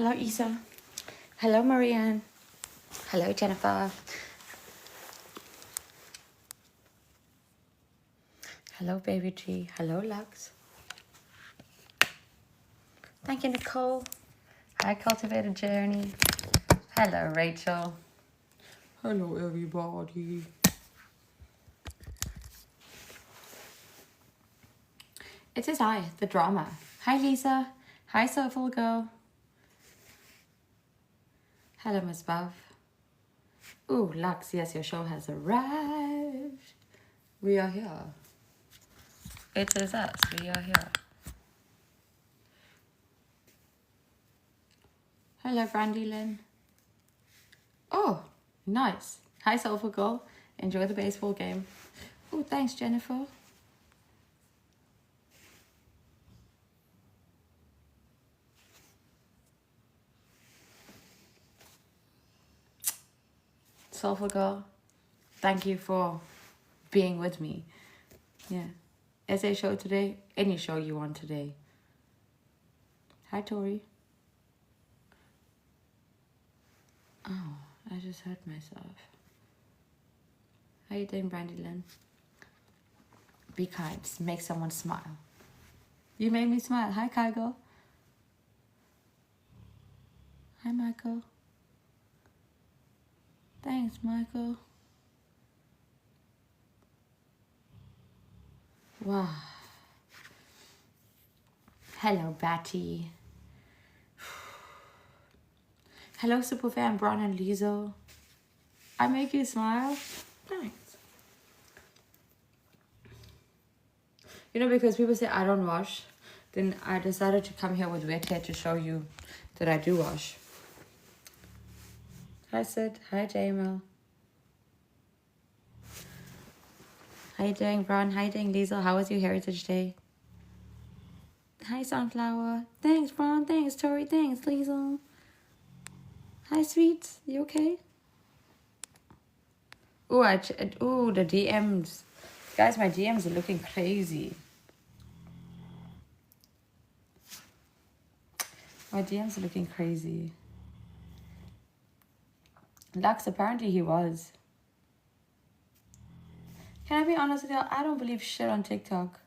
Hello, Isa. Hello, Marianne. Hello, Jennifer. Hello, Baby G. Hello, Lux. Thank you, Nicole. Hi, Cultivated Journey. Hello, Rachel. Hello, everybody. It is I, the drama. Hi, Lisa. Hi, Soulful Girl. Hello, Miss Buff. Ooh, Lux, yes, your show has arrived. We are here. It is us. We are here. Hello, Brandy Lynn. Oh, nice. Hi, Soulful Girl. Enjoy the baseball game. Oh, thanks, Jennifer. Soulful Girl, thank you for being with me. Yeah. SA show today, any show you want today. Hi, Tori. Oh, I just hurt myself. How you doing, Brandy Lynn? Be kind. Make someone smile. You made me smile. Hi, Kygo. Hi, Michael. Thanks, Michael. Wow. Hello, Batty. Hello, Superfan Bron and Lizo. I make you smile? Thanks. You know, because people say I don't wash, then I decided to come here with wet hair to show you that I do wash. Hi, Sid. Hi, JML. How you doing, Bron? How you doing, Liesel? How was your Heritage Day? Hi, Sunflower. Thanks, Bron. Thanks, Tori. Thanks, Liesel. Hi, Sweets. You okay? Ooh, the DMs. Guys, my DMs are looking crazy. My DMs are looking crazy. Lux, apparently he was. Can I be honest with you? I don't believe shit on TikTok.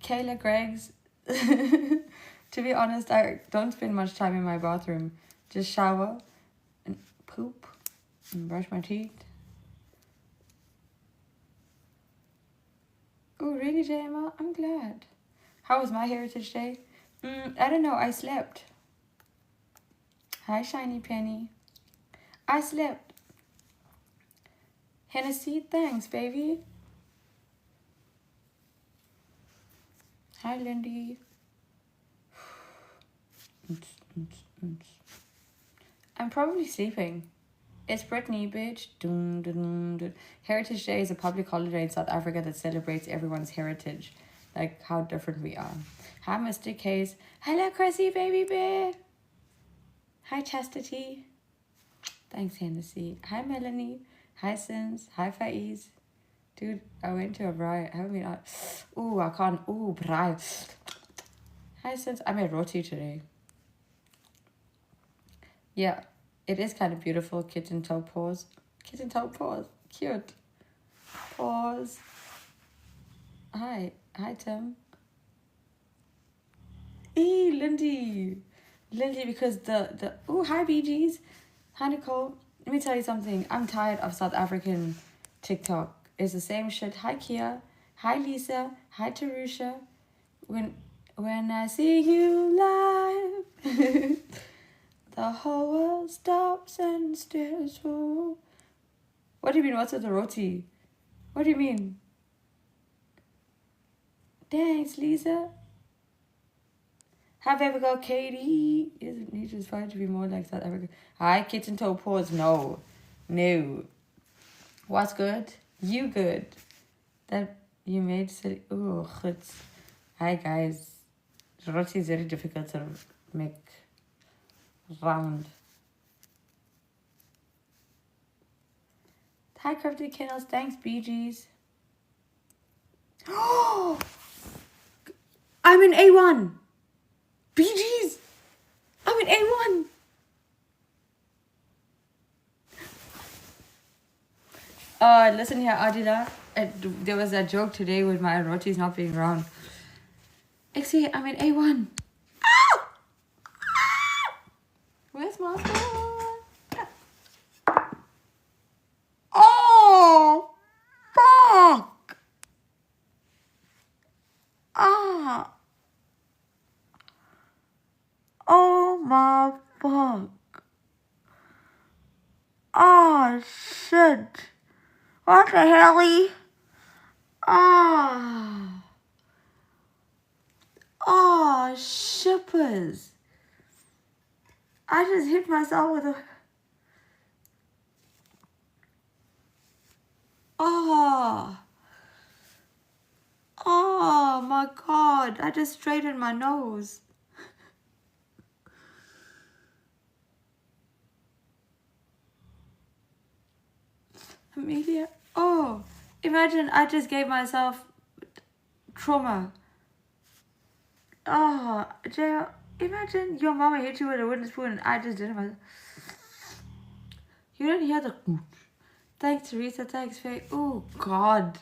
Kayla Greggs. To be honest, I don't spend much time in my bathroom. Just shower and poop and brush my teeth. Oh, really, JML? I'm glad. How was my Heritage Day? I don't know. I slept. Hi, Shiny Penny. I slept. Hennessy, thanks, baby. Hi, Lindy. I'm probably sleeping. It's Brittany, bitch. Dun, dun, dun. Heritage Day is a public holiday in South Africa that celebrates everyone's heritage. Like how different we are. Hi, Mr. Case. Hello, Chrissy, baby bear. Hi, Chastity. Thanks, Hennessy. Hi, Melanie. Hi, Sims. Hi, Faiz. Dude, I went to a braai. I haven't been out. Ooh, I can't. Ooh, braai. Hi, Sims. I made roti today. Yeah, it is kind of beautiful. Kitten toe paws. Kitten toe paws. Cute. Paws. Hi. Hi, Tim. Lindy. Lindy, because oh, hi, BGs. Hi, Nicole. Let me tell you something. I'm tired of South African TikTok. It's the same shit. Hi, Kia. Hi, Lisa. Hi, Tarusha. When I see you live, the whole world stops and stares for. What do you mean? What's with the roti? What do you mean? Thanks, Lisa. Have ever got Katie? Isn't he just trying to be more like South Africa? Hi, kitten toe paws. No. What's good? You good? That you made silly. Oh, it's. Hi, guys. Roti is very difficult to make round. Hi, Crafty Kennels. Thanks, BGs. Oh, I'm in A1. BGs. I'm in A1. Listen here, Adila. There was that joke today with my rotis not being round. Exie, I'm in A1. Where's my phone? Oh, fuck. Ah. Oh my fuck. Oh shit. What the hell? Ah. Oh, shippers. I just hit myself with a... Oh. Oh my god. I just straightened my nose. Amelia. Oh. Imagine I just gave myself trauma. Oh, Jay, imagine your mama hit you with a wooden spoon and I just did it myself. You don't hear the... Thanks, Teresa. Thanks, Faye. Oh, God.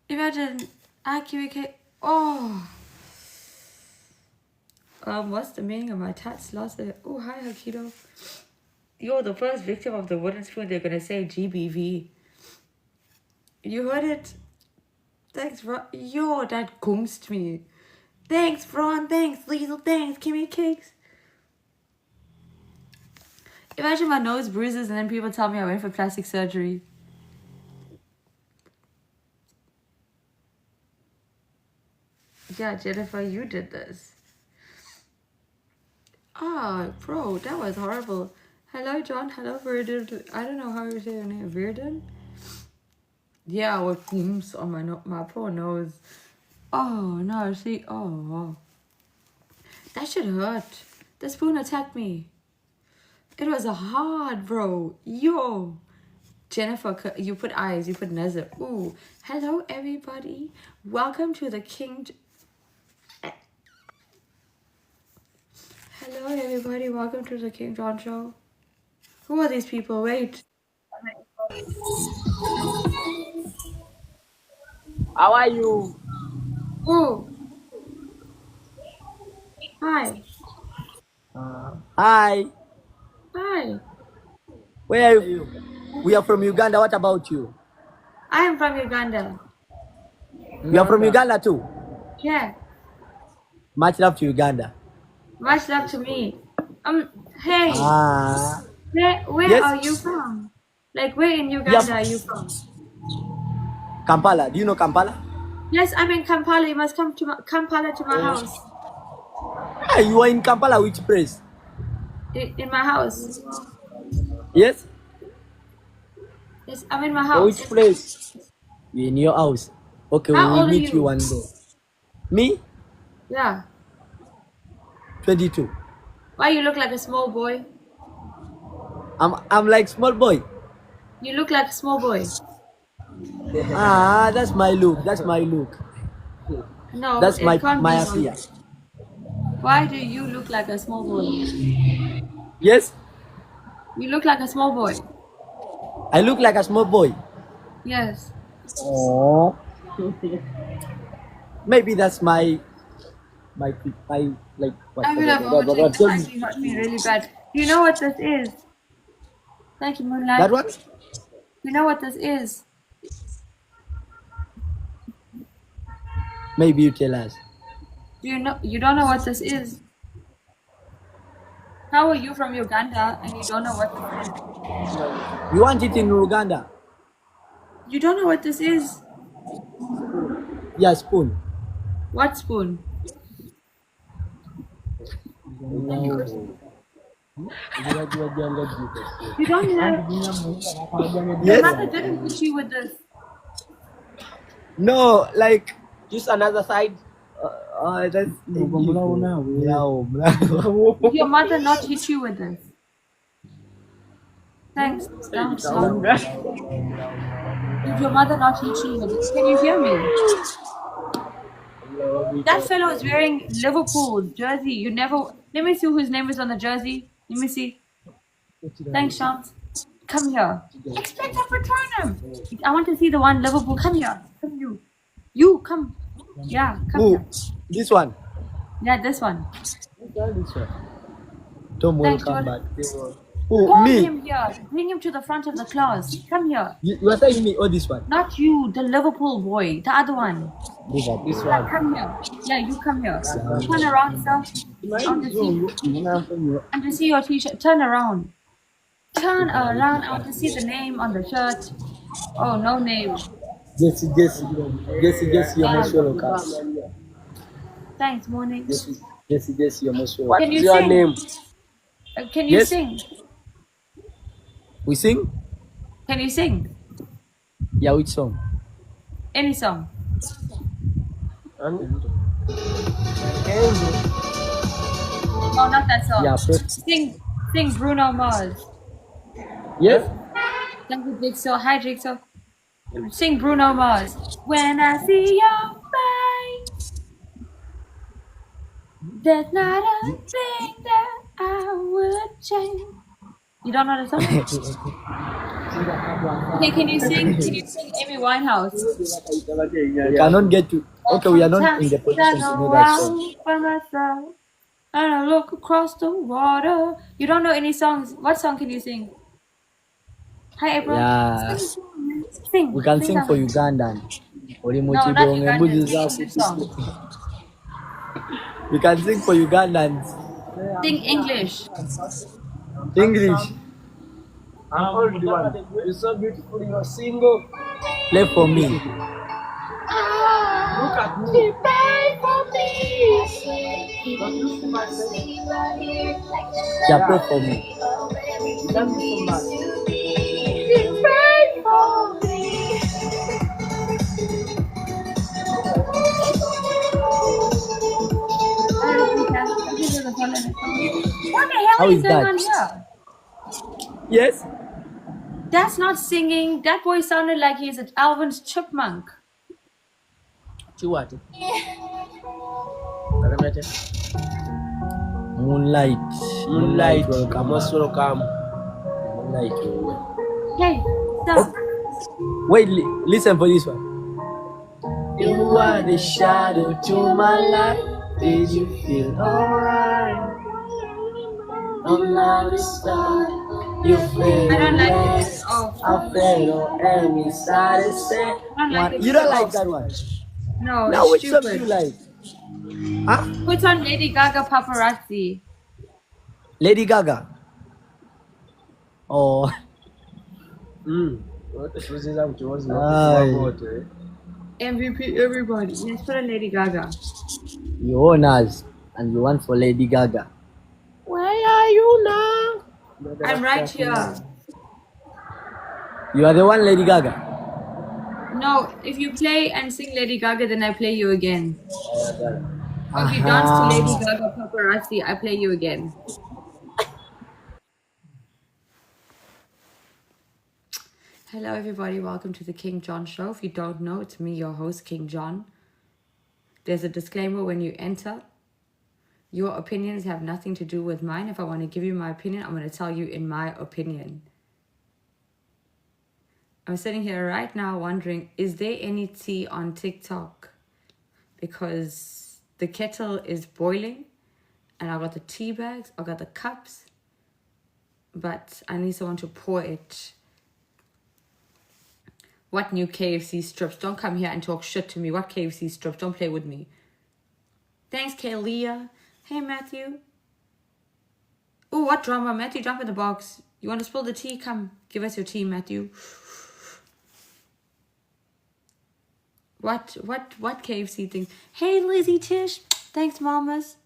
Imagine IQK. Oh. What's the meaning of my tats lost there? Oh, hi, Hakido. You're the first victim of the wooden spoon. They're gonna say GBV. You heard it? Thanks, Ron. Yo, that gumst me. Thanks, Ron. Thanks, Liesel. Thanks, Kimmy Cakes. Imagine my nose bruises and then people tell me I went for plastic surgery. Yeah, Jennifer, you did this. Oh, bro, that was horrible. Hello, John. Hello, Verdun. I don't know how you say your name. Verdun? Yeah, with gums on my poor nose. Oh, no, see. Oh. That should hurt. The spoon attacked me. It was hard, bro. Yo. Jennifer, you put eyes. You put nazar. Ooh. Hello, everybody. Welcome to the King... Hello, everybody. Welcome to the King John Show. Who are these people? Wait. How are you? Oh. Hi. Hi. Hi. Where are you? We are from Uganda. What about you? I am from Uganda. You are from Uganda too? Yeah. Much love to Uganda. Much love to me. Hey. Where Yes? are you from? Like, where in Uganda are you from? Kampala. Do you know Kampala? Yes, I'm in Kampala. You must come to Kampala to my house. Hey, you are in Kampala. Which place? In my house. Yes? Yes, I'm in my house. Which place? You're in your house. Okay, How we will old are meet you you? one day. Me? Yeah. 22. Why you look like a small boy? I'm like small boy. You look like a small boy. That's my look. That's my look. No, That's it can't my be. affair. Why do you look like a small boy? Yes? You look like a small boy. I look like a small boy. Yes. Oh. Maybe that's my like what? I will have overtaken. This actually hurt me really bad. Do you know what this is? Thank you, Moonlight. That what? You know what this is? Maybe you tell us. Do you know? You don't know what this is? How are you from Uganda and you don't know what this is? You want it in Uganda? You don't know what this is? Yeah, spoon. What spoon? No. You don't know? Your mother didn't hit you with this. No, like Just another side. that's Did your mother not hit you with this? Thanks. Thanks. Did your mother not hit you with this? Can you hear me? That fellow is wearing Liverpool's jersey. You never. Let me see whose name is on the jersey. Let me see. Thanks, Shams. Come here. Expect to return him. I want to see the one Liverpool. Come here. Come you. You come. Yeah, come Who? here. This one. Yeah, this one. Tom will Thanks, come Jordan. back. Who? Call Me? him here. Bring him to the front of the class. Come here. You are telling me, oh, this one. Not you, the Liverpool boy. The other one. This Yeah, one. come here. Yeah, you come here. Turn around, sir. I want to see your t-shirt. Turn around. Turn around. I want to see the name on the shirt. Oh, no name. Jesse, you're most welcome. Thanks, morning. Jesse, you're most welcome. Can you sing? Can you Yes. sing? We sing? Can you sing? Yeah, which song? Any song? Oh, not that song. Yeah, Sing Bruno Mars. yes? Thank you, Jigsaw. Hi, Jigsaw. Sing Bruno Mars. When I see your face, there's not a thing that I would change. You don't know the song? Okay, can you sing? Can you sing Amy Winehouse? We cannot get to. Okay, we are not in the position to know that song. By myself, and I look across the water. You don't know any songs. What song can you sing? Hi, April. Yeah. Sing. We can sing for something. Ugandan. No, not Ugandan. Sing English song. We can sing for Ugandans. Sing English. English. I'm already one. You're so beautiful, you're single. Play for me. Look at me. Yeah, play for me. You love me so much. What the hell How is is going that? on here? Yes? That's not singing. That boy sounded like he's an Alvin's chipmunk. What? Moonlight. Moonlight, welcome. most welcome. Moonlight. Hey, stop. Wait, listen for this one. You are the shadow to my light. Did you feel alright? On now this time, you feel I don't like it. Oh, I feel and inside it say. I don't like it. You don't like that one? No, Now it's which song do you stupid. like? Huh? Put on Lady Gaga Paparazzi. Lady Gaga. Oh. What the choices I'm choosing? Aye. MVP, everybody. Let's put on Lady Gaga. You own us and you want for Lady Gaga. Where are you now? I'm right here. You are the one, Lady Gaga. No, if you play and sing Lady Gaga, then I play you again. If you dance to Lady Gaga Paparazzi, I play you again. Hello, everybody. Welcome to the King John Show. If you don't know, it's me, your host, King John. There's a disclaimer when you enter. Your opinions have nothing to do with mine. If I want to give you my opinion, I'm going to tell you in my opinion. I'm sitting here right now wondering, is there any tea on TikTok? Because the kettle is boiling and I got the tea bags, I got the cups, but I need someone to pour it. What new KFC strips? Don't come here and talk shit to me. What KFC strips? Don't play with me. Thanks, Kalia. Hey, Matthew. Oh, what drama? Matthew, jump in the box. You want to spill the tea? Come, give us your tea, Matthew. What KFC thing? Hey, Lizzie Tish. Thanks, mamas.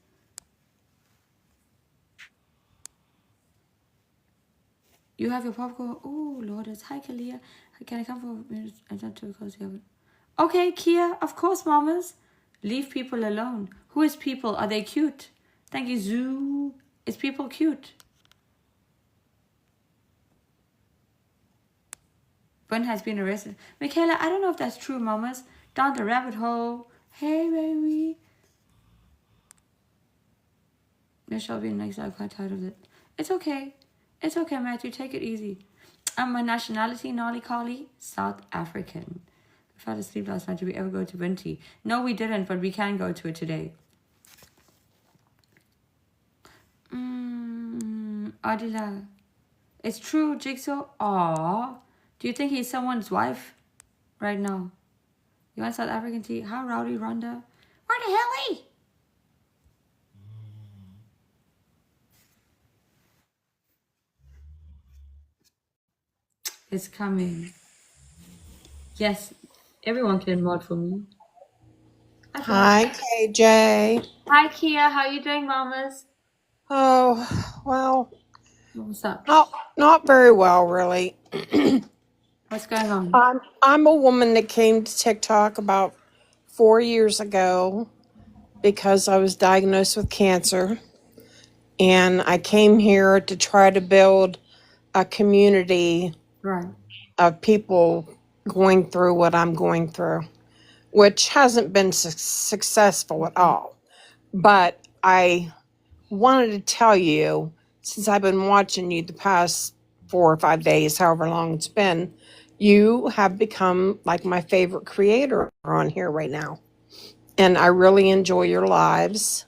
You have your popcorn. Oh, Lord, it's hi, Kalia. Can I come for a minute? I don't know because you haven't. Okay, Kia. Of course, mamas. Leave people alone. Who is people? Are they cute? Thank you, Zoo. Is people cute? Bun has been arrested. Michaela, I don't know if that's true, mamas. Down the rabbit hole. Hey, baby. There shall be an exile quite tired of it. It's okay. It's okay, Matthew. Take it easy. My nationality, Nolly Collie, South African. I fell asleep last night. Did we ever go to Binti? No, we didn't, but we can go to it today. Adila. It's true, Jigsaw. Aww. Do you think he's someone's wife right now? You want South African tea? How rowdy, Rhonda? Where the hell are he? It's coming. Yes, everyone can mod for me. Hi, KJ. Hi, Kia. How you doing, mamas? Oh, well, What's up? not very well, really. What's going on? I'm a woman that came to TikTok about 4 years ago because I was diagnosed with cancer. And I came here to try to build a community Right. of people going through what I'm going through, which hasn't been successful at all. But I wanted to tell you, since I've been watching you the past 4 or 5 days, however long it's been, you have become like my favorite creator on here right now. And I really enjoy your lives.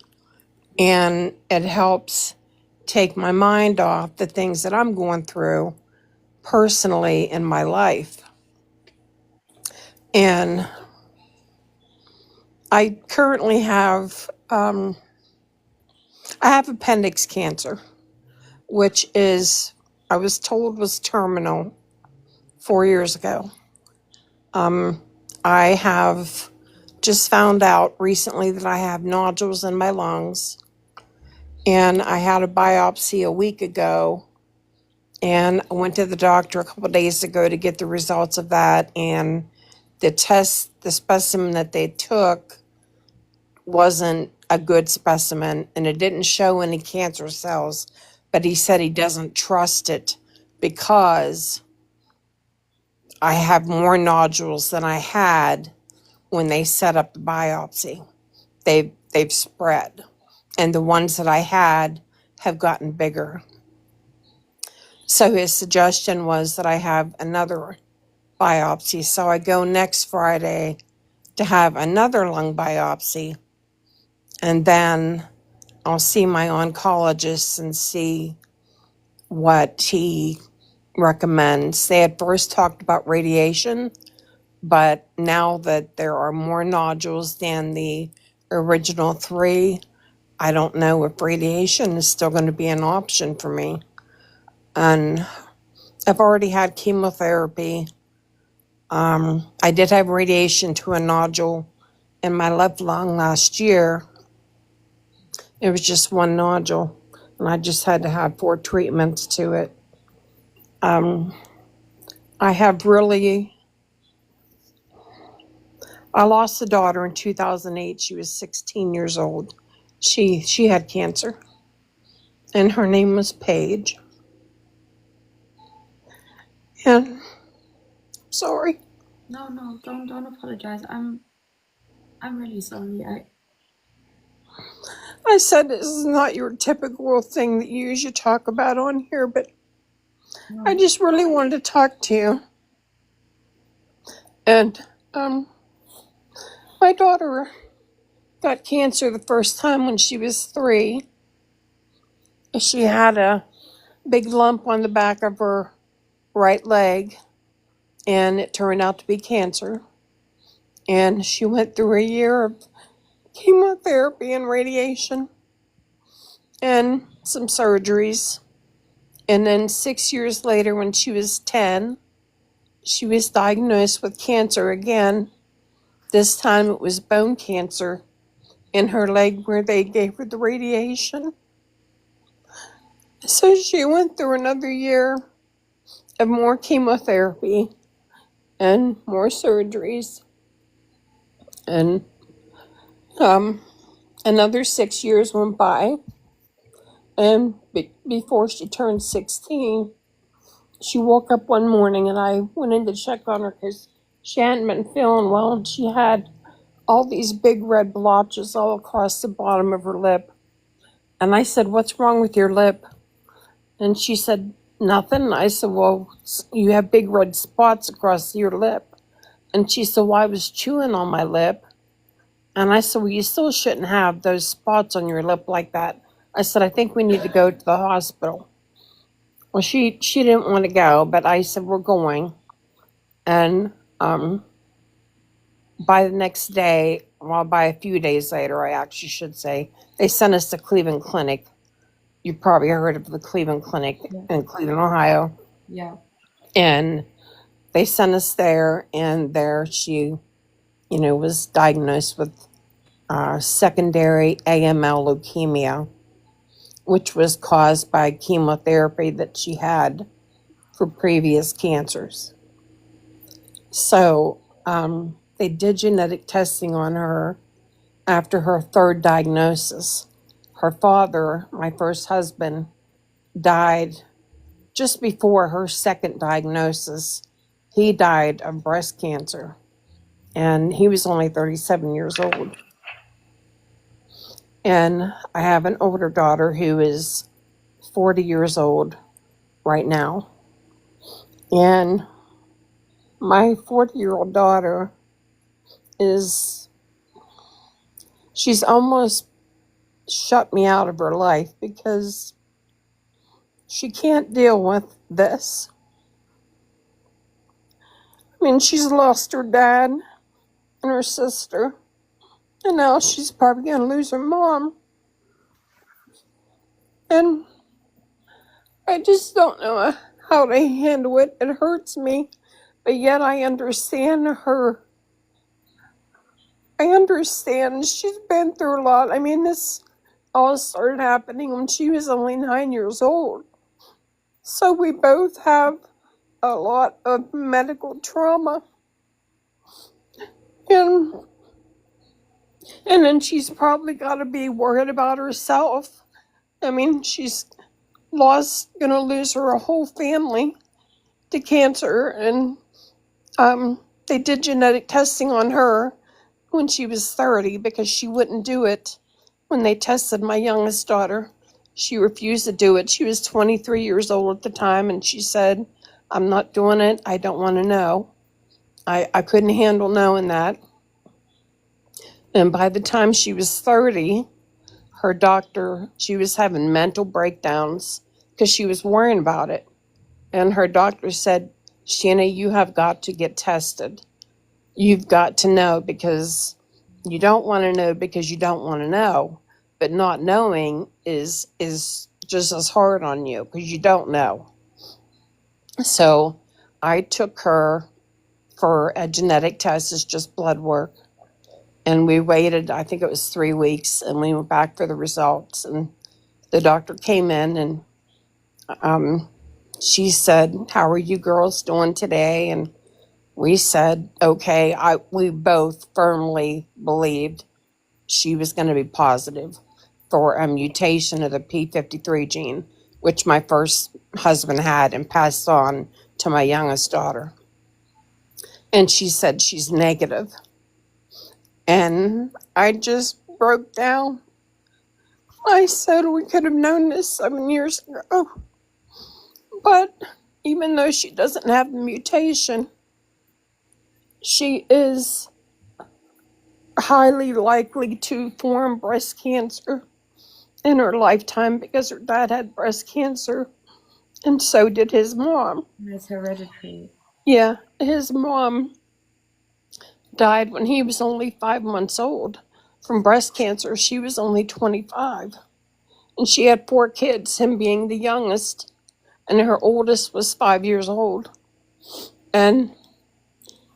And it helps take my mind off the things that I'm going through personally in my life. And I currently have I have appendix cancer, which is, I was told, was terminal 4 years ago. I have just found out recently that I have nodules in my lungs, and I had a biopsy a week ago, and I went to the doctor a couple of days ago to get the results of that, and the specimen that they took wasn't a good specimen, and it didn't show any cancer cells, but he said he doesn't trust it because I have more nodules than I had when they set up the biopsy. They've spread, and the ones that I had have gotten bigger. So his suggestion was that I have another biopsy. So I go next Friday to have another lung biopsy, and then I'll see my oncologist and see what he recommends. They had first talked about radiation, but now that there are more nodules than the original 3, I don't know if radiation is still going to be an option for me. And I've already had chemotherapy. I did have radiation to a nodule in my left lung last year. It was just one nodule, and I just had to have 4 treatments to it. I lost a daughter in 2008. She was 16 years old. She had cancer, and her name was Paige. And sorry. No, don't apologize. I'm really sorry. I said this is not your typical thing that you usually talk about on here, but I just really wanted to talk to you. And my daughter got cancer the first time when she was 3. She had a big lump on the back of her right leg, and it turned out to be cancer. And she went through a year of chemotherapy and radiation and some surgeries. And then 6 years later, when she was 10, she was diagnosed with cancer again. This time it was bone cancer in her leg where they gave her the radiation. So she went through another year of more chemotherapy and more surgeries. And another 6 years went by. And before she turned 16, she woke up one morning, and I went in to check on her because she hadn't been feeling well, and she had all these big red blotches all across the bottom of her lip. And I said, "What's wrong with your lip?" And she said, "Nothing." I said, "Well, you have big red spots across your lip." And she said, "Well, I was chewing on my lip." And I said, "Well, you still shouldn't have those spots on your lip like that." I said, "I think we need to go to the hospital." Well, she didn't want to go, but I said, "We're going." And by the next day, well, by a few days later, I actually should say, they sent us to Cleveland Clinic. You've probably heard of the Cleveland Clinic Yeah. in Cleveland, Ohio. Yeah. And they sent us there, and there she, was diagnosed with secondary AML leukemia, which was caused by chemotherapy that she had for previous cancers. So they did genetic testing on her after her third diagnosis. Her father, my first husband, died just before her second diagnosis. He died of breast cancer, and he was only 37 years old. And I have an older daughter who is 40 years old right now. And my 40-year-old daughter she's almost shut me out of her life because she can't deal with this. I mean, she's lost her dad and her sister, and now she's probably going to lose her mom. And I just don't know how to handle it. It hurts me, but yet I understand her. I understand she's been through a lot. I mean, this all started happening when she was only 9 years old. So we both have a lot of medical trauma. And then she's probably got to be worried about herself. I mean, she's gonna lose her whole family to cancer. And they did genetic testing on her when she was 30 because she wouldn't do it when they tested my youngest daughter. She refused to do it. She was 23 years old at the time, and she said, "I'm not doing it. I don't want to know." I couldn't handle knowing that. And by the time she was 30, her doctor, she was having mental breakdowns because she was worrying about it. And her doctor said, "Shanna, you have got to get tested. You've got to know, because you don't want to know because you don't want to know. But not knowing is just as hard on you because you don't know." So I took her for a genetic test. It's just blood work. And we waited, I think it was 3 weeks, and we went back for the results. And the doctor came in, and she said, "How are you girls doing today?" And we said, okay. We both firmly believed she was going to be positive for a mutation of the P53 gene, which my first husband had and passed on to my youngest daughter. And she said she's negative. And I just broke down. I said we could have known this 7 years ago. But even though she doesn't have the mutation, she is highly likely to form breast cancer in her lifetime because her dad had breast cancer, and so did his mom. It's hereditary. Yeah, his mom died when he was only 5 months old from breast cancer. She was only 25. And she had 4 kids, him being the youngest, and her oldest was 5 years old. And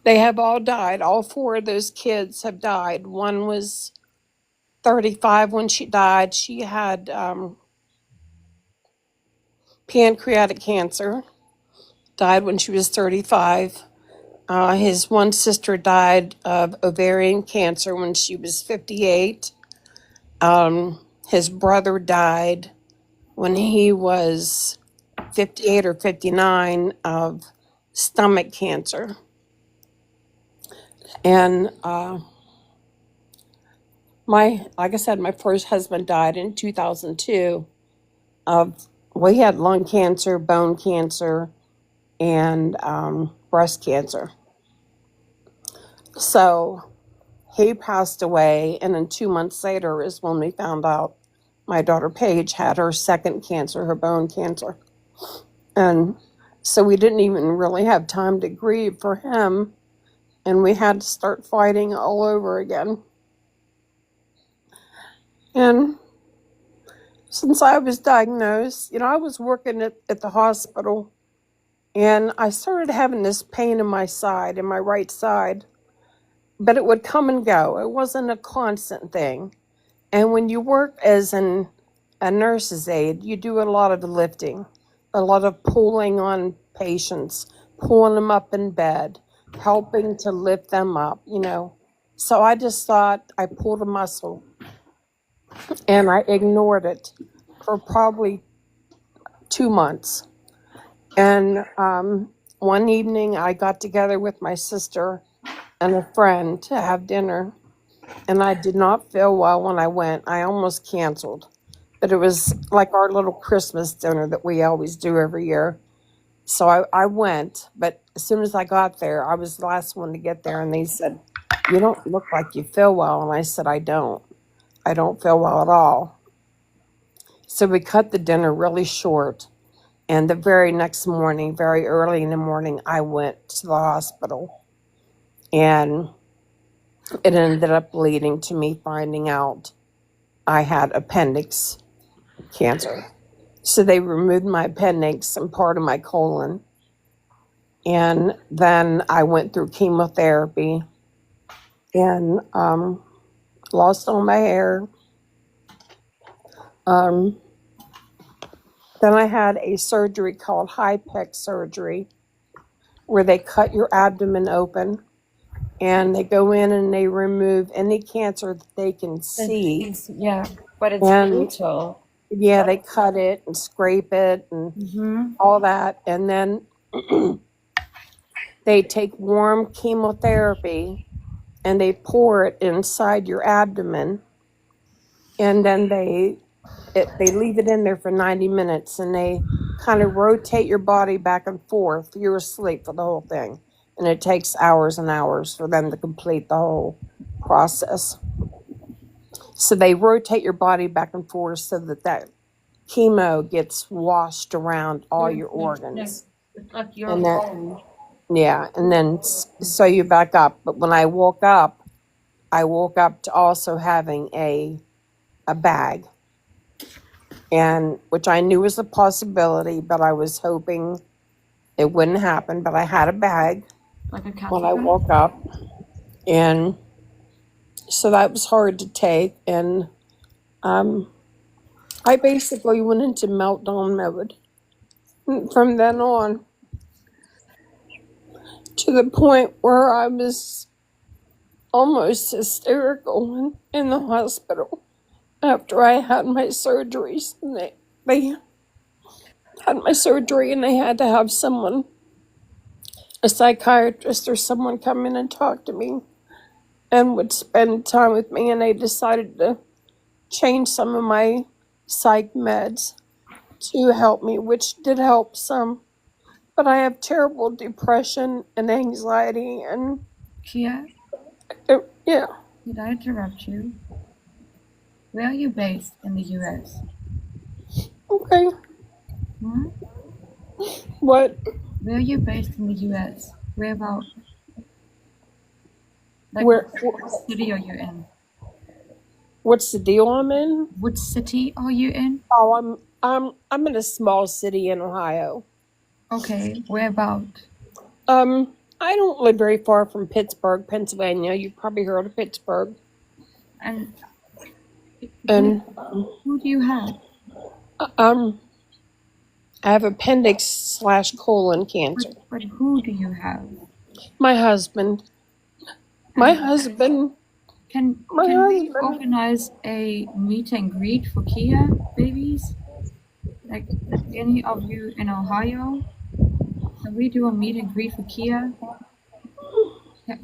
they have all died. All 4 of those kids have died. One was 35 when she died. She had pancreatic cancer, died when she was 35. His one sister died of ovarian cancer when she was 58. His brother died when he was 58 or 59 of stomach cancer. And like I said, my first husband died in 2002 of, well, he had lung cancer, bone cancer, and breast cancer. So he passed away, and then 2 months later is when we found out my daughter Paige had her second cancer, her bone cancer. And so we didn't even really have time to grieve for him, and we had to start fighting all over again. And since I was diagnosed, I was working at the hospital, and I started having this pain in my side, in my right side, but it would come and go. It wasn't a constant thing. And when you work as a nurse's aide, you do a lot of lifting, a lot of pulling on patients, pulling them up in bed, helping to lift them up. So I just thought I pulled a muscle, and I ignored it for probably 2 months. And one evening I got together with my sister and a friend to have dinner, and I did not feel well when I went. I almost canceled, but it was like our little Christmas dinner that we always do every year. So I went, but as soon as I got there, I was the last one to get there, and they said, "You don't look like you feel well." And I said, I don't feel well at all. So we cut the dinner really short. And the very next morning, very early in the morning, I went to the hospital. And it ended up leading to me finding out I had appendix cancer. So they removed my appendix and part of my colon. And then I went through chemotherapy and lost all my hair. Then I had a surgery called HIPEC surgery, where they cut your abdomen open and they go in and they remove any cancer that they can see. Yeah, but it's And brutal. yeah, they cut it and scrape it and all that. And then they take warm chemotherapy and they pour it inside your abdomen. And then they leave it in there for 90 minutes, and they kind of rotate your body back and forth. You're asleep for the whole thing, and it takes hours and hours for them to complete the whole process. So they rotate your body back and forth so that chemo gets washed around all your organs. It's like your And then, home. yeah, and then so you back up. But when I woke up to also having a bag, and which I knew was a possibility, but I was hoping it wouldn't happen. But I had a bag Like a when I catheter. woke up, and so that was hard to take. And I basically went into meltdown mode from then on, to the point where I was almost hysterical in the hospital after I had my surgeries. And they had my surgery, and they had to have someone, a psychiatrist or someone, come in and talk to me and would spend time with me. And they decided to change some of my psych meds to help me, which did help some. But I have terrible depression and anxiety, and Kia, yeah. did I interrupt you? Where are you based in the US? Okay. Hmm? What? Where are you based in the US? Where about? Like, Where? what city are you in? What's the deal I'm in? What city are you in? Oh, I'm in a small city in Ohio. Okay, where about? I don't live very far from Pittsburgh, Pennsylvania. You've probably heard of Pittsburgh. And And who do you have? I have appendix/colon cancer. But who do you have? My husband. My husband. Can My we husband. organize a meet and greet for Kia babies? Like any of you in Ohio? Can we do a meet and greet for Kia?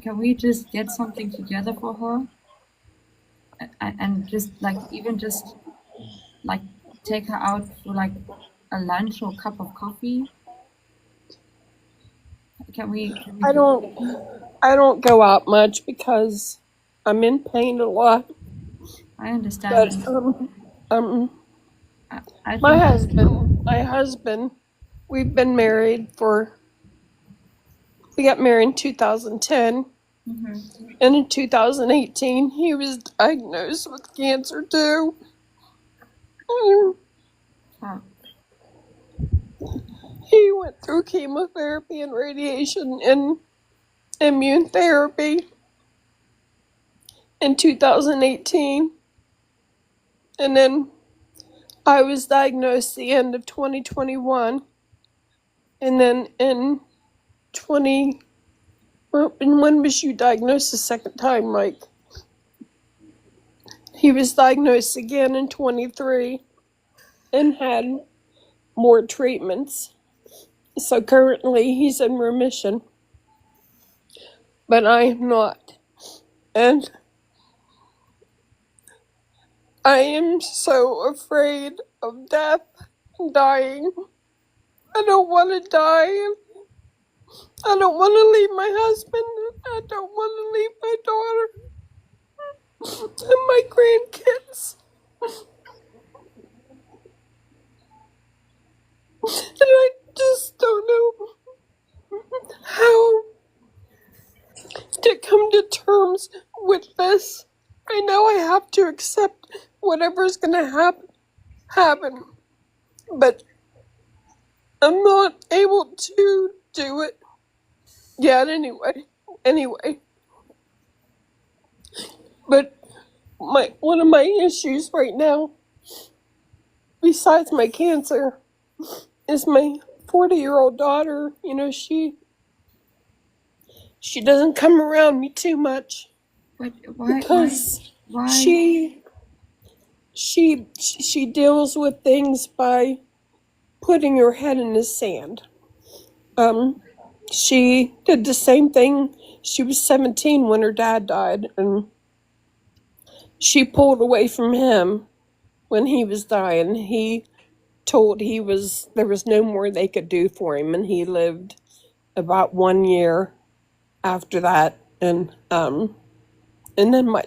Can we just get something together for her? and just like even just like take her out for like a lunch or a cup of coffee. Can we I don't go out much because I'm in pain a lot. I But understand. um I my think husband, we've been married we got married in 2010, hmm and in 2018 he was diagnosed with cancer too. Mm, oh, He went through chemotherapy and radiation and immune therapy in 2018, and then I was diagnosed the end of 2021, and then in 20 and when was you diagnosed the second time, Mike? He was diagnosed again in 23 and had more treatments. So currently he's in remission, but I am not. And I am so afraid of death, dying. I don't want to die. I don't want to leave my husband. I don't want to leave my daughter and my grandkids. And I just don't know how to come to terms with this. I know I have to accept whatever's going to happen, but I'm not able to do it yet anyway. But one of my issues right now, besides my cancer, is my 40-year-old daughter. You know, she doesn't come around me too much but because why she deals with things by putting her head in the sand. She did the same thing. She was 17 when her dad died, and she pulled away from him when he was dying. He told there was no more they could do for him, and he lived about 1 year after that. And then my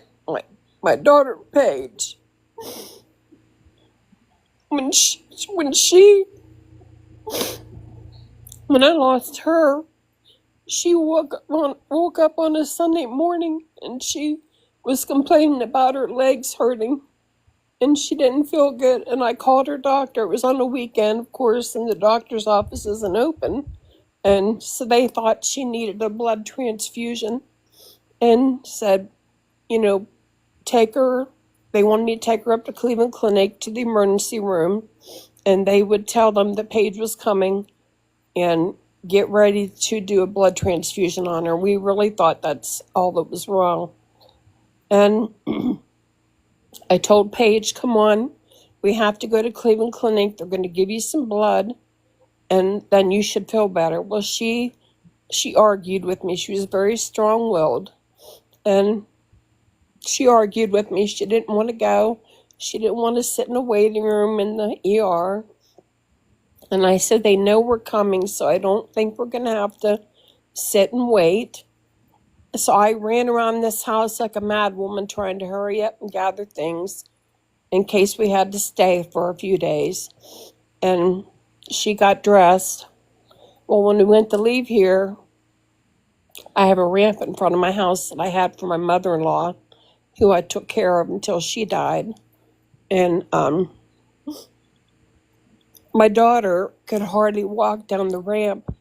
daughter Paige, when I lost her, she woke up on a Sunday morning and she was complaining about her legs hurting and she didn't feel good. And I called her doctor. It was on a weekend, of course, and the doctor's office isn't open. And so they thought she needed a blood transfusion and said, they wanted me to take her up to Cleveland Clinic to the emergency room, and they would tell them that Paige was coming and get ready to do a blood transfusion on her. We really thought that's all that was wrong. And I told Paige, come on, we have to go to Cleveland Clinic. They're going to give you some blood, and then you should feel better. Well, she argued with me. She was very strong-willed, and she argued with me. She didn't want to go. She didn't want to sit in a waiting room in the ER. And I said, they know we're coming, so I don't think we're going to have to sit and wait. So I ran around this house like a mad woman trying to hurry up and gather things in case we had to stay for a few days. And she got dressed. Well, when we went to leave here, I have a ramp in front of my house that I had for my mother-in-law, who I took care of until she died. And my daughter could hardly walk down the ramp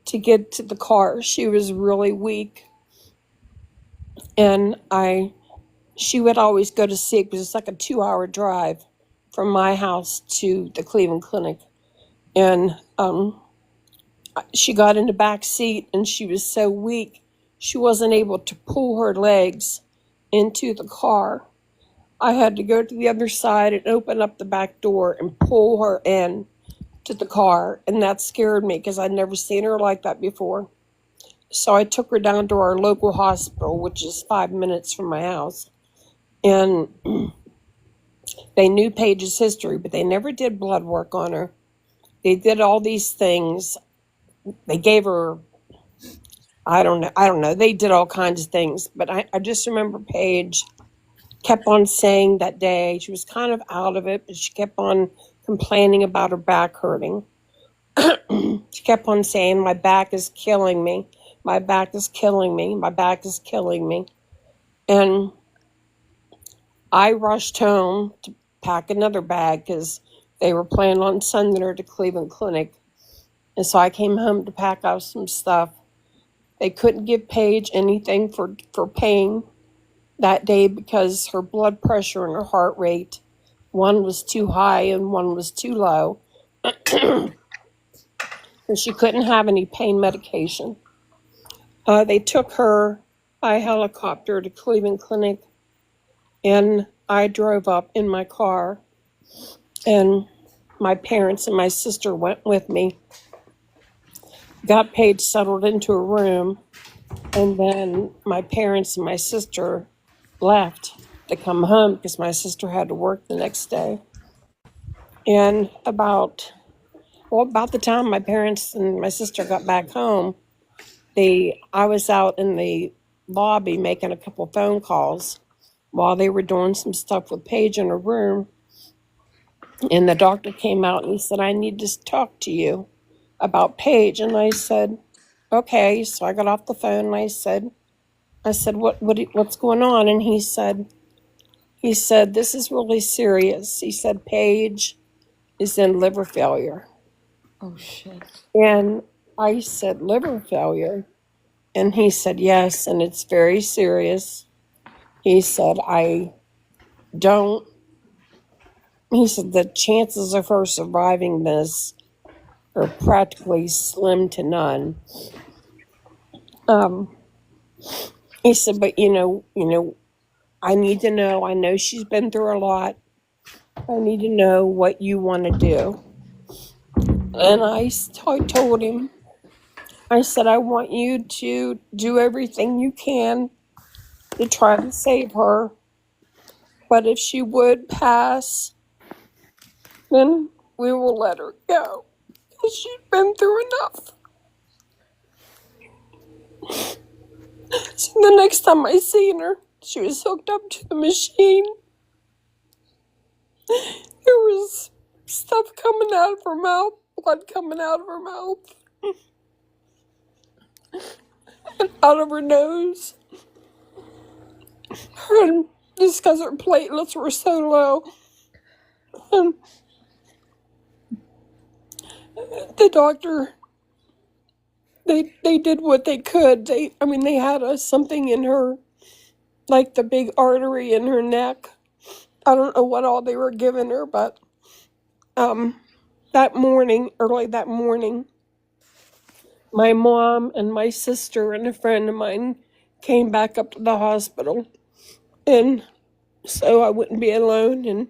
to get to the car. She was really weak. And she would always go to sleep because it's like a 2-hour drive from my house to the Cleveland Clinic. And she got in the back seat and she was so weak, she wasn't able to pull her legs into the car. I had to go to the other side and open up the back door and pull her in to the car. And that scared me because I'd never seen her like that before. So I took her down to our local hospital, which is 5 minutes from my house. And they knew Paige's history, but they never did blood work on her. They did all these things. They gave her, I don't know. They did all kinds of things. But I just remember Paige kept on saying that day, she was kind of out of it, but she kept on complaining about her back hurting. She kept on saying, my back is killing me. My back is killing me. My back is killing me. And I rushed home to pack another bag because they were planning on sending her to Cleveland Clinic. And so I came home to pack out some stuff. They couldn't give Paige anything for pain that day because her blood pressure and her heart rate, one was too high and one was too low. And she couldn't have any pain medication. They took her by helicopter to Cleveland Clinic, and I drove up in my car, and my parents and my sister went with me. Got Paige settled into a room, and then my parents and my sister left to come home because my sister had to work the next day. And about the time my parents and my sister got back home, I was out in the lobby making a couple phone calls while they were doing some stuff with Paige in her room. And the doctor came out and he said, I need to talk to you about Paige. And I said, okay. So I got off the phone and I said, what's going on? And he said, this is really serious. He said, Paige is in liver failure. Oh, shit. And I said, liver failure? And he said, yes, and it's very serious. He said, he said, the chances of her surviving this are practically slim to none. He said, but you know, I need to know, I know she's been through a lot. I need to know what you want to do. And I told him, I said, I want you to do everything you can to try to save her. But if she would pass, then we will let her go. She's been through enough. So the next time I seen her, she was hooked up to the machine. There was stuff coming out of her mouth, blood coming out of her mouth, and out of her nose. And just because her platelets were so low. And the doctor, they did what they could. They had something in her, like the big artery in her neck. I don't know what all they were giving her, but early that morning, my mom and my sister and a friend of mine came back up to the hospital, and so I wouldn't be alone. And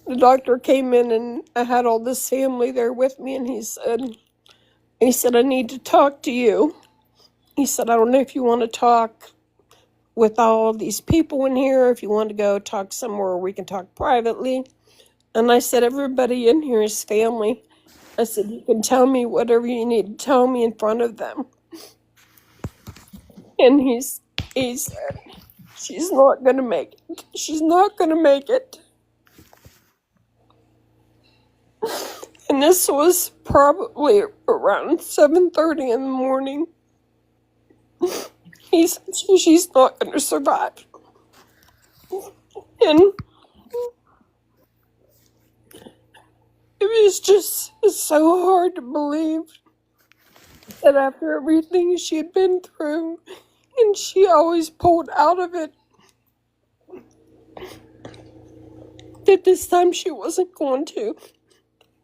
the doctor came in, and I had all this family there with me, and he said, I need to talk to you. He said, I don't know if you want to talk with all these people in here, if you want to go talk somewhere where we can talk privately. And I said, everybody in here is family. I said, you can tell me whatever you need to tell me in front of them. And he said, she's not going to make it. She's not going to make it. And this was probably around 7:30 in the morning. He said, she's not going to survive. And it was just so hard to believe that after everything she had been through, and she always pulled out of it, that this time she wasn't going to.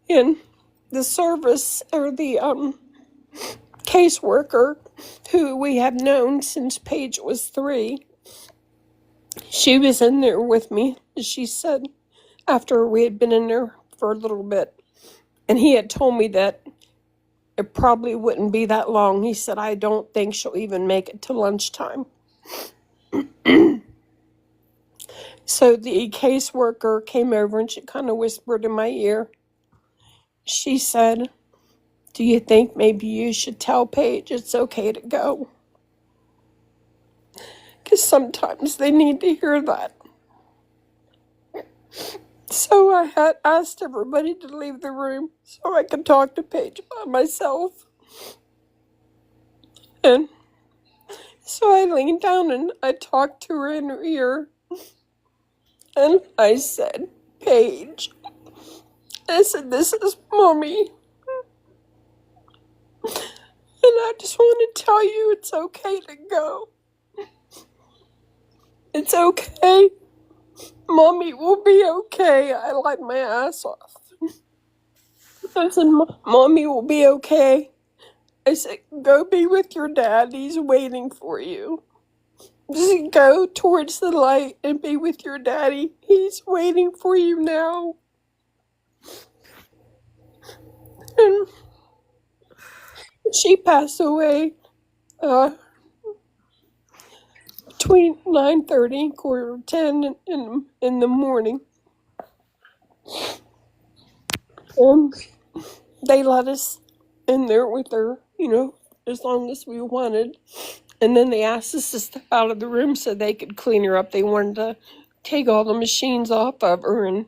And the service, or the caseworker, who we have known since Paige was 3, she was in there with me. She said, after we had been in there for a little bit, and he had told me that it probably wouldn't be that long. He said, I don't think she'll even make it to lunchtime. So the caseworker came over and she kind of whispered in my ear. She said, "Do you think maybe you should tell Paige it's okay to go? Because sometimes they need to hear that." So I had asked everybody to leave the room so I could talk to Paige by myself. And so I leaned down and I talked to her in her ear. And I said, "Paige," I said, "this is Mommy. And I just want to tell you it's okay to go. It's okay. Mommy will be okay." I lied my ass off. I said, "Mommy will be okay." I said, "Go be with your dad. He's waiting for you. Just go towards the light and be with your daddy. He's waiting for you now." And she passed away between 9:30 and 9:45 in the morning. They let us in there with her, as long as we wanted. And then they asked us to step out of the room so they could clean her up. They wanted to take all the machines off of her and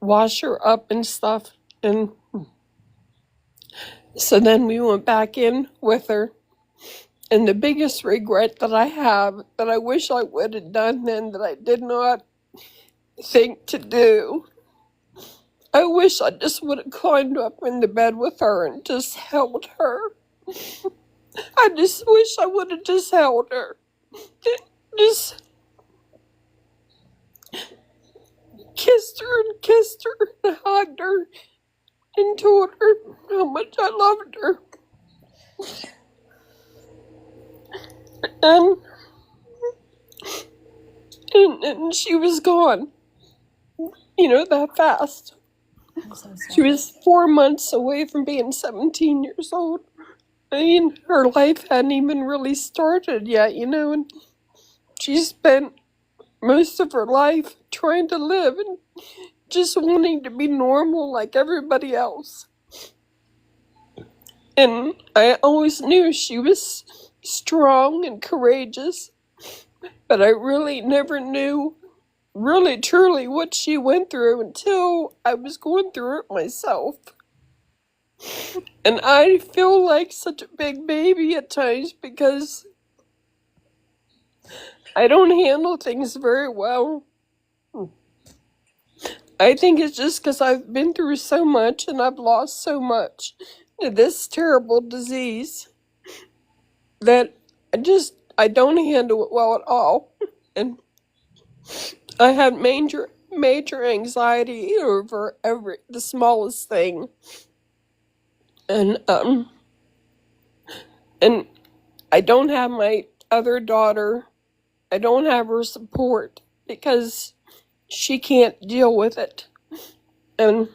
wash her up and stuff. And so then we went back in with her. And the biggest regret that I have, that I wish I would have done then, that I did not think to do, I wish I just would have climbed up in the bed with her and just held her. I just wish I would have just held her. Just kissed her and hugged her and told her how much I loved her. And she was gone, that fast. I'm so She sorry. was 4 months away from being 17 years old. I mean, her life hadn't even really started yet, and she spent most of her life trying to live and just wanting to be normal like everybody else. And I always knew she was strong and courageous, but I really never knew really truly what she went through until I was going through it myself. And I feel like such a big baby at times because I don't handle things very well. I think it's just because I've been through so much and I've lost so much to this terrible disease that I don't handle it well at all. And I had major anxiety over the smallest thing. And I don't have my other daughter. I don't have her support because she can't deal with it. And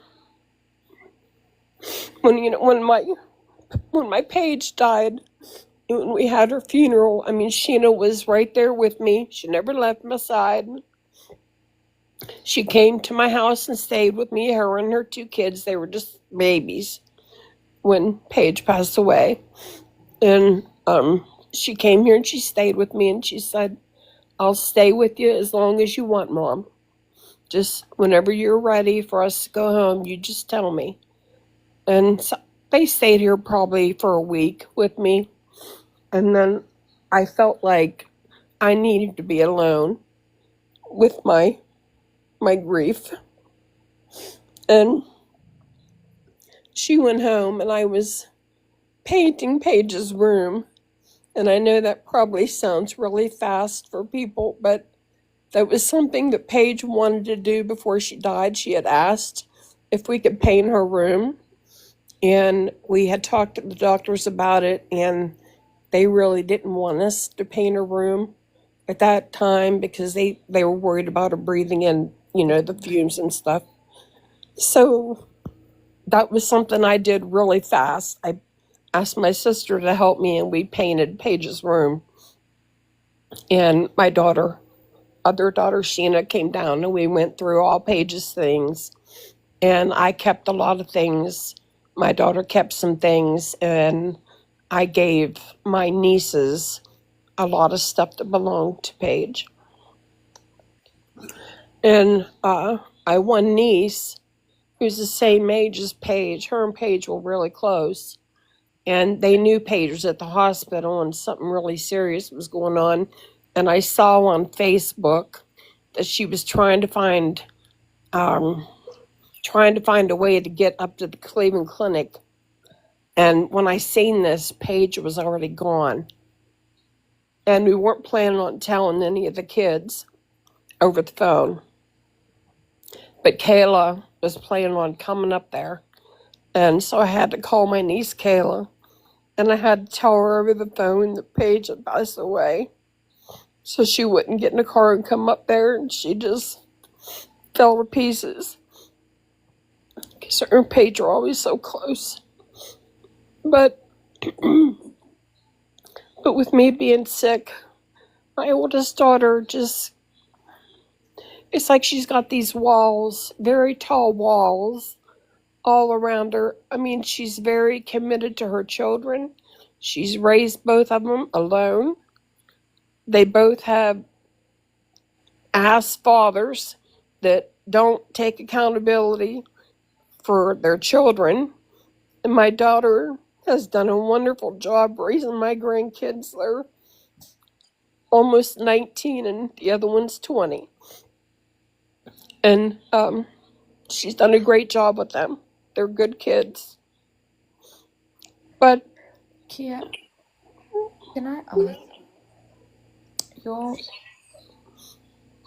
when my Paige died, when we had her funeral, I mean, Sheena was right there with me. She never left my side. She came to my house and stayed with me, her and her 2 kids. They were just babies when Paige passed away. And she came here and she stayed with me and she said, "I'll stay with you as long as you want, Mom. Just whenever you're ready for us to go home, you just tell me." And so they stayed here probably for a week with me. And then I felt like I needed to be alone with my grief. And she went home and I was painting Paige's room. And I know that probably sounds really fast for people, but that was something that Paige wanted to do before she died. She had asked if we could paint her room. And we had talked to the doctors about it, and they really didn't want us to paint her room at that time because they were worried about her breathing in, the fumes and stuff. So that was something I did really fast. I asked my sister to help me, and we painted Paige's room. And my daughter other daughter, Sheena, came down and we went through all Paige's things. And I kept a lot of things. My daughter kept some things, and I gave my nieces a lot of stuff that belonged to Paige. And I one niece who's the same age as Paige. Her and Paige were really close, and they knew Paige was at the hospital and something really serious was going on. And I saw on Facebook that she was trying to find a way to get up to the Cleveland Clinic. And when I seen this, Paige was already gone. And we weren't planning on telling any of the kids over the phone. But Kayla was planning on coming up there. And so I had to call my niece Kayla. And I had to tell her over the phone that Paige had passed away. So she wouldn't get in a car and come up there. And she just fell to pieces. Because her and Paige are always so close. But with me being sick, my oldest daughter just, it's like she's got these walls, very tall walls, all around her. I mean, she's very committed to her children. She's raised both of them alone. They both have ass fathers that don't take accountability for their children. And my daughter has done a wonderful job raising my grandkids. They're almost 19 and the other one's 20. And she's done a great job with them. They're good kids. But Kia, can I ask,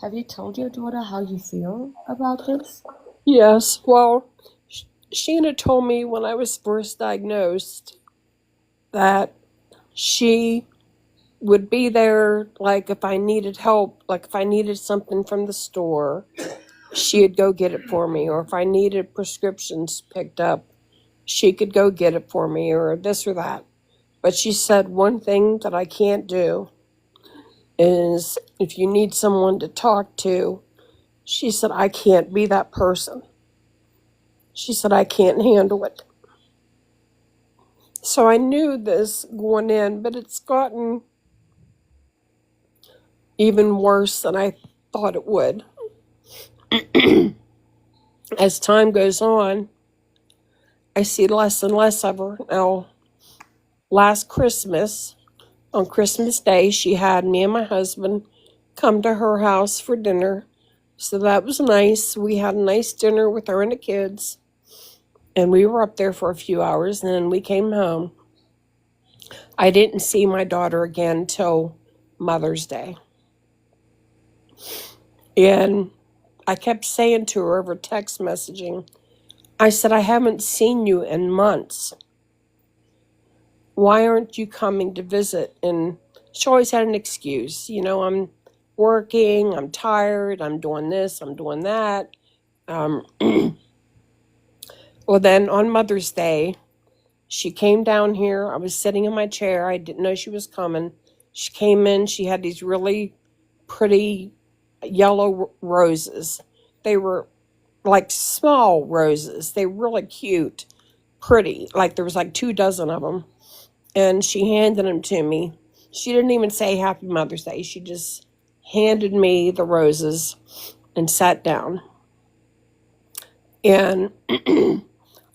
have you told your daughter how you feel about this? yes, well, Sheena told me when I was first diagnosed that she would be there, like if I needed help, like if I needed something from the store, she'd go get it for me. Or if I needed prescriptions picked up, she could go get it for me, or this or that. But she said one thing that I can't do is if you need someone to talk to, she said, I can't be that person. She said, I can't handle it. So I knew this going in, but it's gotten even worse than I thought it would. As time goes on, I see less and less of her. Now, last Christmas, on Christmas Day, she had me and my husband come to her house for dinner. So that was nice. We had a nice dinner with her and the kids. And we were up there for a few hours, and then we came home. I didn't see my daughter again till Mother's Day. And I kept saying to her over text messaging, I said, I haven't seen you in months. Why aren't you coming to visit? And she always had an excuse. You know, I'm working, I'm tired, I'm doing this, I'm doing that. Well, then on Mother's Day, she came down here. I was sitting in my chair. I didn't know she was coming. She came in. She had these really pretty yellow roses. They were like small roses. They were really cute, pretty. Like there was like 24 of them. And she handed them to me. She didn't even say Happy Mother's Day. She just handed me the roses and sat down. And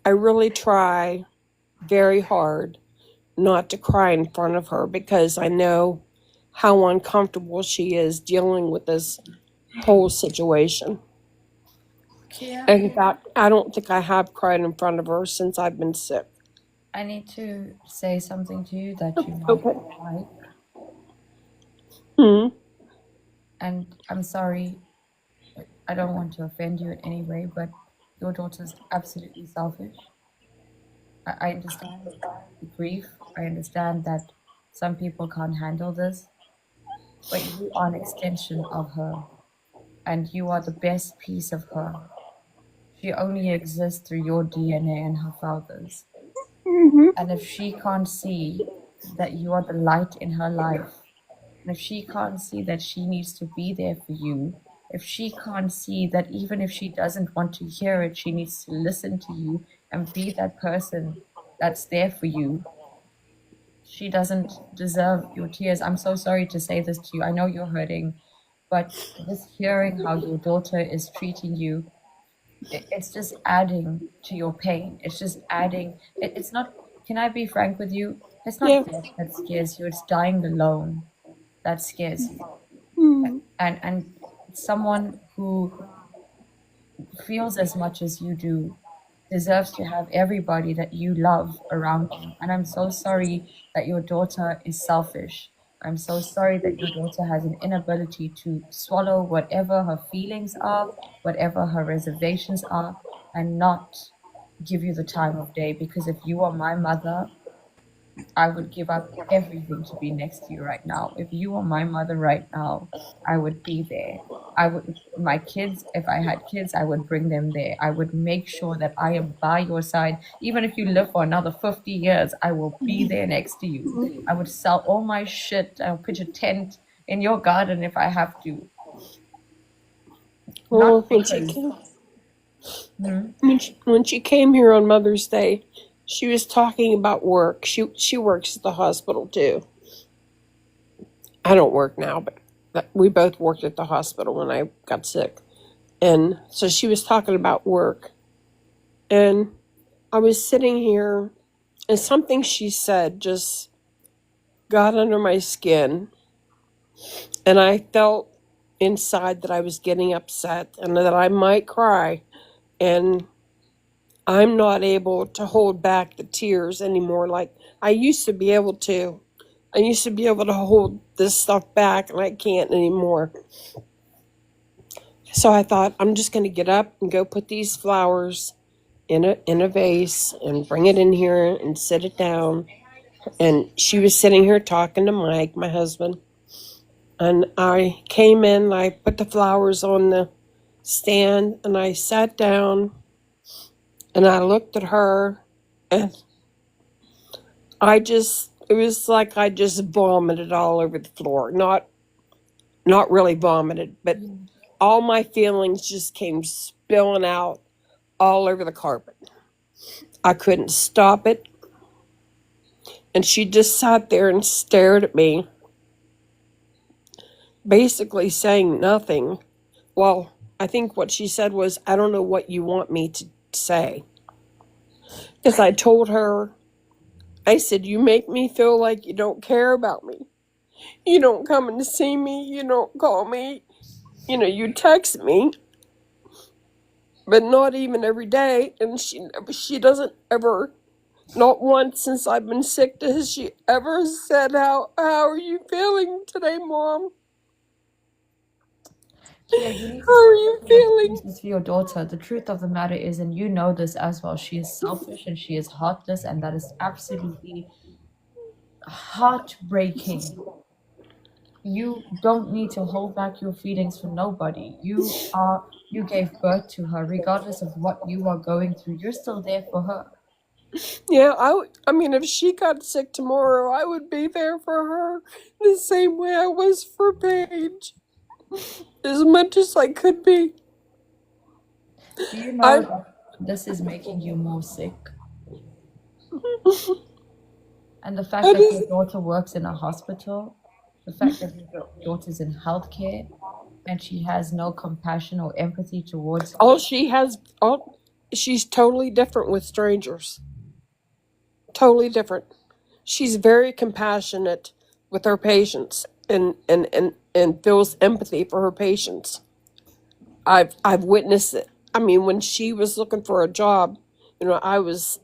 I really try very hard not to cry in front of her because I know how uncomfortable she is dealing with this whole situation. Kia, In fact, I don't think I have cried in front of her since I've been sick. I need to say something to you that you might Okay. not like. Hmm. And I'm sorry, I don't want to offend you in any way, but your daughter's absolutely selfish. I understand the grief. I understand that some people can't handle this, but you are an extension of her, and you are the best piece of her. She only exists through your DNA and her father's. Mm-hmm. And if she can't see that you are the light in her life, And if she can't see that she needs to be there for you, if she can't see that even if she doesn't want to hear it, she needs to listen to you and be that person that's there for you, she doesn't deserve your tears. I'm so sorry to say this to you. I know you're hurting, but just hearing how your daughter is treating you, it's just adding to your pain. It's just adding. It's not, can I be frank with you? It's Yeah. not death that scares you, it's dying alone that scares you. Mm. And someone who feels as much as you do deserves to have everybody that you love around you. And I'm so sorry that your daughter is selfish. I'm so sorry that your daughter has an inability to swallow whatever her feelings are, whatever her reservations are, and not give you the time of day. Because if you are my mother, I would give up everything to be next to you right now. If you were my mother right now, I would be there. I would, my kids, if I had kids, I would bring them there. I would make sure that I am by your side. Even if you live for another 50 years, I will be there next to you. I would sell all my shit. I'll pitch a tent in your garden if I have to. Well, Not when she because, came, hmm? when she came here on Mother's Day, she was talking about work. She works at the hospital too. I don't work now, but we both worked at the hospital when I got sick. And so she was talking about work. And I was sitting here, and something she said just got under my skin. And I felt inside that I was getting upset and that I might cry. And I'm not able to hold back the tears anymore like I used to be able to. I used to be able to hold this stuff back, and I can't anymore. So I thought, I'm just going to get up and go put these flowers in a vase and bring it in here and sit it down. And she was sitting here talking to Mike, my husband. And I came in, I put the flowers on the stand, and I sat down and I looked at her, and it was like I just vomited all over the floor. Not really vomited, but all my feelings just came spilling out all over the carpet. I couldn't stop it. And she just sat there and stared at me, basically saying nothing. Well, I think what she said was, I don't know what you want me to say. Because I told her, I said, you make me feel like you don't care about me. You don't come and see me. You don't call me. You text me, but not even every day. And she doesn't ever, not once since I've been sick, has she ever said, how are you feeling today, Mom? Yeah, you need How to are start you looking at feeling? excuses for your daughter. The truth of the matter is, and you know this as well, she is selfish and she is heartless, and that is absolutely heartbreaking. You don't need to hold back your feelings for nobody. You gave birth to her, regardless of what you are going through. You're still there for her. Yeah, I mean, if she got sick tomorrow, I would be there for her the same way I was for Paige, as much as I could be. Do you I know that this is making you more sick? And the fact I that your just daughter works in a hospital, the fact that your daughter's in healthcare, and she has no compassion or empathy towards all you. she has, all she's totally different with strangers. Totally different. She's very compassionate with her patients and feels empathy for her patients. I've witnessed it. I mean, when she was looking for a job, I was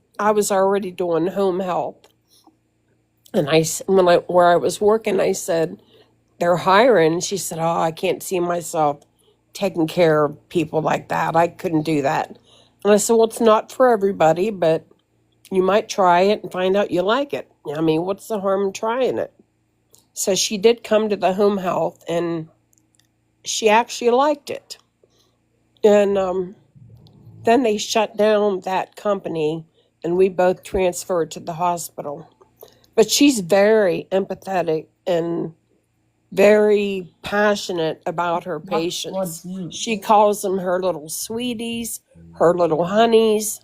already doing home health, and where I was working, I said they're hiring. She said, "Oh, I can't see myself taking care of people like that. I couldn't do that." And I said, "Well, it's not for everybody, but you might try it and find out you like it. I mean, what's the harm in trying it?" So she did come to the home health, and she actually liked it. And then they shut down that company, and we both transferred to the hospital. But she's very empathetic, and very passionate about her What patients. you? She calls them her little sweeties, her little honeys.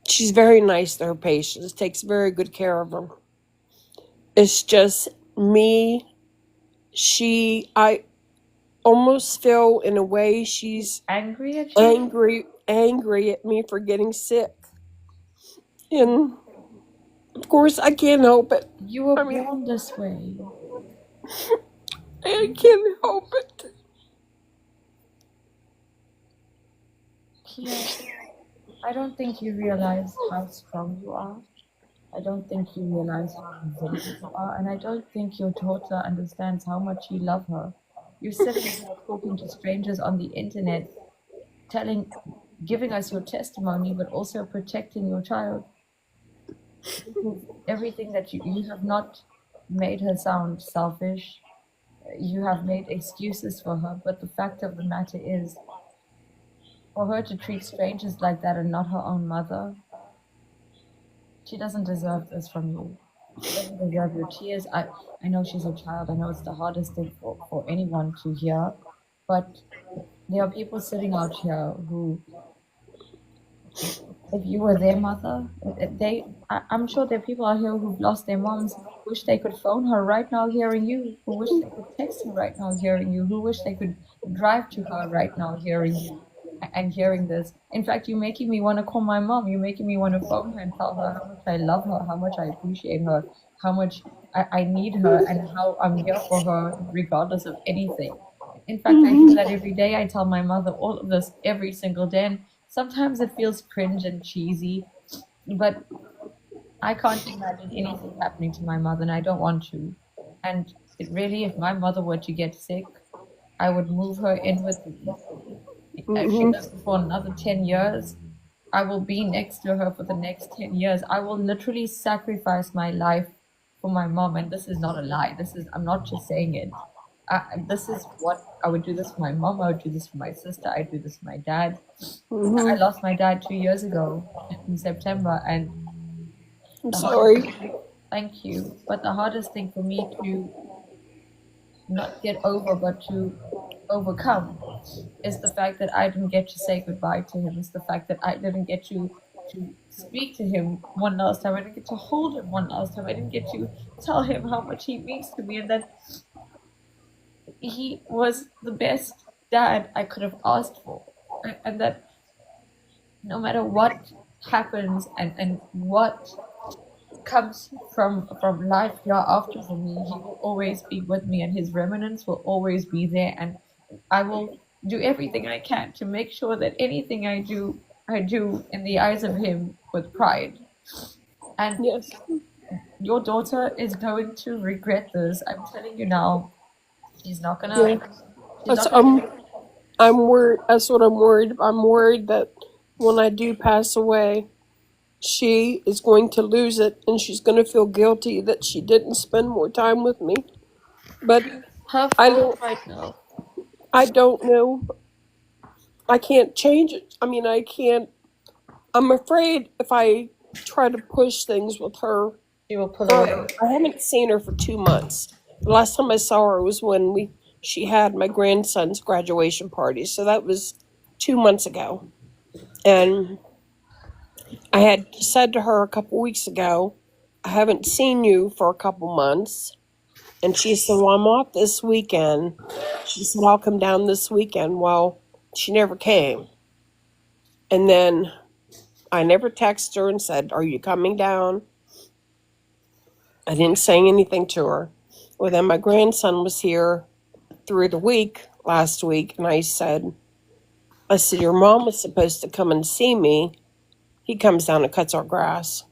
She's very nice to her patients, takes very good care of them. It's just me. I almost feel in a way she's Angry at you? angry at me for getting sick. And of course, I can't help it. You were I mean, born this way. I can't help it. Kia, I don't think you realize how strong you are. I don't think you realize how resilient you are, and I don't think your daughter understands how much you love her. You're sitting here talking to strangers on the internet, giving us your testimony, but also protecting your child. Everything that you have not made her sound selfish. You have made excuses for her, but the fact of the matter is, for her to treat strangers like that and not her own mother, she doesn't deserve this from you. She doesn't deserve your tears. I know she's a child. I know it's the hardest thing for anyone to hear. But there are people sitting out here who, if you were their mother, I'm sure there are people out here who've lost their moms, who wish they could phone her right now hearing you, who wish they could text her right now hearing you, who wish they could drive to her right now hearing you and hearing this. In fact, you're making me want to call my mom. You're making me want to phone her and tell her how much I love her, how much I appreciate her, how much I need her, and how I'm here for her regardless of anything. In fact, I do that every day. I tell my mother all of this every single day. And sometimes it feels cringe and cheesy, but I can't imagine anything happening to my mother, and I don't want to. And it really, if my mother were to get sick, I would move her in with me. If she lives for another 10 years, I will be next to her for the next 10 years. I will literally sacrifice my life for my mom. And this is not a lie. I'm not just saying it. This is what I would do this for my mom. I would do this for my sister. I'd do this for my dad. I lost my dad 2 years ago in September. And I'm sorry. thank you. But the hardest thing for me to not get over, but to overcome, is the fact that I didn't get to say goodbye to him. It's the fact that I didn't get to speak to him one last time. I didn't get to hold him one last time. I didn't get to tell him how much he means to me, and that he was the best dad I could have asked for. And that no matter what happens and what comes from life hereafter for me, he will always be with me, and his remnants will always be there. And I will do everything I can to make sure that anything I do in the eyes of him with pride. And Yes. your daughter is going to regret this. I'm telling you now. She's not gonna. Yeah. She's That's not gonna. I'm worried. That's what I'm worried. I'm worried that when I do pass away, she is going to lose it, and she's going to feel guilty that she didn't spend more time with me. But Her I fault don't. right now. I don't know. I can't change it. I mean, I can't. I'm afraid if I try to push things with her. She will pull away. I haven't seen her for 2 months. The last time I saw her was when she had my grandson's graduation party. So that was 2 months ago. And I had said to her a couple weeks ago, I haven't seen you for a couple months. And she said, well, I'm off this weekend. She said, I'll come down this weekend. Well, she never came. And then I never texted her and said, are you coming down? I didn't say anything to her. Well, then my grandson was here through the week last week, and I said, your mom was supposed to come and see me. He comes down and cuts our grass.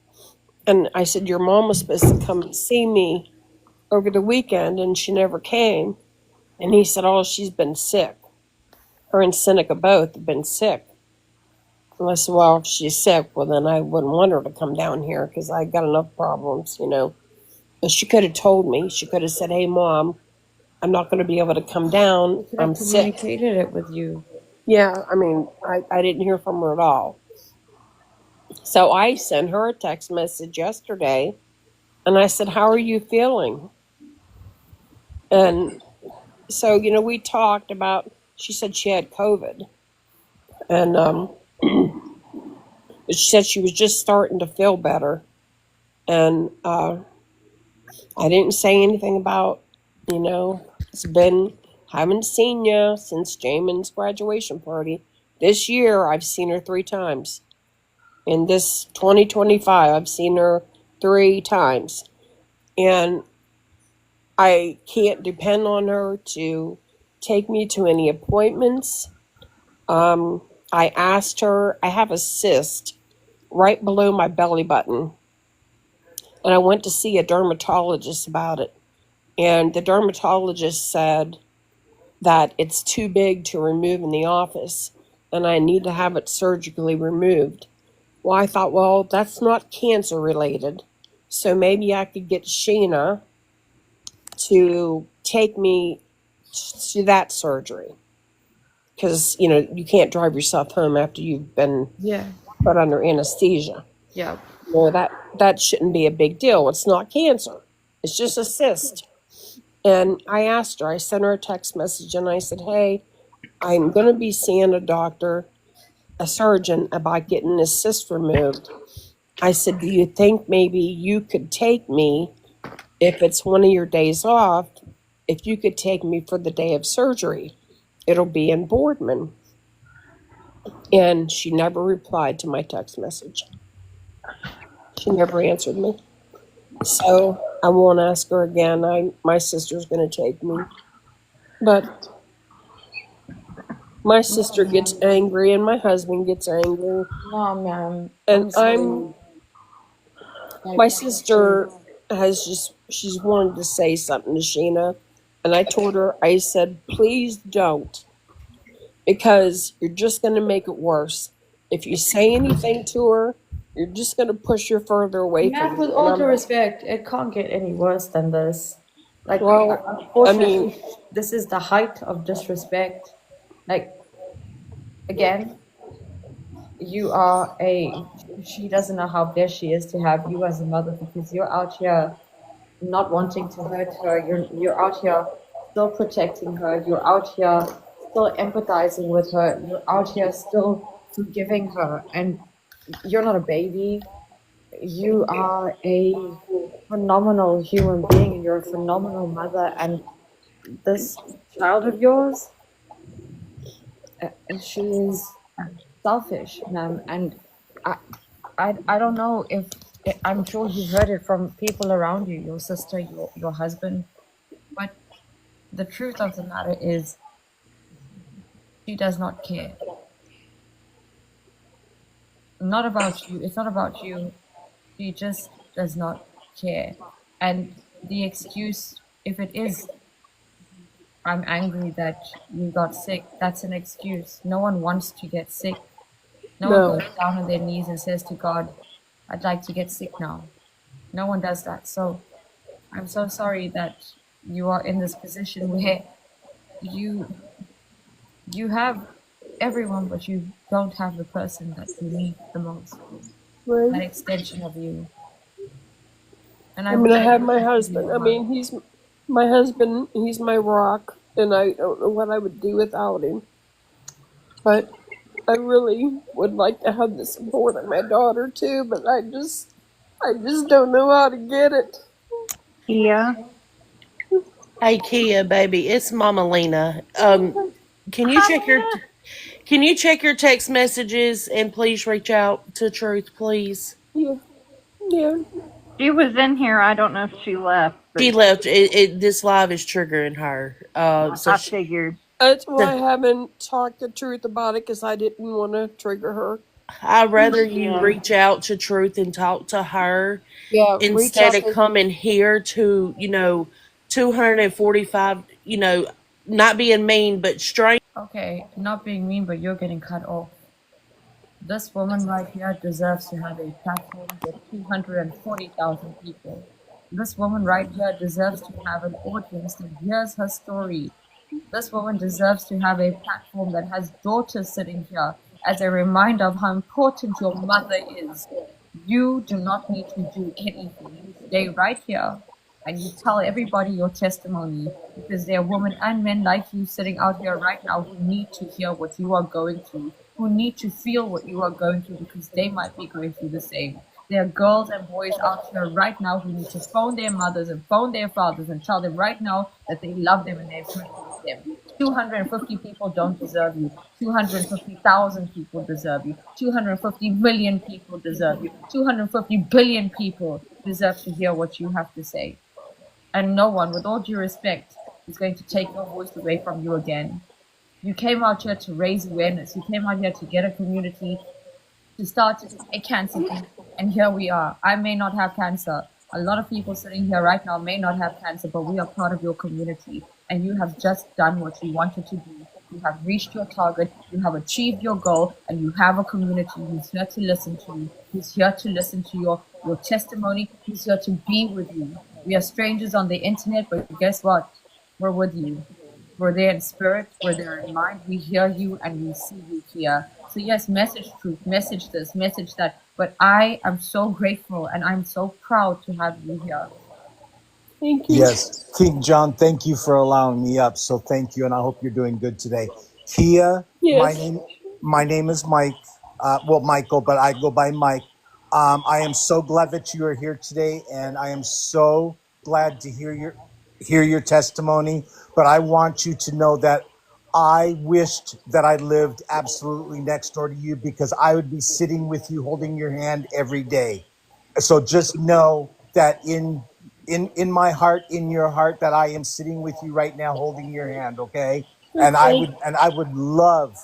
And I said, your mom was supposed to come and see me over the weekend, and she never came. And he said, oh, she's been sick. Her and Seneca both have been sick. And I said, well, if she's sick, well, then I wouldn't want her to come down here because I got enough problems, But she could have told me. She could have said, hey, Mom, I'm not going to be able to come down. I'm sick. Communicated it with you. Yeah, I mean, I didn't hear from her at all. So I sent her a text message yesterday, and I said, how are you feeling? And so, we talked about, she said she had COVID. And she said she was just starting to feel better. And I didn't say anything about, it's been, haven't seen you since Jamin's graduation party. This year, I've seen her 3 times. In this 2025, I've seen her 3 times. And I can't depend on her to take me to any appointments. I asked her, I have a cyst right below my belly button. And I went to see a dermatologist about it. And the dermatologist said that it's too big to remove in the office and I need to have it surgically removed. Well, I thought, well, that's not cancer related. So maybe I could get Sheena to take me to that surgery. Because, you can't drive yourself home after you've been Yeah. put under anesthesia. Yeah. Well, that shouldn't be a big deal. It's not cancer. It's just a cyst. And I asked her, I sent her a text message and I said, hey, I'm going to be seeing a surgeon about getting this cyst removed. I said, do you think maybe you could take me, if it's one of your days off, if you could take me for the day of surgery? It'll be in Boardman. And she never replied to my text message. She never answered me. So I won't ask her again. My sister's going to take me. But my sister gets angry and my husband gets angry. No, ma'am. And sorry. my sister she's wanted to say something to Sheena. And I told her, I said, please don't. Because you're just going to make it worse. If you say anything to her, you're just going to push her further away Matt, from with you. all due respect, it can't get any worse than this. Like, Well, unfortunately, this is the height of disrespect. Like, again, she doesn't know how blessed she is to have you as a mother, because you're out here not wanting to hurt her. You're out here still protecting her. You're out here still empathizing with her. You're out here still forgiving her. And you're not a baby. You are a phenomenal human being, and you're a phenomenal mother. And this child of yours, she is selfish, ma'am. And I don't know if, I'm sure you've heard it from people around you, your sister, your husband, but the truth of the matter is, she does not care. Not about you. It's not about you. She just does not care. And the excuse, if it is, I'm angry that you got sick, that's an excuse. No one wants to get sick. No one goes down on their knees and says to God, I'd like to get sick now. No one does that. So I'm so sorry that you are in this position where you have everyone, but you don't have the person that you need the most. right. That extension of you. And I have my husband. He's my husband. He's my rock, and I don't know what I would do without him. But I really would like to have the support of my daughter too. But I just don't know how to get it. Yeah. Hey Kia, baby, it's Mama Lena. Can you check your text messages and please reach out to Truth, please? Yeah. She was in here. I don't know if she left. She left. This live is triggering her. I figured. That's why I haven't talked the Truth about it, because I didn't want to trigger her. I'd rather you reach out to Truth and talk to her instead of coming here to 245. Not being mean, but strange. Okay, not being mean, but you're getting cut off. This woman right here deserves to have a platform with 240,000 people. This woman right here deserves to have an audience that hears her story. This woman deserves to have a platform that has daughters sitting here as a reminder of how important your mother is. You do not need to do anything. You stay right here and you tell everybody your testimony, because there are women and men like you sitting out here right now who need to hear what you are going through, who need to feel what you are going through, because they might be going through the same. There are girls and boys out here right now who need to phone their mothers and phone their fathers and tell them right now that they love them and they're praying with them. 250 people don't deserve you. 250,000 people deserve you. 250 million people deserve you. 250 billion people deserve to hear what you have to say. And no one, with all due respect, is going to take your voice away from you again. You came out here to raise awareness. You came out here to get a community, to start a cancer thing, and here we are. I may not have cancer. A lot of people sitting here right now may not have cancer, but we are part of your community, and you have just done what you wanted to do. You have reached your target, you have achieved your goal, and you have a community who's here to listen to you, who's here to listen to your testimony, who's here to be with you. We are strangers on the internet, but guess what? We're with you. We're there in spirit, we're there in mind. We hear you and we see you here. So yes, message truth, message this, message that. But I am so grateful and I'm so proud to have you here. Thank you. Yes, King John, thank you for allowing me up. So thank you, and I hope you're doing good today. Kia, Yes. my name is Mike. Michael, but I go by Mike. I am so glad that you are here today, and I am so glad to hear your testimony. But I want you to know that I wished that I lived absolutely next door to you, because I would be sitting with you, holding your hand every day. So just know that in my heart, in your heart, that I am sitting with you right now, holding your hand. Okay. And I would love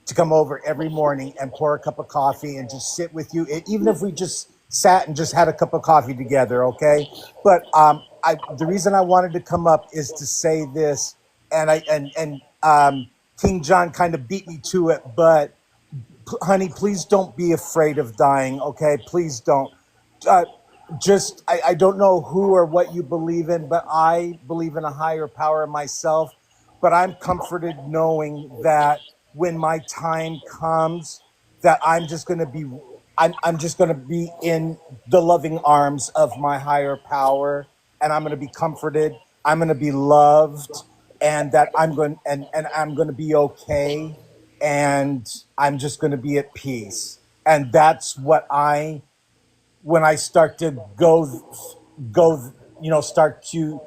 to come over every morning and pour a cup of coffee and just sit with you, even if we just sat and just had a cup of coffee together. Okay. But the reason I wanted to come up is to say this, and King John kind of beat me to it, but honey, please don't be afraid of dying. Okay. Please don't. I don't know who or what you believe in, but I believe in a higher power myself. But I'm comforted knowing that when my time comes, that I'm just going to be in the loving arms of my higher power, and I'm going to be comforted. I'm going to be loved, and that I'm going to be okay, and I'm just going to be at peace. And that's what when I start to start to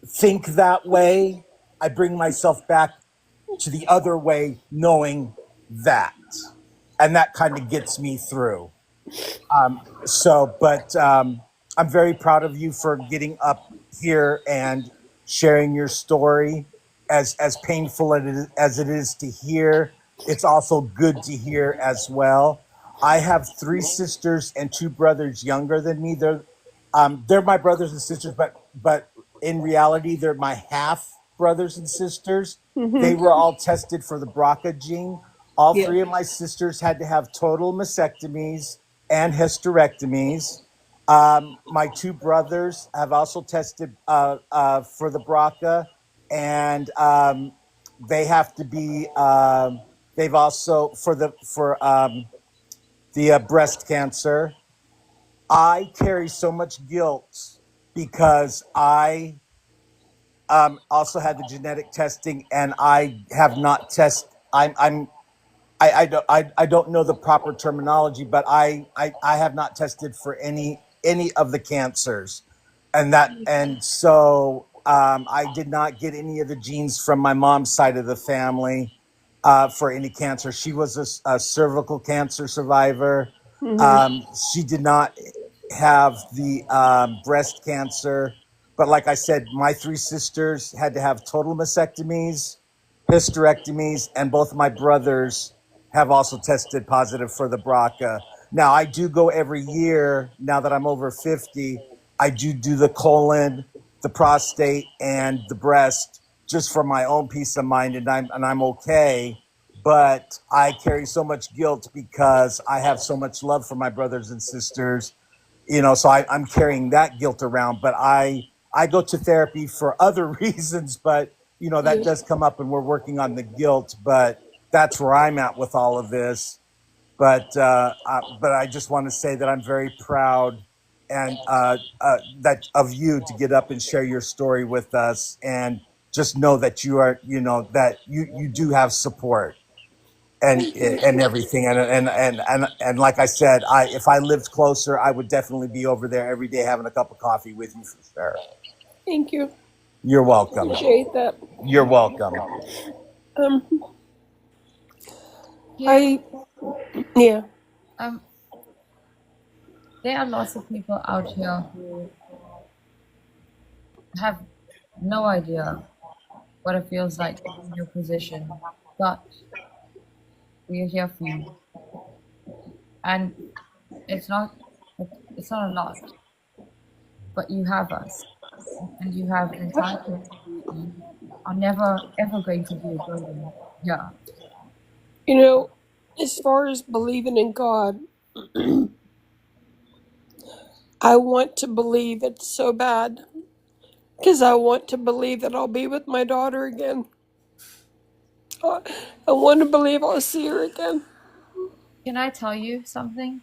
think that way, I bring myself back to the other way, knowing that, and that kind of gets me through. I'm very proud of you for getting up here and sharing your story. As painful as it is to hear, it's also good to hear as well. I have 3 sisters and 2 brothers younger than me. They're my brothers and sisters, but in reality, they're my half brothers and sisters. They were all tested for the BRCA gene. All 3 of my sisters had to have total mastectomies and hysterectomies. My 2 brothers have also tested for the BRCA, and they have to be. They've also for the breast cancer. I carry so much guilt because I also had the genetic testing, and I have not tested. I don't know the proper terminology, but I have not tested for any of the cancers, and so I did not get any of the genes from my mom's side of the family for any cancer. She was a cervical cancer survivor. She did not have the breast cancer, but like I said, my 3 sisters had to have total mastectomies, hysterectomies, and both my brothers have also tested positive for the BRCA. Now, I do go every year, now that I'm over 50, I do the colon, the prostate, and the breast, just for my own peace of mind, and I'm okay. But I carry so much guilt because I have so much love for my brothers and sisters, so I'm carrying that guilt around. But I go to therapy for other reasons, but that does come up, and we're working on the guilt. But that's where I'm at with all of this. But I just want to say that I'm very proud that of you to get up and share your story with us, and just know that you are, that you do have support and everything. And like I said, if I lived closer, I would definitely be over there every day having a cup of coffee with you for sure. Thank you. You're welcome. Appreciate that. You're welcome. Um, Yeah. yeah. There are lots of people out here who have no idea what it feels like to be in your position, but we are here for you. And it's not it's not a lot, but you have us, and you have an entire community. You are never ever going to be a burden. Yeah. You know, as far as believing in God, I want to believe it so bad because I want to believe that I'll be with my daughter again. I want to believe I'll see her again. Can I tell you something?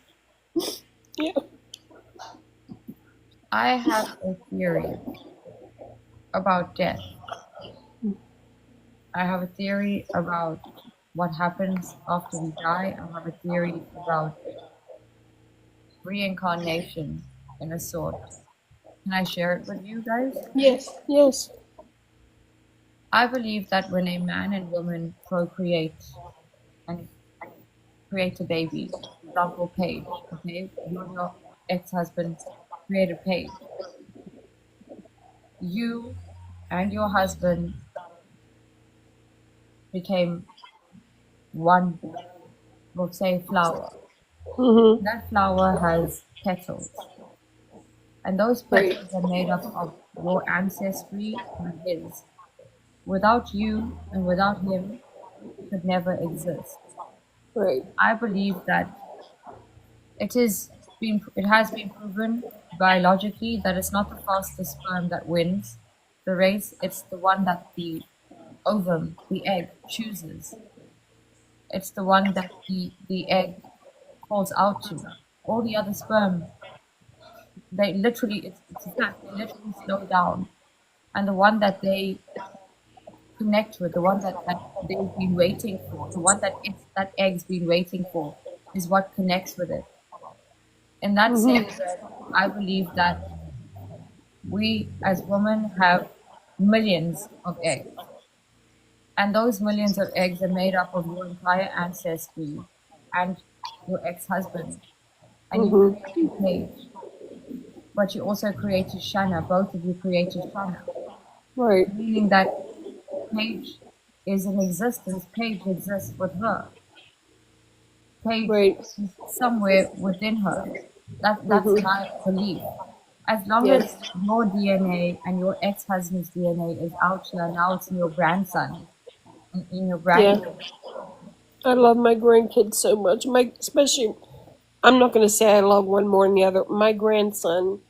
Yeah. I have a theory about death. I have a theory about what happens after we die. I have a theory about reincarnation in a sort. Can I share it with you guys? Yes. Yes. I believe that when a man and woman procreate and create a baby, for example, Paige, okay, you and your ex-husband created Paige. You and your husband became one, we'll say, flower. Mm-hmm. That flower has petals, and those petals are made up of your ancestry and his. Without you and without him, it could never exist. Right. I believe that it has been proven biologically that it's not the fastest sperm that wins the race, it's the one that the ovum, the egg, chooses. It's the one that the egg calls out to. All the other sperm, they literally, it's a fact, they literally slow down. And the one that they connect with, the one that they've been waiting for, the one that egg's been waiting for, is what connects with it. In that sense, I believe that we as women have millions of eggs. And those millions of eggs are made up of your entire ancestry and your ex-husband. And you created Paige. But you also created Shanna. Both of you created Shanna. Right. Meaning that Paige is in existence. Paige exists with her. Paige is somewhere within her. That's my belief. As long as your DNA and your ex-husband's DNA is out here, now it's in your grandson, in your grandkids. I love my grandkids so much. Especially, I'm not going to say I love one more than the other. My grandson,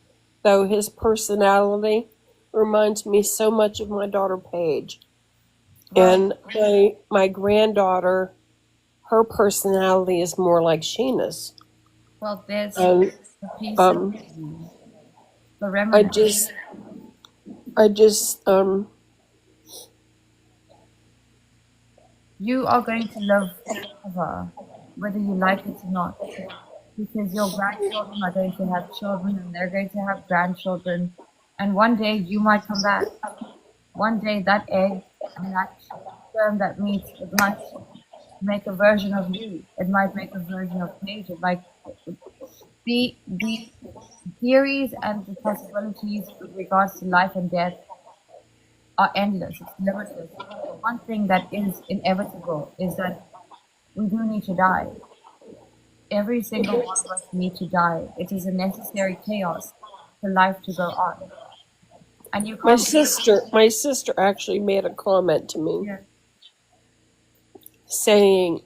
though, his personality reminds me so much of my daughter Paige. And my granddaughter, her personality is more like Sheena's. Well, there's a piece of the remnant. I just you are going to love her, whether you like it or not, because your grandchildren are going to have children and they're going to have grandchildren, and one day you might come back. One day that egg and that sperm that meets, it might make a version of you. It might make a version of Paige. It might the theories and the possibilities with regards to life and death are endless. It's limitless. One thing that is inevitable is that we do need to die. Every single one of us need to die. It is a necessary chaos for life to go on. And you can't. My sister actually made a comment to me, saying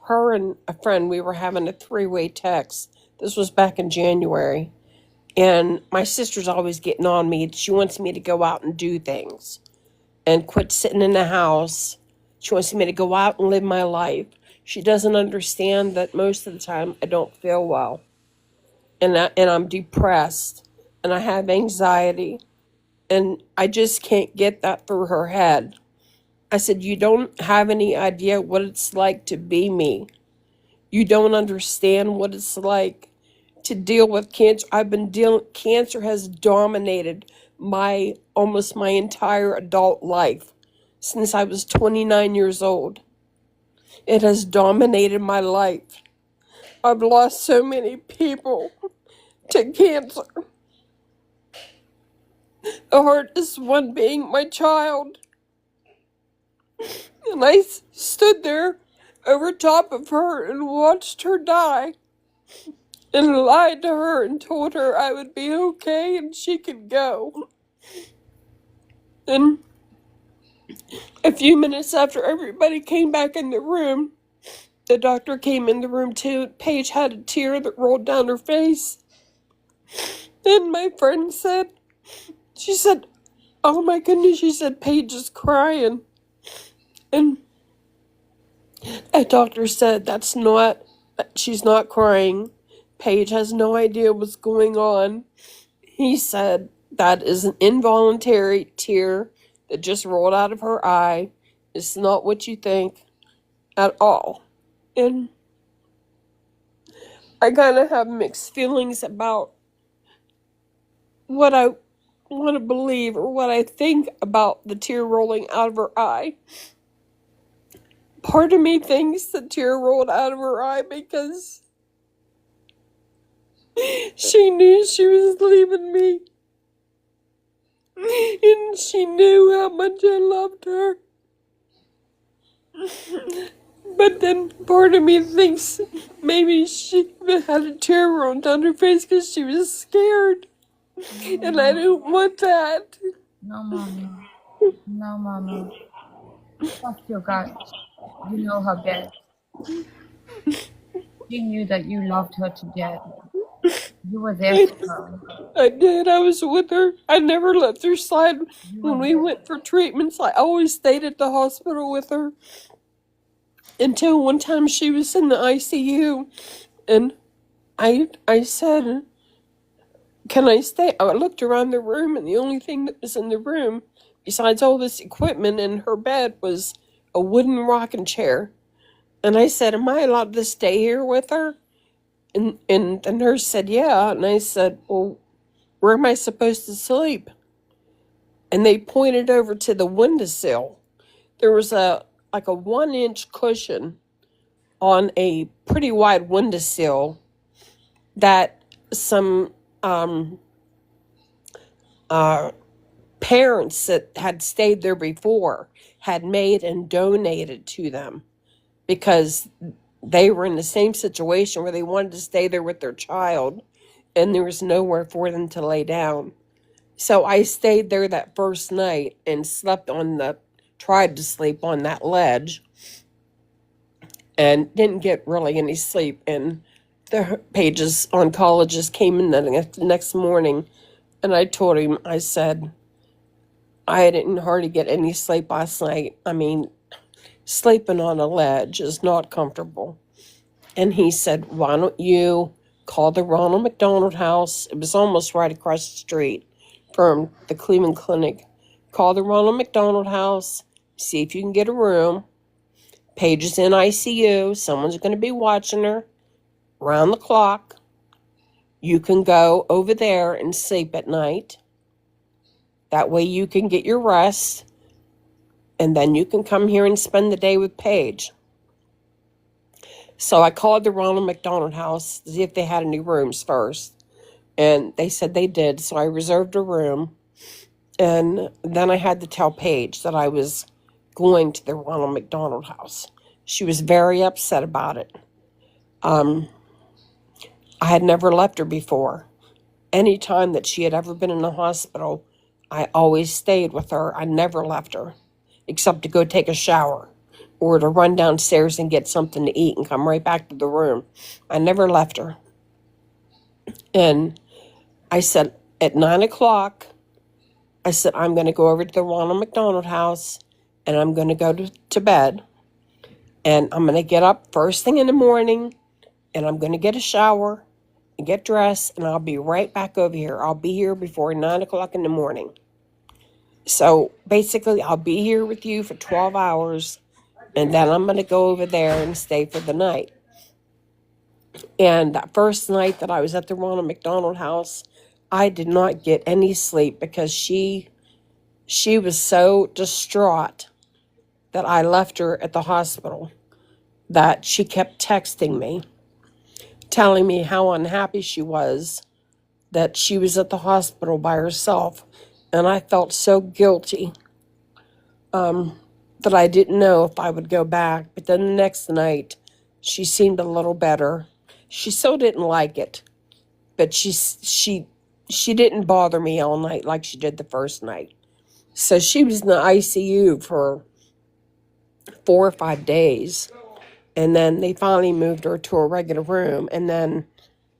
her and a friend, we were having a 3-way text. This was back in January. And my sister's always getting on me. She wants me to go out and do things and quit sitting in the house. She wants me to go out and live my life. She doesn't understand that most of the time I don't feel well. and I'm depressed and I have anxiety and I just can't get that through her head. I said, you don't have any idea what it's like to be me. You don't understand what it's like to deal with cancer. Cancer has dominated almost my entire adult life since I was 29 years old. It has dominated my life. I've lost so many people to cancer. The hardest one being my child. And I stood there over top of her and watched her die and lied to her and told her I would be okay and she could go. And a few minutes after everybody came back in the room, the doctor came in the room too. Paige had a tear that rolled down her face. And my friend she said, oh my goodness, she said, Paige is crying. And a doctor said, she's not crying. Paige has no idea what's going on. He said, that is an involuntary tear that just rolled out of her eye. It's not what you think at all. And I kind of have mixed feelings about what I want to believe or what I think about the tear rolling out of her eye. Part of me thinks the tear rolled out of her eye because she knew she was leaving me. And she knew how much I loved her. But then part of me thinks maybe she had a tear roll down her face because she was scared. And I didn't want that. No, Mama. No, Mama. Trust your gut. You know her best. She knew that you loved her to death. You were there for her. I did. I was with her. I never let her slide. When we went for treatments, I always stayed at the hospital with her. Until one time she was in the ICU. And I said, can I stay? I looked around the room, and the only thing that was in the room, besides all this equipment in her bed, was a wooden rocking chair. And I said, am I allowed to stay here with her? And the nurse said, yeah. And I said, well, where am I supposed to sleep? And they pointed over to the windowsill. There was a 1-inch cushion on a pretty wide windowsill that some parents that had stayed there before had made and donated to them because they were in the same situation where they wanted to stay there with their child and there was nowhere for them to lay down. So I stayed there that first night and tried to sleep on that ledge and didn't get really any sleep. And the Paige's oncologist came in the next morning and I told him, I said, I didn't hardly get any sleep last night. I mean, sleeping on a ledge is not comfortable. And he said, why don't you call the Ronald McDonald House? It was almost right across the street from the Cleveland Clinic. Call the Ronald McDonald House, see if you can get a room. Paige is in ICU. Someone's going to be watching her round the clock. You can go over there and sleep at night. That way you can get your rest. And then you can come here and spend the day with Paige. So I called the Ronald McDonald House to see if they had any rooms first. And they said they did, so I reserved a room. And then I had to tell Paige that I was going to the Ronald McDonald House. She was very upset about it. I had never left her before. Any time that she had ever been in the hospital, I always stayed with her. I never left her, except to go take a shower or to run downstairs and get something to eat and come right back to the room. I never left her. And I said, at 9 o'clock, I said, I'm going to go over to the Ronald McDonald House and I'm going to go to bed. And I'm going to get up first thing in the morning and I'm going to get a shower get dressed, and I'll be right back over here. I'll be here before 9 o'clock in the morning. So basically, I'll be here with you for 12 hours, and then I'm going to go over there and stay for the night. And that first night that I was at the Ronald McDonald House, I did not get any sleep because she was so distraught that I left her at the hospital that she kept texting me, telling me how unhappy she was that she was at the hospital by herself. And I felt so guilty that I didn't know if I would go back. But then the next night, she seemed a little better. She still didn't like it, but she didn't bother me all night like she did the first night. So she was in the ICU for 4 or 5 days, and then they finally moved her to a regular room. And then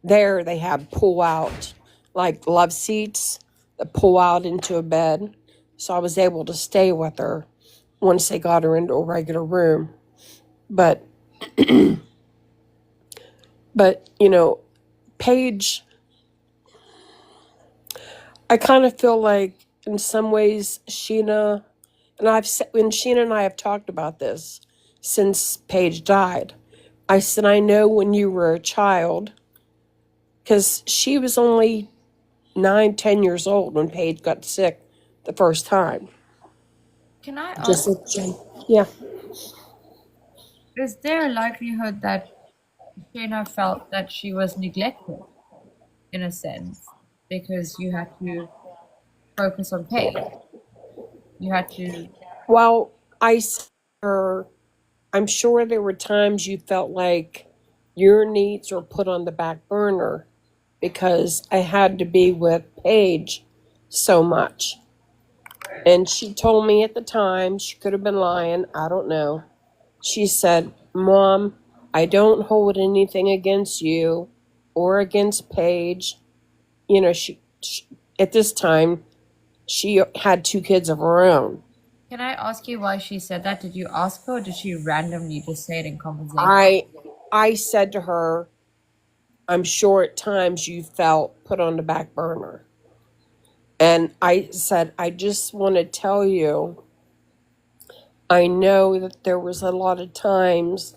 there they had pull out, like love seats that pull out into a bed. So I was able to stay with her once they got her into a regular room. But Paige, I kind of feel like in some ways Sheena, and Sheena and I have talked about this since Paige died. I said, I know when you were a child, because she was only 9, 10 years old when Paige got sick the first time. Can I ask, Just yeah. is there a likelihood that Shayna felt that she was neglected in a sense because you had to focus on Paige? You had to. Well, I said to her, I'm sure there were times you felt like your needs were put on the back burner because I had to be with Paige so much. And she told me at the time, she could have been lying, I don't know. She said, Mom, I don't hold anything against you or against Paige. She at this time, she had 2 kids of her own. Can I ask you why she said that? Did you ask her, or did she randomly just say it in conversation? I said to her, I'm sure at times you felt put on the back burner. And I said, I just want to tell you, I know that there was a lot of times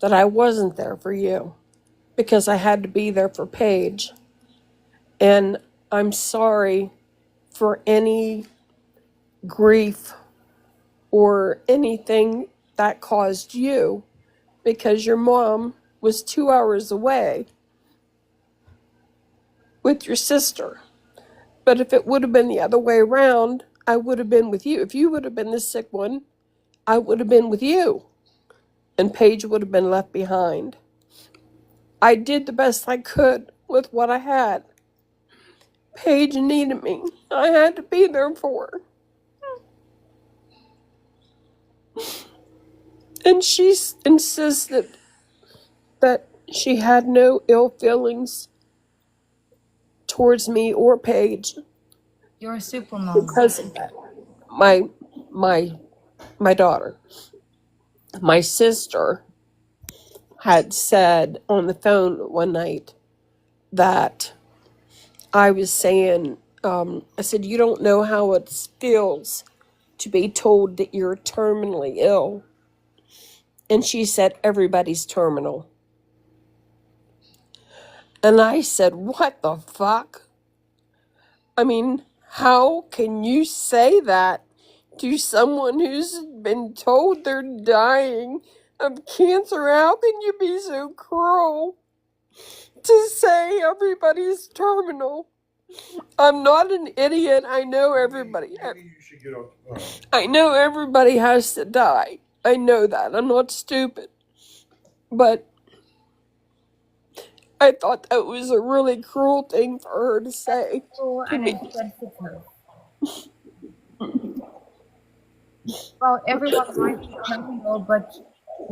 that I wasn't there for you because I had to be there for Paige. And I'm sorry for any grief or anything that caused you because your mom was 2 hours away with your sister. But if it would have been the other way around, I would have been with you. If you would have been the sick one, I would have been with you. And Paige would have been left behind. I did the best I could with what I had. Paige needed me. I had to be there for her. And she insisted that she had no ill feelings towards me or Paige You're a super mom. because of that. My daughter, my sister had said on the phone one night that I was saying, I said, you don't know how it feels to be told that you're terminally ill. And she said, everybody's terminal. And I said, what the fuck? I mean, how can you say that to someone who's been told they're dying of cancer? How can you be so cruel to say everybody's terminal? I'm not an idiot. I know everybody. I know everybody has to die. I know that. I'm not stupid. But I thought that was a really cruel thing for her to say. And it's sensitive. Well, everyone might be terminal, but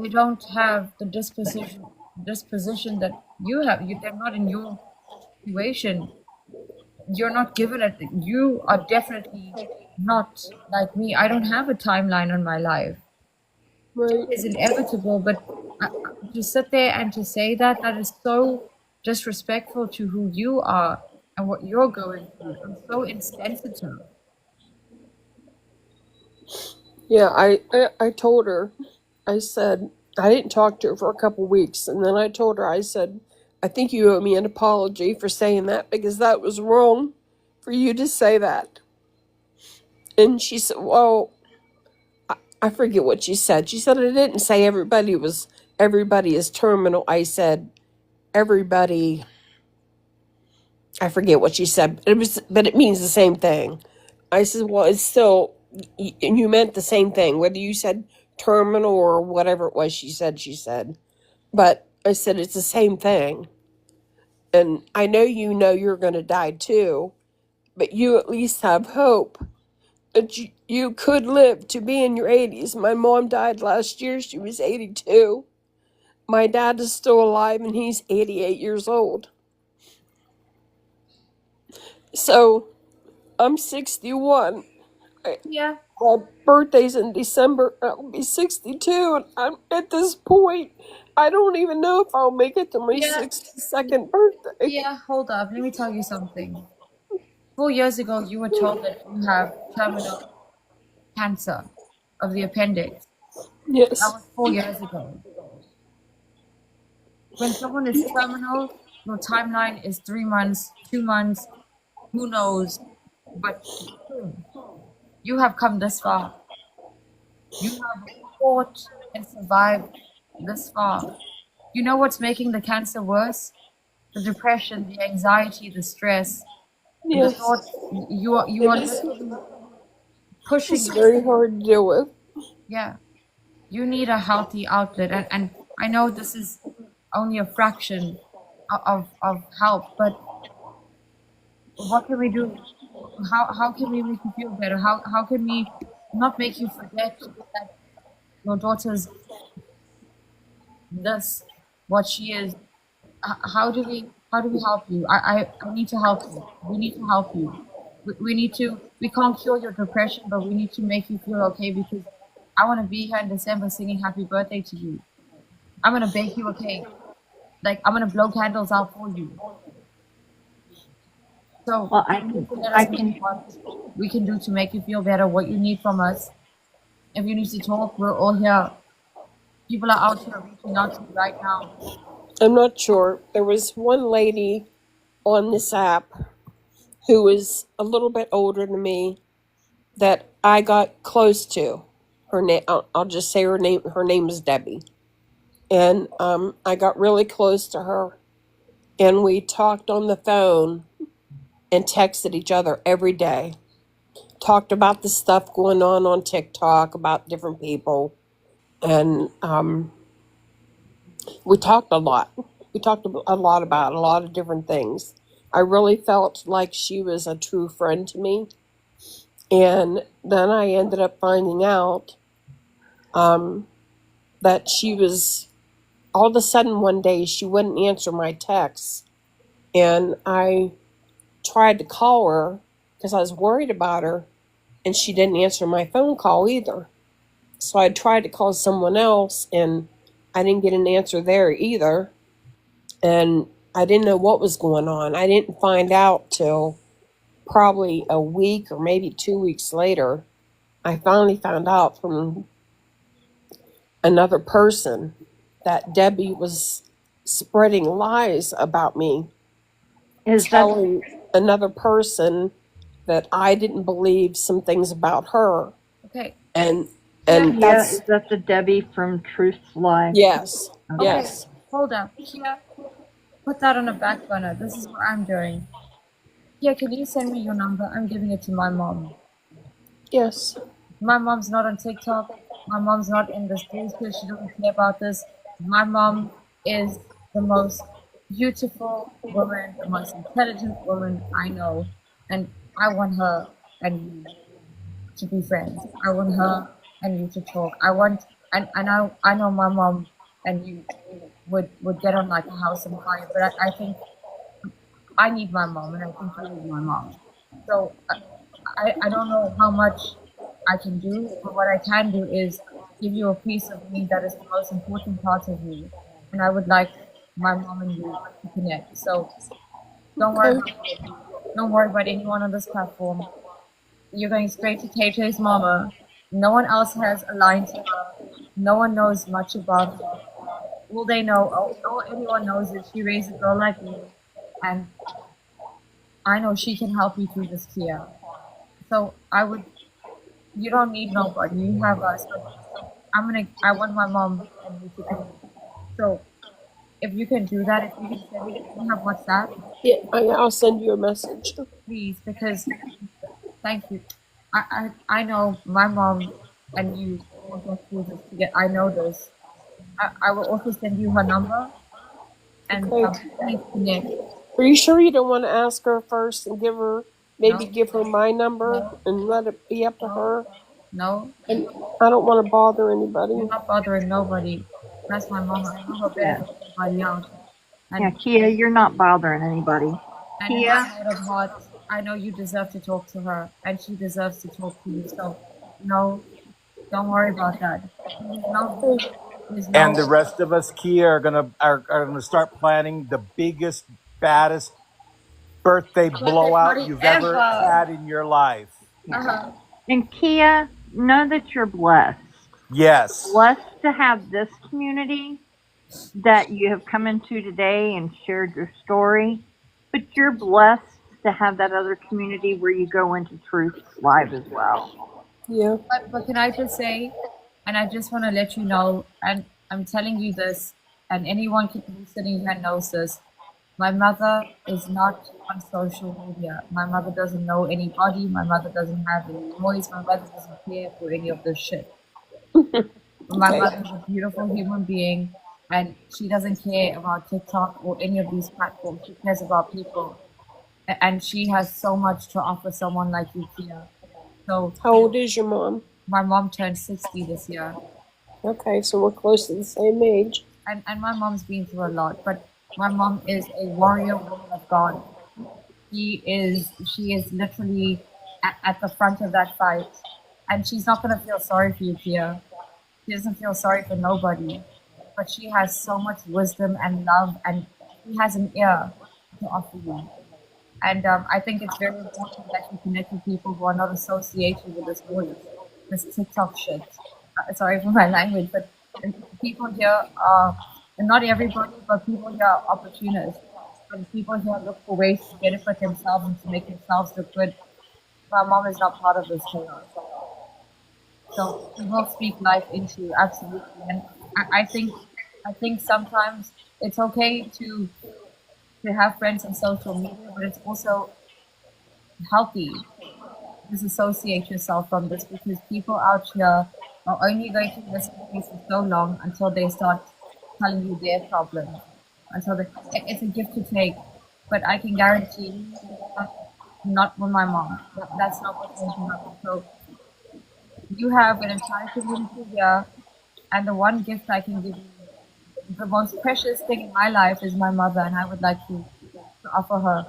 they don't have the disposition that you have. They're not in your situation. You're not given it. You are definitely not like me. I don't have a timeline on my life. Right. It's inevitable, but to sit there and to say that is so disrespectful to who you are and what you're going through. I'm so insensitive. Yeah, I told her, I said, I didn't talk to her for a couple weeks. And then I told her, I said, I think you owe me an apology for saying that because that was wrong for you to say that. And she said, well, I forget what she said. She said, I didn't say everybody is terminal. I said, everybody, I forget what she said, but it means the same thing. I said, well, it's still, you meant the same thing, whether you said terminal or whatever it was she said. But I said, it's the same thing. And I know you're going to die too, but you at least have hope that you could live to be in your 80s. My mom died last year. She was 82. My dad is still alive and he's 88 years old. So I'm 61. Yeah. My birthday's in December. I'll be 62. And I'm at this point, I don't even know if I'll make it to my Yeah. 62nd birthday. Yeah, hold up. Let me tell you something. 4 years ago, you were told that you have terminal cancer of the appendix. Yes. That was 4 years ago. When someone is terminal, your timeline is 3 months, 2 months, who knows? But you have come this far. You have fought and survived this far. You know what's making the cancer worse? The depression, the anxiety, the stress. The Yes. thought you are literally pushing. It's very hard to deal with. Yeah. You need a healthy outlet, and I know this is only a fraction of help, but what can we do? How can we make you feel better? How can we not make you forget that your daughter's this, what she is? How do we help you? I need to help you. We need to help you. We can't cure your depression, but we need to make you feel okay, because I want to be here in December singing happy birthday to you. I'm going to bake you a cake. Like, I'm going to blow candles out for you. So, Well, you need to let us know what we can do to make you feel better, what you need from us. If you need to talk, we're all here. People are out here reaching out to you right now. I'm not sure. There was one lady on this app who was a little bit older than me that I got close to. Her name, I'll just say her name. Her name is Debbie, and I got really close to her, and we talked on the phone and texted each other every day. Talked about the stuff going on TikTok about different people, and we talked a lot. We talked a lot about a lot of different things. I really felt like she was a true friend to me. And then I ended up finding out that she was, all of a sudden one day, she wouldn't answer my texts. And I tried to call her because I was worried about her, and she didn't answer my phone call either. So I tried to call someone else, and I didn't get an answer there either. And I didn't know what was going on. I didn't find out till probably a week or maybe 2 weeks later. I finally found out from another person that Debbie was spreading lies about me, Is that telling another person that I didn't believe some things about her. Okay. And yeah? that's, Is that the Debbie from Truth's Live? yes, Okay. yes. Hold up. Kia, put that on a back burner. This is what I'm doing. Kia, can you send me your number? I'm giving it to my mom. Yes. My mom's not on TikTok. My mom's not in this bullshit. She doesn't care about this. My mom is the most beautiful woman, the most intelligent woman I know. And I want her and you to be friends. I want her and you to talk. I know my mom and you would get on like a house on fire, but I think I need my mom, and I think you need my mom. So I don't know how much I can do, but what I can do is give you a piece of me that is the most important part of you. And I would like my mom and you to connect. So don't worry Okay. about don't worry about anyone on this platform. You're going straight to KJ's mama. No one else has a line to her. No one knows much about her. All they know, all anyone knows is she raised a girl like me, and I know she can help you through this, Kia. So you don't need nobody. You have us. I want my mom and you to connect. So if you can do that, if you can send me, you have WhatsApp, Yeah, I'll send you a message. please, because thank you. I know my mom and you will get through this together. I know this. I will also send you her number and Okay. please connect. Are you sure you don't want to ask her first and maybe No, give her my number no, and let it be up to no, her? no. And I don't want to bother You're anybody. not bothering nobody. That's my mom. I know her better Yeah. than anybody else. Yeah, And Kia, you're not bothering anybody. and in my Kia? heart of hearts, I know you deserve to talk to her, and she deserves to talk to you. So, no, don't worry about that. There's And no. the rest of us, Kia, are gonna start planning the biggest, baddest birthday Birthday blowout party you've ever ever. had in your life. Uh-huh. And Kia, know that you're blessed. Yes. Blessed to have this community that you have come into today and shared your story. But you're blessed to have that other community where you go into truth live as well. Yeah. But can I just say, and I just want to let you know, and I'm telling you this, and anyone who's sitting here knows this. My mother is not on social media. My mother doesn't know anybody. My mother doesn't have any noise. My mother doesn't care for any of this shit. My Okay. mother is a beautiful human being, and she doesn't care about TikTok or any of these platforms. She cares about people, and she has so much to offer someone like you, Kia. So How old is your mom? my mom turned 60 this year, Okay, so we're close to the same age. and my mom's been through a lot, but my mom is a warrior woman of God. She is literally at the front of that fight, and she's not gonna feel sorry for you, Kia. She doesn't feel sorry for nobody, but she has so much wisdom and love, and she has an ear to offer you. And I think it's very important that you connect with people who are not associated with this noise, this TikTok shit. Sorry for my language, but people here are, and not everybody, but people here are opportunists. And people here look for ways to benefit themselves and to make themselves look good. My mom is not part of this chaos. So we will speak life into you, absolutely. And I think sometimes it's okay to have friends on social media, but it's also healthy to disassociate yourself from this because people out here are only going to listen to you for so long until they start telling you their problems. It's a gift to take, but I can guarantee not with my mom. That's not what's going to happen. So you have an entire community here, and the one gift I can give you, the most precious thing in my life is my mother, and I would like to offer her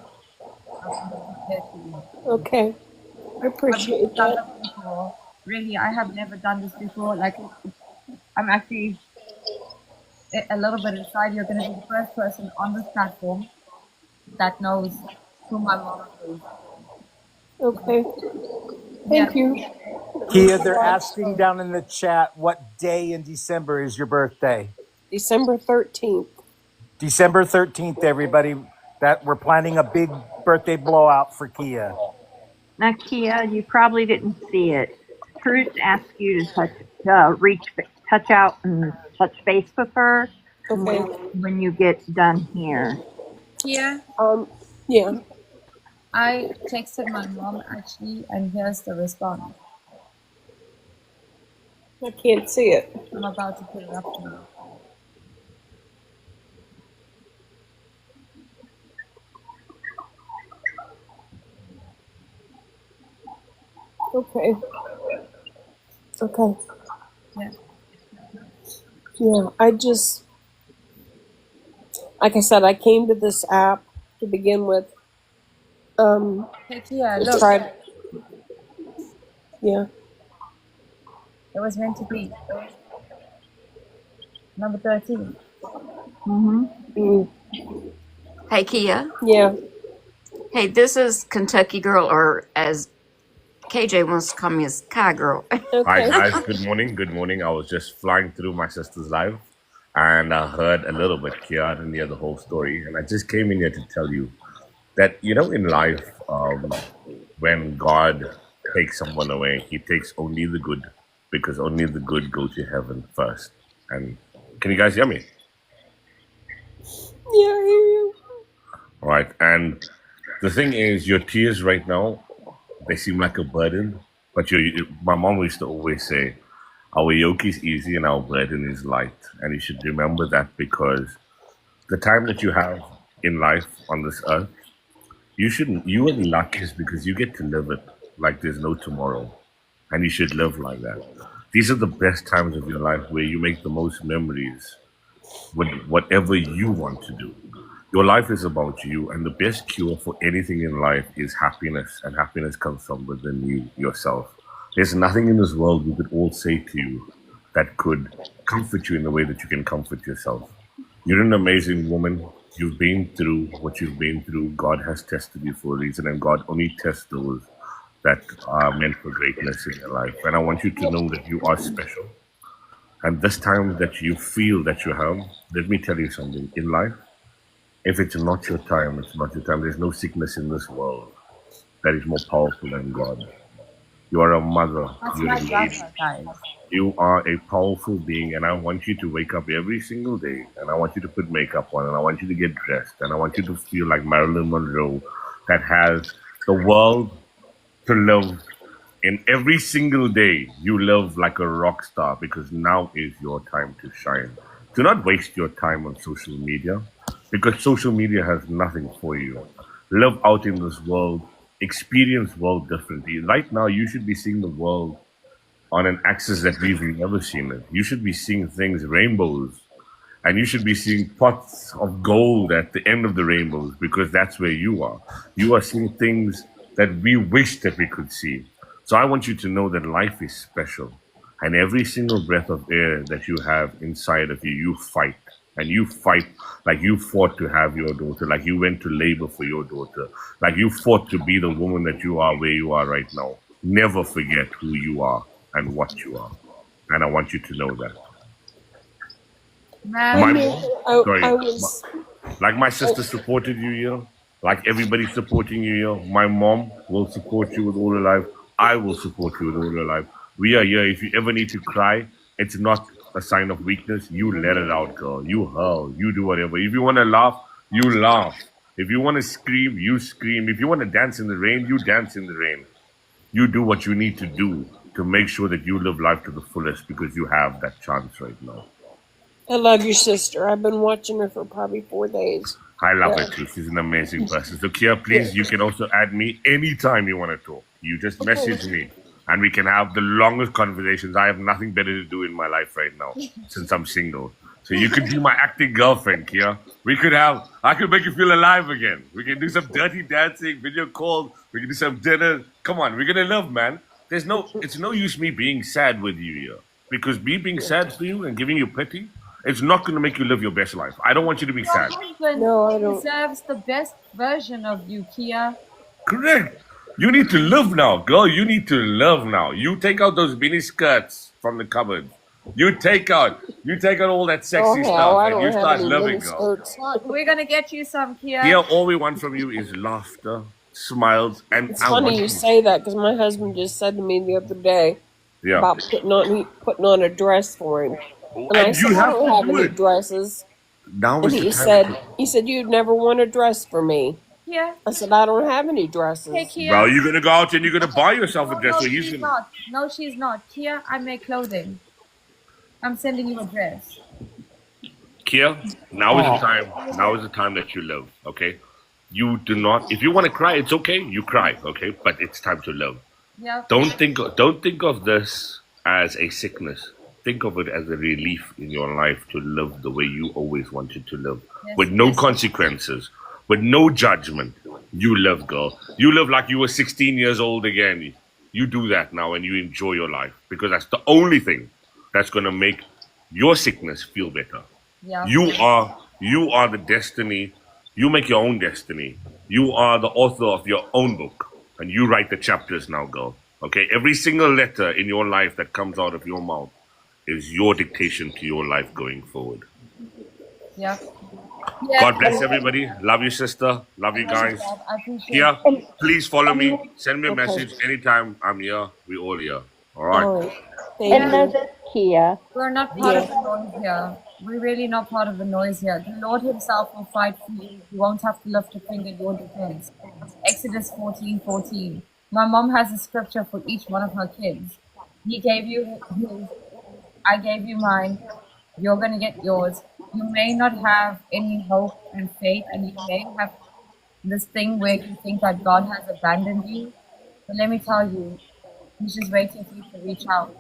here to you. Okay. I I've appreciate never done that. this before. Really, I have never done this before. Like, I'm actually a little bit excited. You're going to be the first person on this platform that knows who my mom is. Okay. Yeah. Thank you. Kia, they're asking down in the chat what day in December is your birthday. December 13th. December 13th, everybody. That we're planning a big birthday blowout for Kia. Now, Kia, you probably didn't see it. Cruz asked you to touch out and touch base with her Okay. when you get done here. Here, Yeah. I texted my mom actually, and here's the response. I can't see it. I'm about to put it up now. Okay. Okay. Yeah. Yeah. Like I said, I came to this app to begin with. Hey, Kia, To look, try. Yeah. it was meant to be. Number 13. Mm, Hey, Kia. yeah. Hey, this is Kentucky Girl, or as KJ wants to call me, as Kai Girl. Hi Okay. guys, good morning. Good morning. I was just flying through my sister's live and I heard a little bit here. I didn't hear the whole story. And I just came in here to tell you that, in life, when God takes someone away, he takes only the good because only the good go to heaven first. And can you guys hear me? Yeah, I hear you. All right. And the thing is, your tears right now, they seem like a burden. But my mom used to always say, our yoke is easy and our burden is light. And you should remember that because the time that you have in life on this earth, you are the luckiest because you get to live it like there's no tomorrow. And you should live like that. These are the best times of your life where you make the most memories with whatever you want to do. Your life is about you, and the best cure for anything in life is happiness, and happiness comes from within you yourself. There's nothing in this world we could all say to you that could comfort you in the way that you can comfort yourself. You're an amazing woman. You've been through what you've been through. God has tested you for a reason, and God only tests those that are meant for greatness in your life. And I want you to know that you are special. And this time that you feel that you have, let me tell you something. In life, if it's not your time, it's not your time. There's no sickness in this world that is more powerful than God. You are a mother. That's You're my a lady. brother, guys. You are a powerful being, and I want you to wake up every single day, and I want you to put makeup on, and I want you to get dressed, and I want you to feel like Marilyn Monroe that has the world to live in. Every single day. You live like a rock star because now is your time to shine. Do not waste your time on social media because social media has nothing for you. Live out in this world, experience world differently. Right now, you should be seeing the world on an axis that we've never seen it. You should be seeing things, rainbows, and you should be seeing pots of gold at the end of the rainbows because that's where you are. You are seeing things that we wish that we could see. So I want you to know that life is special. And every single breath of air that you have inside of you, you fight. And you fight like you fought to have your daughter, like you went to labor for your daughter, like you fought to be the woman that you are where you are right now. Never forget who you are and what you are. And I want you to know that. I My Man, mean, mom, I, sorry, I was. like my sister supported you here, like everybody's supporting you here. My mom will support you with all her life. I will support you with all her life. We are here. If you ever need to cry, it's not a sign of weakness. You let it out, girl. You hurl. You do whatever. If you want to laugh, you laugh. If you want to scream, you scream. If you want to dance in the rain, you dance in the rain. You do what you need to do to make sure that you live life to the fullest because you have that chance right now. I love your sister. I've been watching her for probably 4 days. I love Yeah. her too. She's an amazing person. So, Kia, Yeah. please, you can also add me anytime you want to talk. You just Okay. message me and we can have the longest conversations. I have nothing better to do in my life right now since I'm single. So you could be my acting girlfriend, Kia. I could make you feel alive again. We can do some dirty dancing, video calls. We can do some dinner. Come on, we're going to love, man. It's no use me being sad with you here because me being sad for you and giving you pity, it's not going to make you live your best life. I don't want you to be your sad. husband No, I don't. deserves the best version of you, Kia. Correct. You need to live now, girl. You need to live now. You take out those mini skirts from the cupboard. You take out all that Oh sexy hell, stuff, I and don't you have start any living, mini girl. skirts. We're gonna get you some, Here, Kia. all we want from you is laughter, smiles, and It's I want funny you you. say that because my husband just said to me the other day Yeah, about putting on a dress for him, and I and said you I have don't to have do any it. dresses, Now and is the he time. said you'd never want a dress for me. Kia. I said I don't have any Hey, dresses. Well, Kia. you're gonna go out and you're gonna buy yourself a No, dress. no, So he's she's gonna. not. No, she's not. Kia, I make clothing. I'm sending you a dress. Kia, now is the time. Now is the time that you live. Okay. You do not. If you want to cry, it's okay. You cry. Okay. But it's time to live. Yeah. Don't think of this as a sickness. Think of it as a relief in your life to live the way you always wanted to live, Yes, with no yes. consequences, with no judgment. You live, girl. You live like you were 16 years old again. You do that now and you enjoy your life because that's the only thing that's gonna make your sickness feel better. Yeah. You are the destiny. You make your own destiny. You are the author of your own book, and you write the chapters now, girl. Okay, every single letter in your life that comes out of your mouth is your dictation to your life going forward. Yeah. Yes. God bless everybody. Love you, sister. Love I you love you, guys. Dad. I appreciate Here, you. please follow And me. Send me a okay, message anytime. I'm here. We all here. All right. all right. Thank And know you. this, Kia. We're not part of Yeah. the noise here. We're really not part of the noise here. The Lord Himself will fight for you. You won't have to lift a finger in your defense. Exodus 14:14. My mom has a scripture for each one of her kids. He gave you his, I gave you mine. You're going to get yours. You may not have any hope and faith, and you may have this thing where you think that God has abandoned you. But let me tell you, He's just waiting for you to reach out.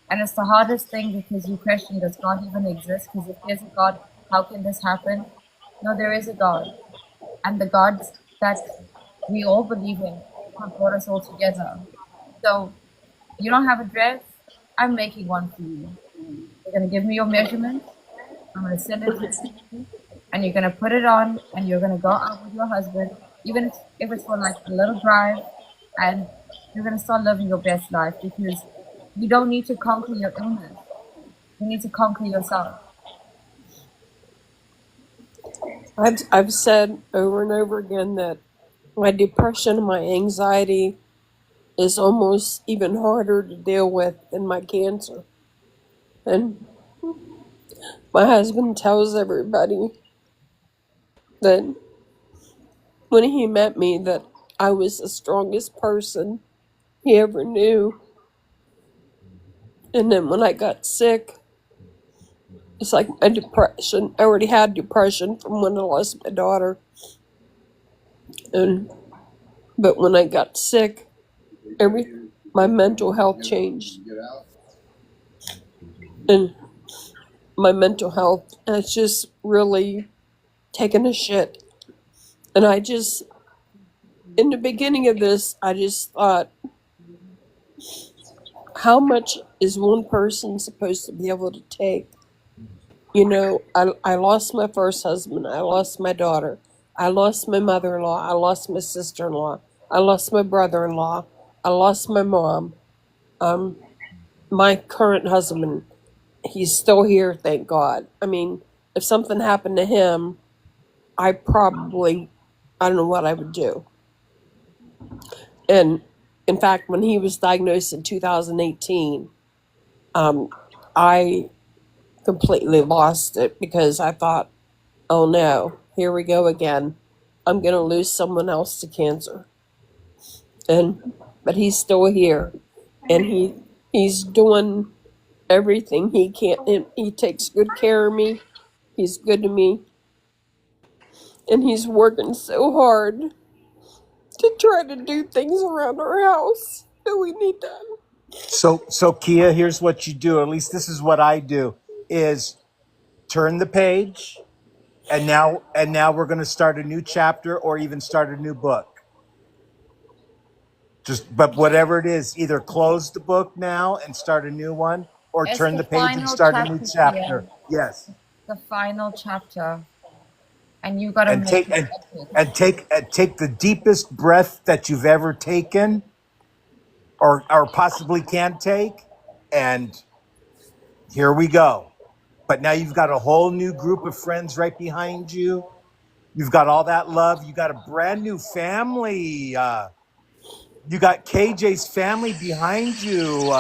And it's the hardest thing because you question, does God even exist? Because if there's a God, how can this happen? No, there is a God. And the God that we all believe in have brought us all together. So you don't have a dress? I'm making one for you. You're going to give me your measurements. I'm going to send it to you. And you're going to put it on and you're going to go out with your husband, even if it's for like a little drive. And you're going to start living your best life because you don't need to conquer your illness. You need to conquer yourself. I've said over and over again that my depression and my anxiety is almost even harder to deal with than my cancer. And my husband tells everybody that when he met me that I was the strongest person he ever knew. And then when I got sick, it's like my depression. I already had depression from when I lost my daughter. But when I got sick, my mental health changed. And my mental health has just really taken a shit. And in the beginning of this, I just thought, how much is one person supposed to be able to take? You know, I lost my first husband. I lost my daughter. I lost my mother-in-law. I lost my sister-in-law. I lost my brother-in-law. I lost my mom. My current husband, he's still here, thank God. I mean, if something happened to him, I don't know what I would do. And in fact, when he was diagnosed in 2018, I completely lost it because I thought, oh no, here we go again. I'm going to lose someone else to cancer. But he's still here, and he's doing everything he can. And he takes good care of me. He's good to me, and he's working so hard to try to do things around our house that we need done. So Kia, here's what you do. At least this is what I do: is turn the page, and now we're going to start a new chapter or even start a new book. But whatever it is, either close the book now and start a new one, or It's turn the the page and final start a new chapter chapter. here. Yes, The final chapter. And you got to and make take it and take the deepest breath that you've ever taken, or possibly can take, and here we go. But now you've got a whole new group of friends right behind you. You've got all that love. You got a brand new family. You got KJ's family behind you.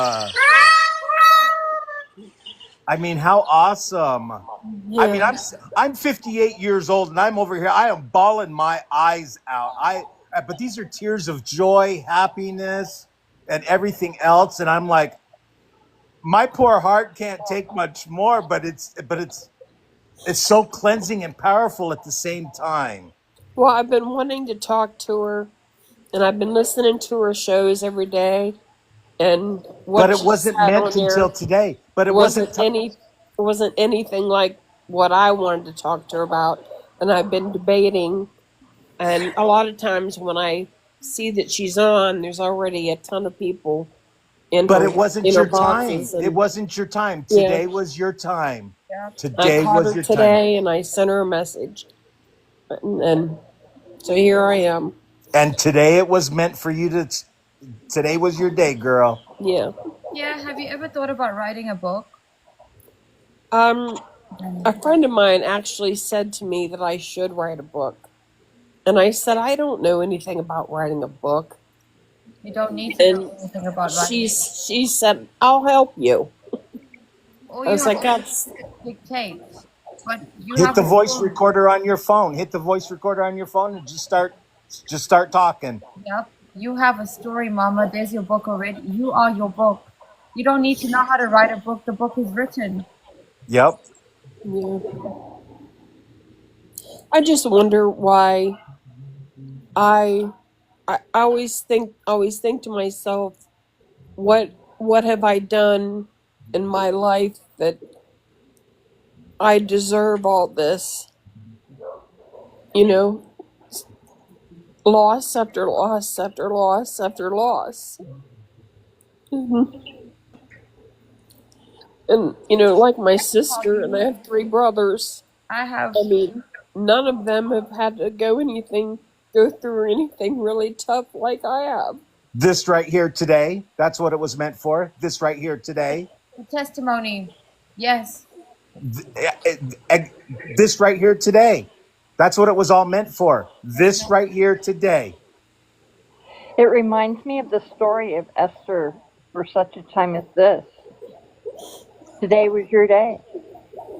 I mean, how awesome! I mean, Yeah. I'm 58 years old, and I'm over here. I am bawling my eyes out. But these are tears of joy, happiness, and everything else. And I'm like, my poor heart can't take much more. But it's so cleansing and powerful at the same time. Well, I've been wanting to talk to her, and I've been listening to her shows every day. And But what it she wasn't said on meant until there today. But it wasn't. wasn't anything like what I wanted to talk to her about. And I've been debating. And a lot of times when I see that she's on, there's already a ton of people in But her it wasn't in her your time. boxes, It and wasn't your time. yeah, Today was your time. Yeah. I Today caught was her your time. today and I sent her a message, and so here I am. And today it was meant for you to, today was your day, girl. Yeah. Yeah. Have you ever thought about writing a book? A friend of mine actually said to me that I should write a book, and I said I don't know anything about writing a book, You don't need to know and anything about writing. she said I'll help you. All I you was have like, to do that's is dictate. But you Hit have the a voice story. recorder on your phone. Hit the voice recorder on your phone and just start talking. Yep. You have a story, Mama. There's your book already. You are your book. You don't need to know how to write a book. The book is written. Yep. yeah. I just wonder why I I always think to myself, what have I done in my life that I deserve all this? You know, loss after loss after loss after loss. And like my sister, and I have 3 brothers. I have. I mean, none of them have had to go through anything really tough like I have. This right here today, that's what it was meant for. This right here today. The testimony. Yes. This right here today. That's what it was all meant for. This right here today. It reminds me of the story of Esther for such a time as this. Today was your day.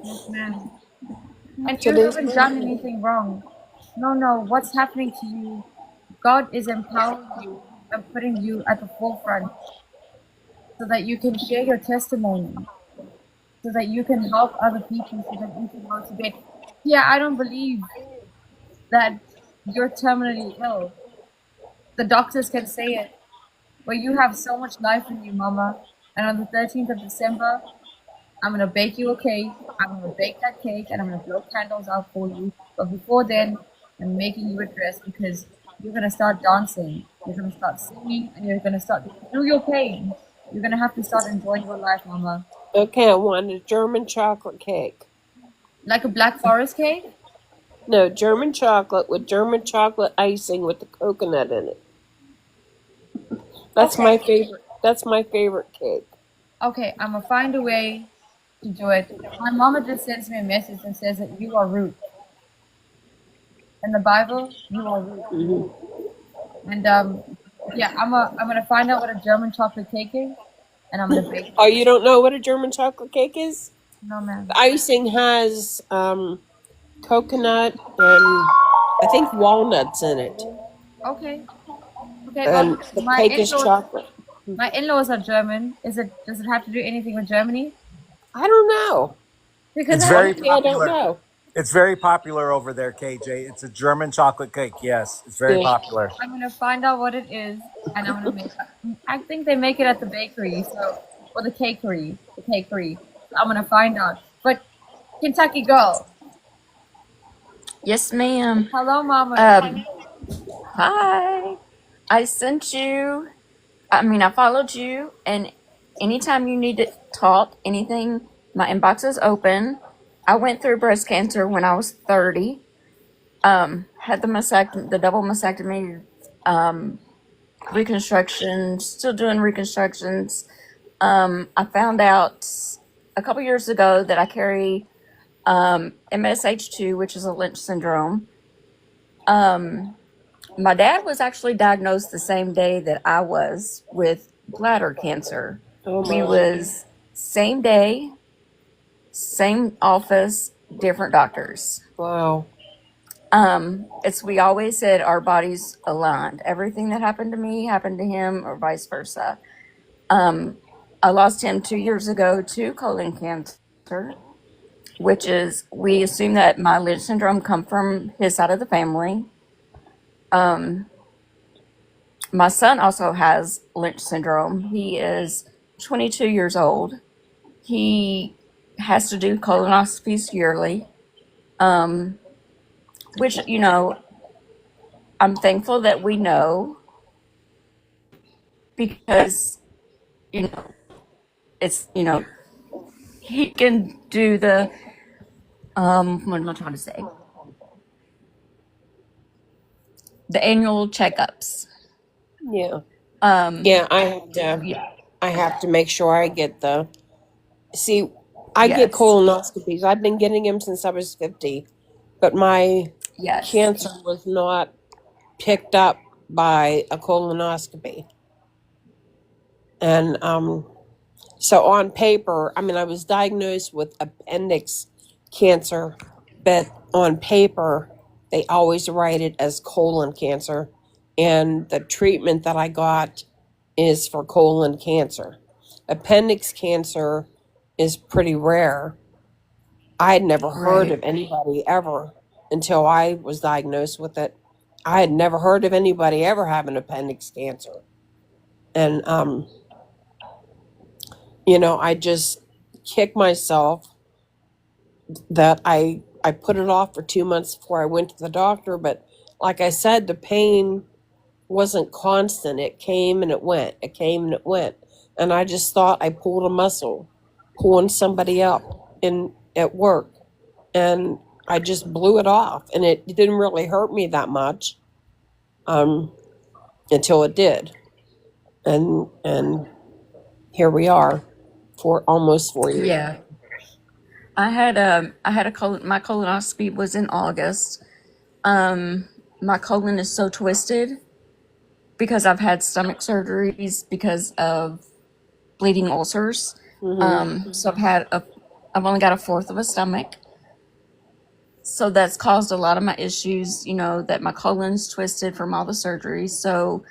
Yes, ma'am. And you Today's haven't my done day. anything wrong. No. What's happening to you? God is empowering you and putting you at the forefront so that you can share your testimony, so that you can help other people, so that you can motivate. Yeah, I don't believe that you're terminally ill. The doctors can say it, but you have so much life in you, Mama. And on the 13th of December, I'm gonna bake you a cake. I'm gonna bake that cake and I'm gonna blow candles out for you. But before then, I'm making you a dress because you're gonna start dancing. You're gonna start singing and you're gonna start through your pain. You're gonna have to start enjoying your life, Mama. Okay, I want a German chocolate cake. Like a Black Forest cake? No, German chocolate with German chocolate icing with the coconut in it. That's my Okay. favorite. That's my favorite cake. Okay, I'm gonna find a way to do it. My mama just sends me a message and says that you are Ruth. In the Bible, you are Ruth. And yeah, I'm gonna find out what a German chocolate cake is, and I'm gonna bake it. Oh, you don't know what a German chocolate cake is? No, ma'am. The icing has coconut and I think walnuts in it, Okay. Okay. and Well, the cake is chocolate. my in-laws are German. Does it have to do anything with Germany? I don't know. Because It's I very Honestly, I don't popular. know. It's very popular over there, KJ. It's a German chocolate cake. Yes, it's very Yeah. popular. I'm gonna find out what it is, and I'm gonna make it. I think they make it at the bakery, or the cakery, I'm gonna find out. But Kentucky girl, Yes, ma'am. hello, Mama. Hi. I sent you, I followed you, and anytime you need to talk, anything, my inbox is open. I went through breast cancer when I was 30. Had the double mastectomy, reconstruction, still doing reconstructions. I found out a couple years ago that I carry MSH2, which is a Lynch syndrome. My dad was actually diagnosed the same day that I was with bladder cancer. Oh We my. was same day, same office, different doctors. Wow. We always said our bodies aligned. Everything that happened to me happened to him, or vice versa. I lost him 2 years ago to colon cancer, which is, we assume that my Lynch syndrome come from his side of the family. My son also has Lynch syndrome. He is 22 years old. He has to do colonoscopies yearly, which, I'm thankful that we know, because you know, it's, he can do the, what am I trying to say? The annual checkups. Yeah. Um, Yeah, yeah, I have to make sure I get see, I get yes, colonoscopies. I've been getting them since I was 50, but my yes, cancer was not picked up by a colonoscopy. And so on paper, I mean, I was diagnosed with appendix cancer, but on paper, they always write it as colon cancer. And the treatment that I got is for colon cancer. Appendix cancer is pretty rare. I had never heard right. of anybody ever until I was diagnosed with it. I had never heard of anybody ever having appendix cancer. And, I just kicked myself that I put it off for 2 months before I went to the doctor. But like I said, the pain wasn't constant. It came and it went. It came and it went. And I just thought I pulled a muscle, pulling somebody up at work. And I just blew it off. And it didn't really hurt me that much until it did. And here we are for almost 4 years. Yeah. My colonoscopy was in August. My colon is so twisted because I've had stomach surgeries because of bleeding ulcers. So I've only got a fourth of a stomach. So that's caused a lot of my issues, that my colon's twisted from all the surgeries. So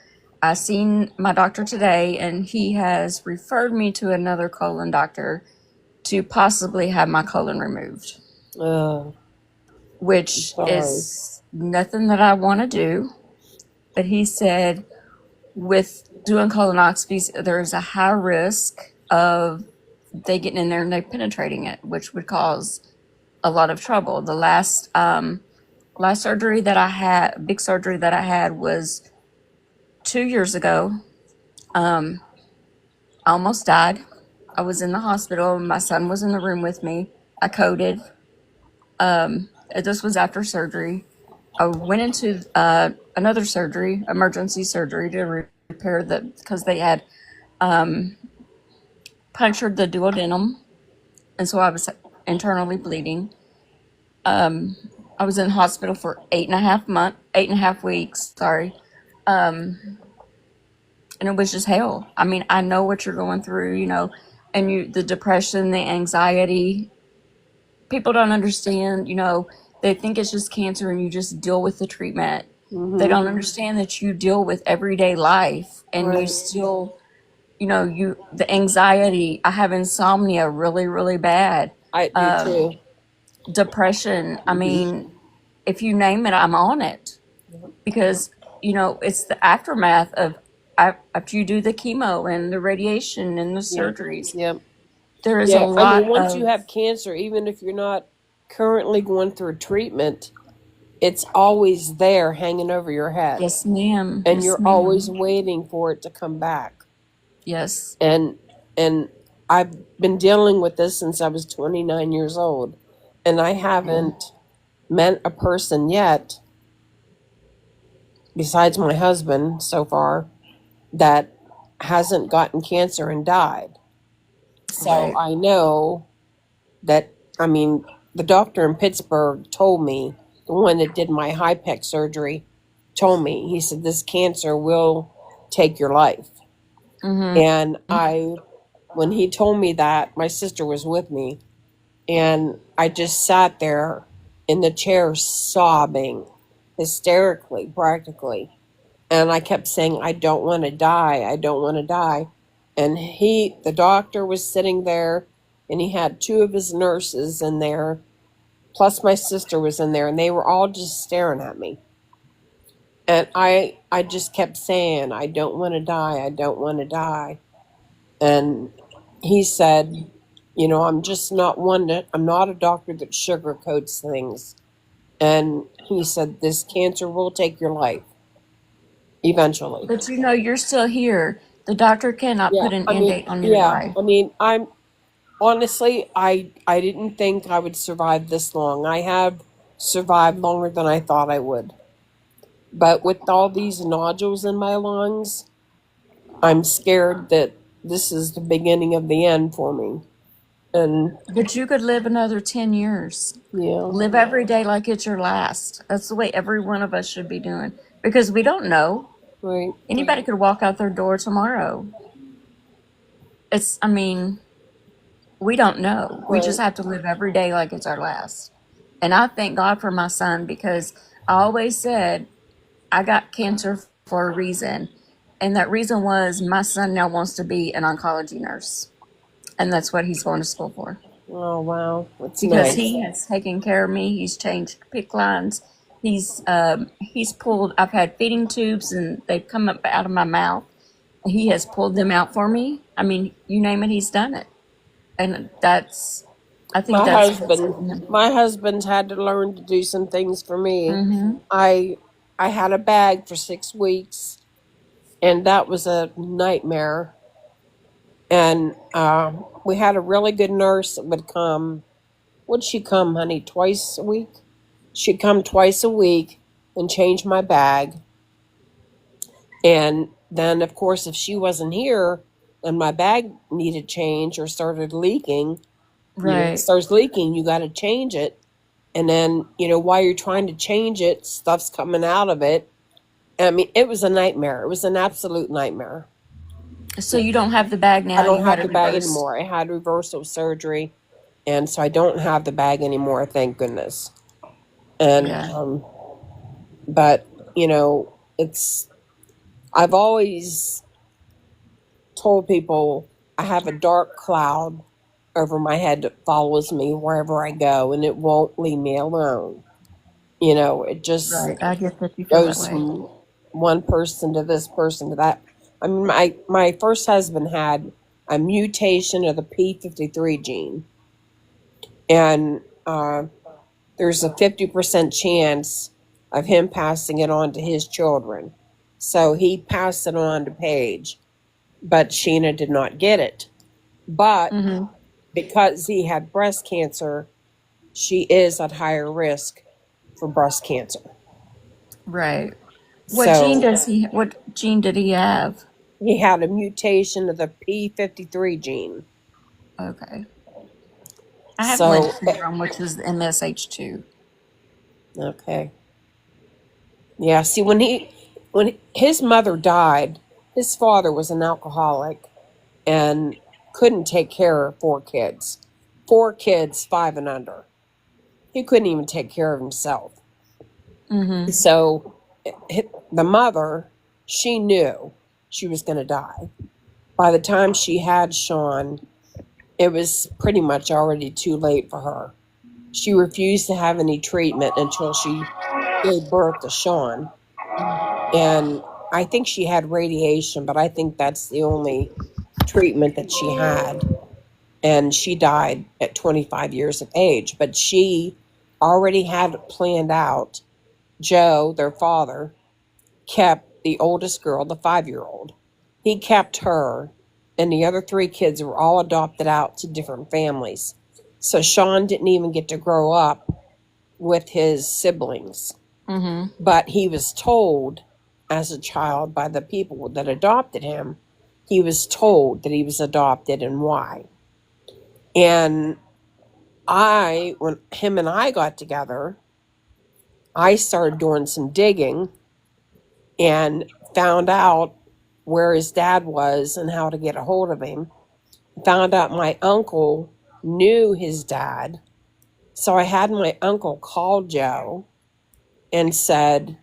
I seen my doctor today, and he has referred me to another colon doctor to possibly have my colon removed, which Sorry. is nothing that I want to do. But he said with doing colonoscopies, there's a high risk of they getting in there and they penetrating it, which would cause a lot of trouble. The last surgery that I had, big surgery that I had, was 2 years ago. I almost died. I was in the hospital. My son was in the room with me. I coded. This was after surgery. I went into another surgery, emergency surgery, to repair because they had punctured the duodenum, and so I was internally bleeding. I was in hospital for 8.5 weeks. Sorry. And it was just hell. I mean, I know what you're going through, and the depression, the anxiety. People don't understand, they think it's just cancer and you just deal with the treatment. They don't understand that you deal with everyday life, and you Right. still, the anxiety. I have insomnia really, really bad. I do too. Depression. I mean, if you name it, I'm on it, because, it's the aftermath of after you do the chemo and the radiation and the Yeah. surgeries. Yep. There is a Yeah. I lot mean, once you of, have cancer, even if you're not currently going through treatment, it's always there hanging over your head. yes, ma'am. And Yes, you're ma'am. always waiting for it to come back. Yes. And I've been dealing with this since I was 29 years old. And I haven't met a person yet, besides my husband so far, that hasn't gotten cancer and died. So Right. I know that, I mean, the doctor in Pittsburgh told me, the one that did my HIPEC surgery, told me, he said, this cancer will take your life. And when he told me that, my sister was with me, and I just sat there in the chair sobbing, hysterically, practically. And I kept saying, I don't want to die. I don't want to die. And the doctor was sitting there, and he had two of his nurses in there, plus my sister was in there, and they were all just staring at me. And I just kept saying, I don't want to die. I don't want to die. And he said, I'm just not I'm not a doctor that sugarcoats things. And he said, this cancer will take your life eventually. But you're still here. The doctor cannot Yeah, put an I end mean, date on your yeah, life. I mean, I'm honestly, I didn't think I would survive this long. I have survived longer than I thought I would. But with all these nodules in my lungs, I'm scared that this is the beginning of the end for me. And But you could live another 10 years. yeah, Live every day like it's your last. That's the way every one of us should be doing. Because we don't know. right, Anybody could walk out their door tomorrow. I mean, we don't know. We just right. have to live every day like it's our last. And I thank God for my son because I always said I got cancer for a reason. And that reason was my son now wants to be an oncology nurse. And that's what he's going to school for. Oh wow, that's Because nice. he has taken care of me. He's changed PICC lines. He's pulled. I've had feeding tubes, and they've come up out of my mouth. He has pulled them out for me. I mean, you name it, he's done it, and I think My that's what's husband, given him. my husband's had to learn to do some things for me. Mm-hmm. I had a bag for 6 weeks, and that was a nightmare. And we had a really good nurse that would come. Would she come, honey, twice a week? She'd come twice a week and change my bag. And then, of course, if she wasn't here and my bag needed change or started leaking, it Right. starts leaking, you got to change it. And then, while you're trying to change it, stuff's coming out of it. I mean, it was a nightmare. It was an absolute nightmare. So you don't have the bag now. I don't You had have it the bag reversed. anymore. I had reversal surgery, and so I don't have the bag anymore, thank goodness. And Yeah. but it's I've always told people I have a dark cloud over my head that follows me wherever I go, and it won't leave me alone. It just Right. I get that you feel that goes way. from one person to this person to that. I mean, my first husband had a mutation of the P53 gene, and there's a 50% chance of him passing it on to his children. So he passed it on to Paige, but Sheena did not get it. But Mm-hmm. because he had breast cancer, she is at higher risk for breast cancer. Right. What gene So does he? What gene did he have? he had a mutation of the P53 gene. Okay. I have So, Lynch syndrome, which is the MSH2. okay. Yeah, see, when his mother died, his father was an alcoholic and couldn't take care of 4 kids. 4 kids, 5 and under. He couldn't even take care of himself. Mm-hmm. So the mother, she knew she was going to die. By the time she had Sean, it was pretty much already too late for her. She refused to have any treatment until she gave birth to Sean. And I think she had radiation, but I think that's the only treatment that she had. And she died at 25 years of age. But she already had it planned out. Joe, their father, kept the oldest girl, the 5-year-old. He kept her, and the other 3 kids were all adopted out to different families. So Sean didn't even get to grow up with his siblings. Mm-hmm. But he was told as a child by the people that adopted him, he was told that he was adopted and why. And when him and I got together, I started doing some digging and found out where his dad was and how to get a hold of him. Found out my uncle knew his dad. So I had my uncle call Joe and said,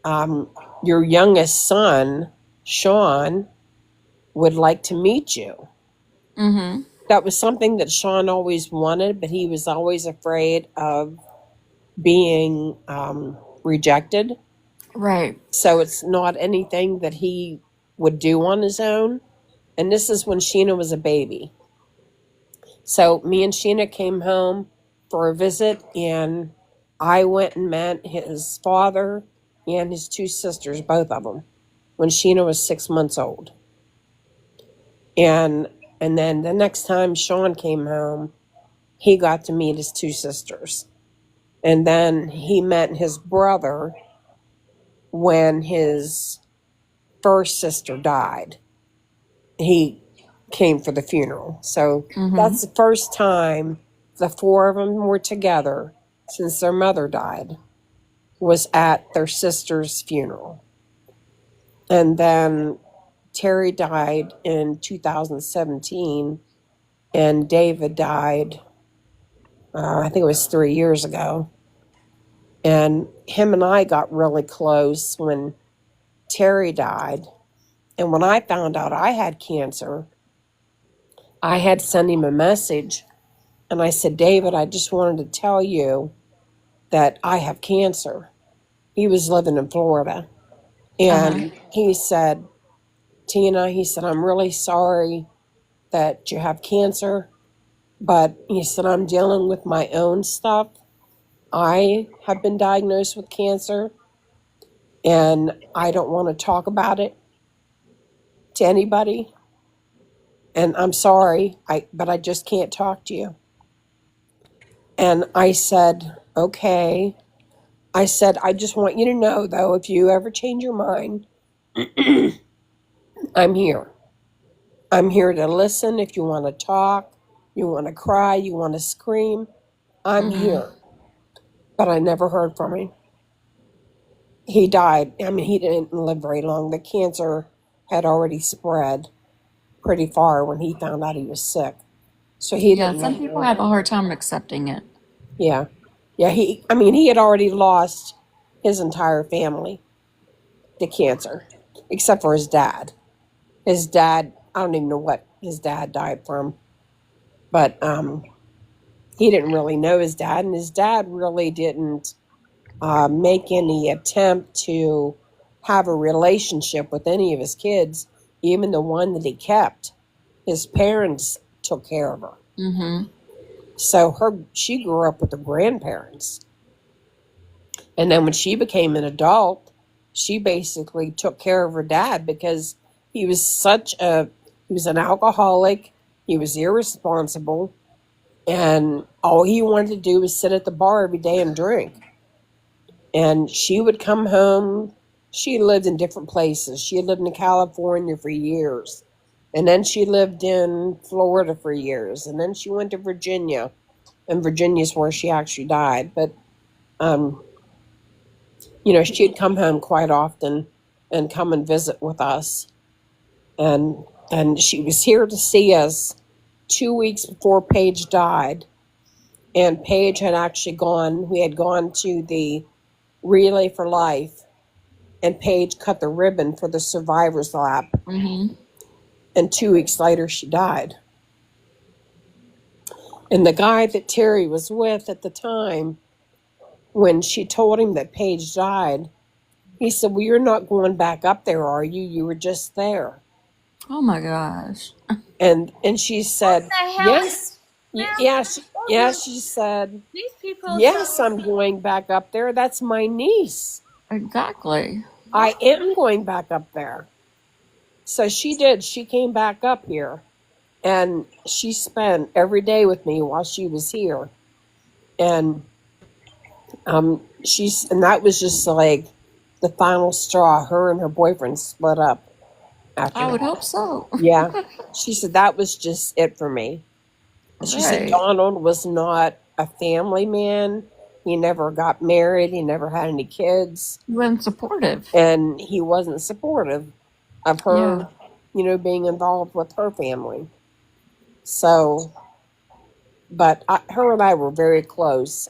your youngest son, Sean, would like to meet you. Mm-hmm. That was something that Sean always wanted, but he was always afraid of being rejected. Right. So it's not anything that he would do on his own. And this is when Sheena was a baby. So me and Sheena came home for a visit, and I went and met his father and his 2 sisters, both of them, when Sheena was 6 months old. And then the next time Sean came home, he got to meet his two sisters. And then he met his brother when his first sister died. He came for the funeral. So that's the first time the four of them were together since their mother died, was at their sister's funeral. And then Terry died in 2017, and David died, I think it was 3 years ago. And him and I got really close when Terry died. And when I found out I had cancer, I had sent him a message. And I said, David, I just wanted to tell you that I have cancer. He was living in Florida. And he said, Tina, he said, I'm really sorry that you have cancer. But he said, I'm dealing with my own stuff. I have been diagnosed with cancer. And I don't want to talk about it to anybody. And I'm sorry, but I just can't talk to you. And I said, okay. I said, I just want you to know, though, if you ever change your mind, I'm here. I'm here to listen. If you want to talk, you want to cry, you want to scream, I'm here. But I never heard from him. He died. I mean, he didn't live very long. The cancer had already spread pretty far when he found out he was sick. So he Yeah, didn't some live people long. have a hard time accepting it. Yeah. Yeah, he had already lost his entire family to cancer, except for his dad. His dad, I don't even know what his dad died from, but he didn't really know his dad, and his dad really didn't make any attempt to have a relationship with any of his kids, even the one that he kept. His parents took care of her. Mm-hmm. So she grew up with her grandparents. And then when she became an adult, she basically took care of her dad because he was an alcoholic. He was irresponsible. And all he wanted to do was sit at the bar every day and drink. And she would come home. She lived in different places. She had lived in California for years. And then she lived in Florida for years. And then she went to Virginia. And Virginia's where she actually died. But, she'd come home quite often and come and visit with us. And she was here to see us 2 weeks before Paige died. And Paige had actually we had gone to the Relay for Life. And Paige cut the ribbon for the survivor's lap. Mm-hmm. And 2 weeks later, she died. And the guy that Terry was with at the time, when she told him that Paige died, he said, well, you're not going back up there, are you? You were just there. Oh my gosh. And she said, yes. She said, These people. yes, I'm going back up there. That's my niece. Exactly. I am going back up there. So she did. She came back up here. And she spent every day with me while she was here. And and that was just like the final straw. Her and her boyfriend split up after I would that. hope so. Yeah. She said that was just it for me. She said Right. Donald was not a family man. He never got married. He never had any kids. He wasn't supportive. And he wasn't supportive of her, Yeah. being involved with her family. So, but her and I were very close,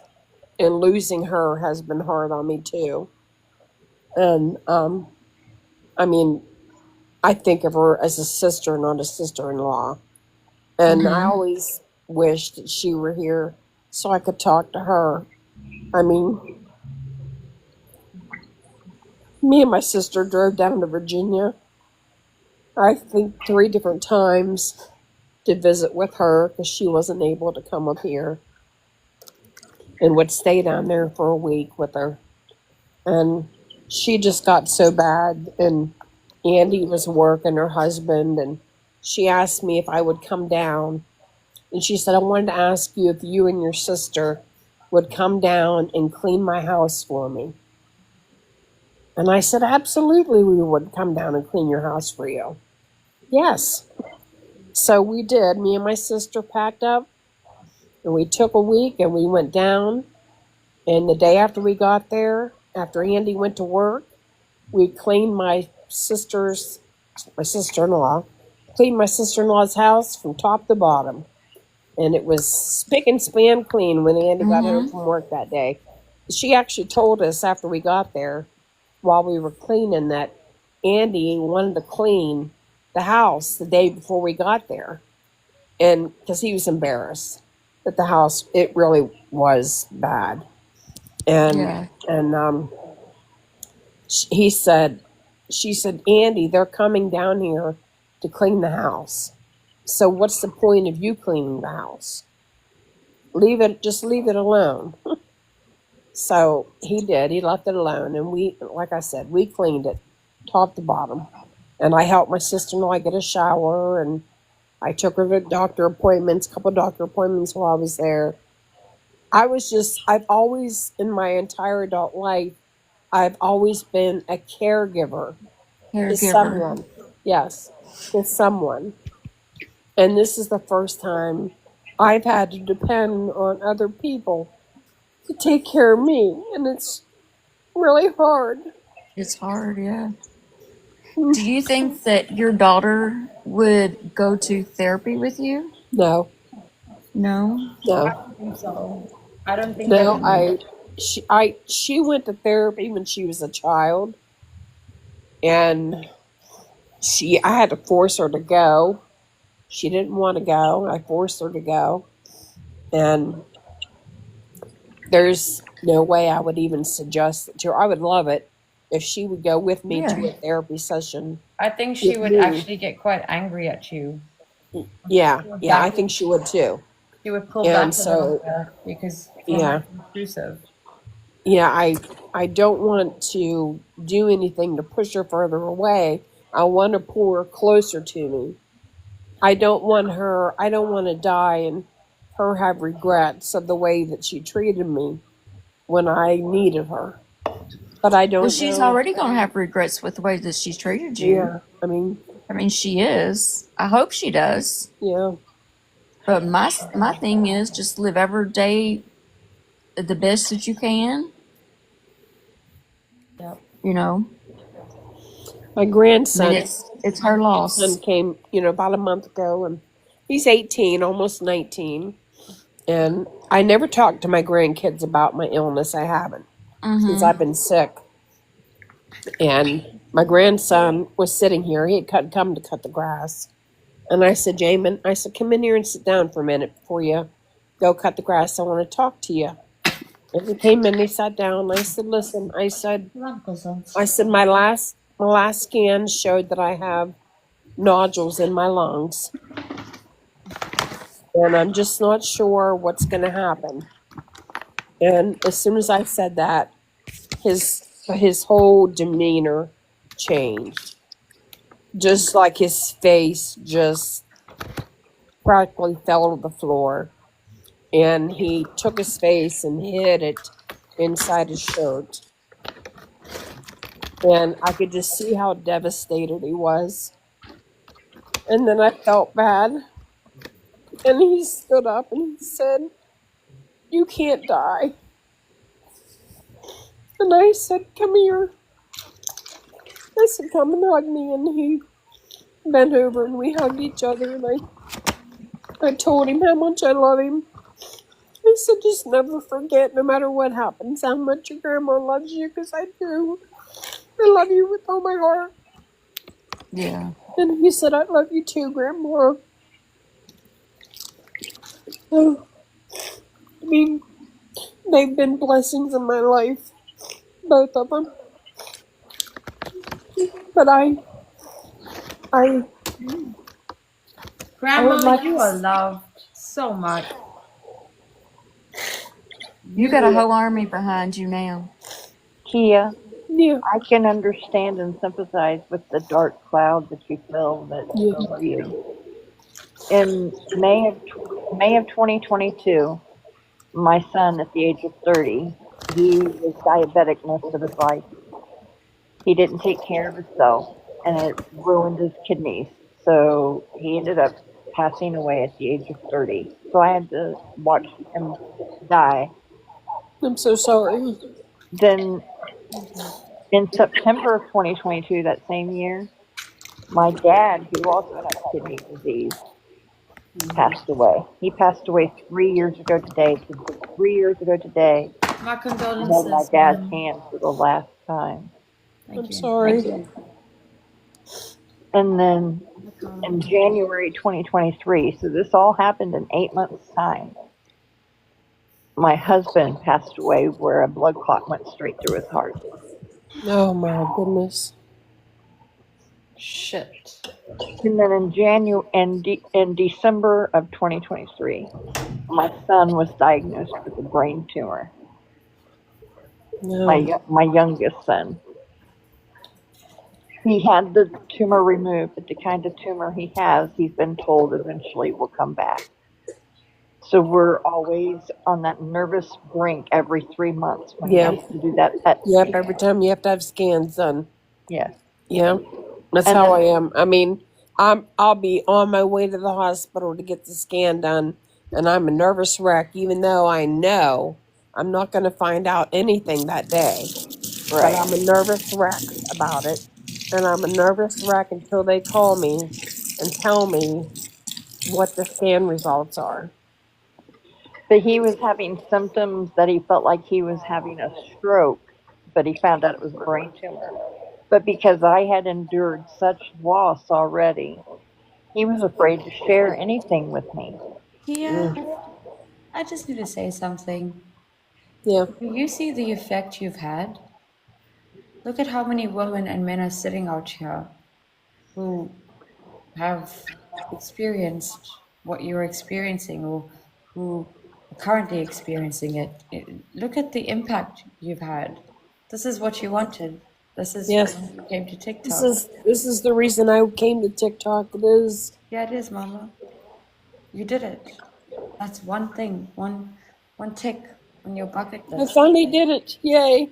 and losing her has been hard on me too. And I think of her as a sister, not a sister-in-law. And I always wished that she were here so I could talk to her. I mean, me and my sister drove down to Virginia, I think 3 different times, to visit with her because she wasn't able to come up here, and would stay down there for a week with her. And she just got so bad, and Andy was working, her husband, and she asked me if I would come down. And she said, I wanted to ask you if you and your sister would come down and clean my house for me. And I said, absolutely, we would come down and clean your house for you. Yes. So we did. Me and my sister packed up, and we took a week, and we went down. And the day after we got there, after Andy went to work, we cleaned my sister-in-law, cleaned my sister-in-law's house from top to bottom. And it was spick and span clean when Andy got home from work that day. She actually told us after we got there, while we were cleaning, that Andy wanted to clean the house the day before we got there. And because he was embarrassed that the house, it really was bad. And, Yeah. and she said, Andy, they're coming down here to clean the house. So what's the point of you cleaning the house? Just leave it alone. So he did. He left it alone. And we, like I said, we cleaned it top to bottom. And I helped my sister-in-law get a shower, and I took her to doctor appointments, a couple of doctor appointments while I was there. I've always, in my entire adult life, I've always been a caregiver to Caregiver. someone. Yes, to someone. And this is the first time I've had to depend on other people to take care of me. And it's really hard. It's hard, yeah. Do you think that your daughter would go to therapy with you? No, No? no, I think so. I don't think no. that She went to therapy when she was a child, and I had to force her to go. She didn't want to go. I forced her to go, and there's no way I would even suggest it to her. I would love it if she would go with me to Yeah. a therapy session I think she with would me. actually get quite angry at you. Yeah, I think she would too. She would pull And back a little so, bit because yeah, intrusive. yeah, I don't want to do anything to push her further away. I want to pull her closer to me. I don't want to die and her have regrets of the way that she treated me when I needed her. But I Well, don't she's know. already going to have regrets with the way that she's treated you. Yeah, I mean, She is. I hope she does. yeah. But my thing is just live every day the best that you can. Yep. You know, My grandson it's her loss. came, about a month ago, and he's 18, almost 19. And I never talked to my grandkids about my illness. I haven't, since I've been sick. And my grandson was sitting here. He had come to cut the grass. And I said, Jamin, come in here and sit down for a minute before you go cut the grass. I want to talk to you. And he came in, he sat down, and I said, listen, I said, my last scan showed that I have nodules in my lungs. And I'm just not sure what's going to happen. And as soon as I said that, his whole demeanor changed. Just like his face just practically fell to the floor. And he took his face and hid it inside his shirt. And I could just see how devastated he was. And then I felt bad. And he stood up and he said, you can't die. And I said, come here. I said, come and hug me. And he bent over and we hugged each other. And I told him how much I love him. I said, just never forget, no matter what happens, how much your grandma loves you, because I do. I love you with all my heart. Yeah. And he said, I love you too, Grandma. Oh, I mean, they've been blessings in my life, both of them. But I Grandma, would like you to are loved so much. You got a whole army behind you now. Kia, Yeah. I can understand and sympathize with the dark cloud that you feel that's Yeah. over you. In May of 2022, my son, at the age of 30, he was diabetic most of his life. He didn't take care of himself, and it ruined his kidneys. So he ended up passing away at the age of 30. So I had to watch him die. I'm so sorry. Then in September of 2022, that same year, my dad, who also had kidney disease, passed away. He passed away 3 years ago today. 3 years ago today, My I held my condolences, dad's man. hand for the last time. Thank I'm you. sorry. And then I can't. in January 2023, so this all happened in 8 months' time, my husband passed away where a blood clot went straight through his heart. Oh my goodness. Shit. And then in December of 2023, my son was diagnosed with a brain tumor. No. My youngest son. He had the tumor removed, but the kind of tumor he has, he's been told eventually will come back. So we're always on that nervous brink every 3 months when Yeah. he has to do that PET Yep. scan. Every time you have to have scans done. Yes. Yeah. That's And how then- I am. I mean, I'll be on my way to the hospital to get the scan done, and I'm a nervous wreck, even though I know I'm not going to find out anything that day. But Right. I'm a nervous wreck about it, and I'm a nervous wreck until they call me and tell me what the scan results are. But he was having symptoms that he felt like he was having a stroke, but he found out it was a brain tumor. But because I had endured such loss already, he was afraid to share anything with me. Yeah. I just need to say something. Yeah. Do you see the effect you've had? Look at how many women and men are sitting out here who have experienced what you're experiencing or who are currently experiencing it. Look at the impact you've had. This is what you wanted. This is Yes. why you came to TikTok. This is the reason I came to TikTok. It is. Yeah, it is, Mama. You did it. That's one thing, one tick on your bucket I list. finally did it. Yay.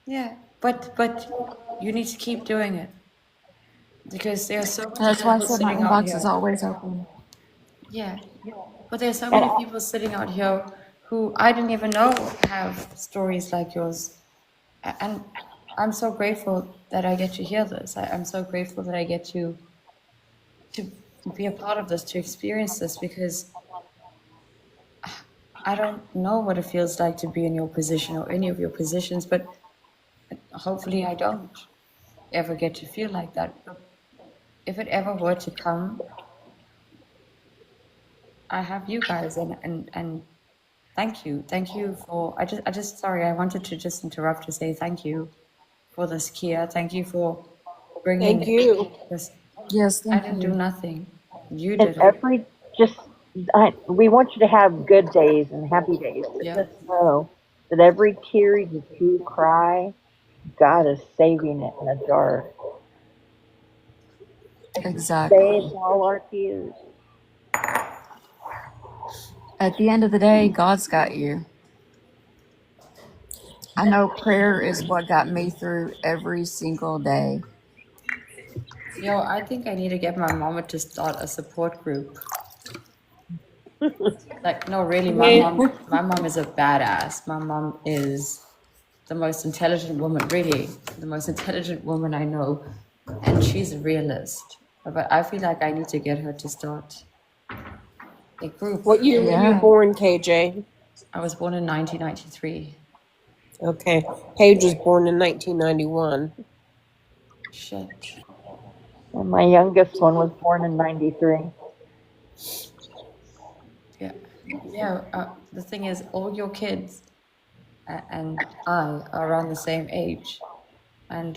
Yeah, but you need to keep doing it because there are so many That's why I people said my sitting out inbox is here. always open. Yeah, but there are so many people sitting out here who I didn't even know have stories like yours, and I'm so grateful that I get to hear this. I'm so grateful that I get to be a part of this, to experience this, because I don't know what it feels like to be in your position or any of your positions, but hopefully I don't ever get to feel like that. But if it ever were to come, I have you guys, and thank you for. I just sorry, I wanted to just interrupt to say thank you for this, Kia. Thank you for bringing Thank you. this. Yes, I thank didn't do you. nothing. You And did it. we want you to have good days and happy days. But Yeah. just know that every tear you cry, God is saving it in a jar. Exactly. Save all our tears. At the end of the day, God's got you. I know prayer is what got me through every single day. Yo, I think I need to get my mama to start a support group. Like, no, really, Yeah. my mom is a badass. My mom is the most intelligent woman, really, the most intelligent woman I know, and she's a realist. But I feel like I need to get her to start a group. What year were you Yeah. born, KJ? I was born in 1993. Okay. Paige was born in 1991. Shit. And my youngest one was born in 93. Yeah. Yeah. The thing is, all your kids and I are around the same age, and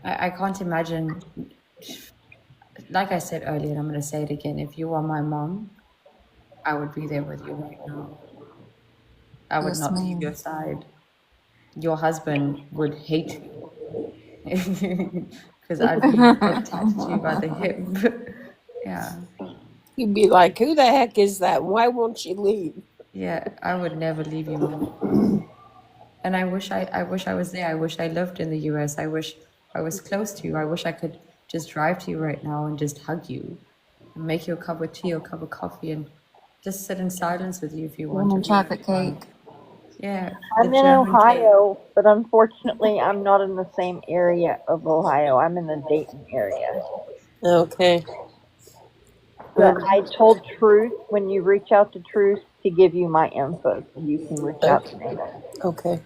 I can't imagine. Like I said earlier, and I'm going to say it again. If you are my mom, I would be there with you right now. I would Yes, not leave ma'am. your side. your husband would hate me because I'd be attached to you by the hip. Yeah. He'd be like, "Who the heck is that? Why won't she leave?" Yeah, I would never leave you, Mom. And I wish I was there. I wish I lived in the US. I wish I was close to you. I wish I could just drive to you right now and just hug you and make you a cup of tea or a cup of coffee and just sit in silence with you if you want Lemon to. chocolate cake. Yeah, I'm the in German cake. Ohio, but unfortunately, I'm not in the same area of Ohio. I'm in the Dayton area. Okay. But I told Truth, when you reach out to Truth, to give you my info so you can reach out to me. Okay.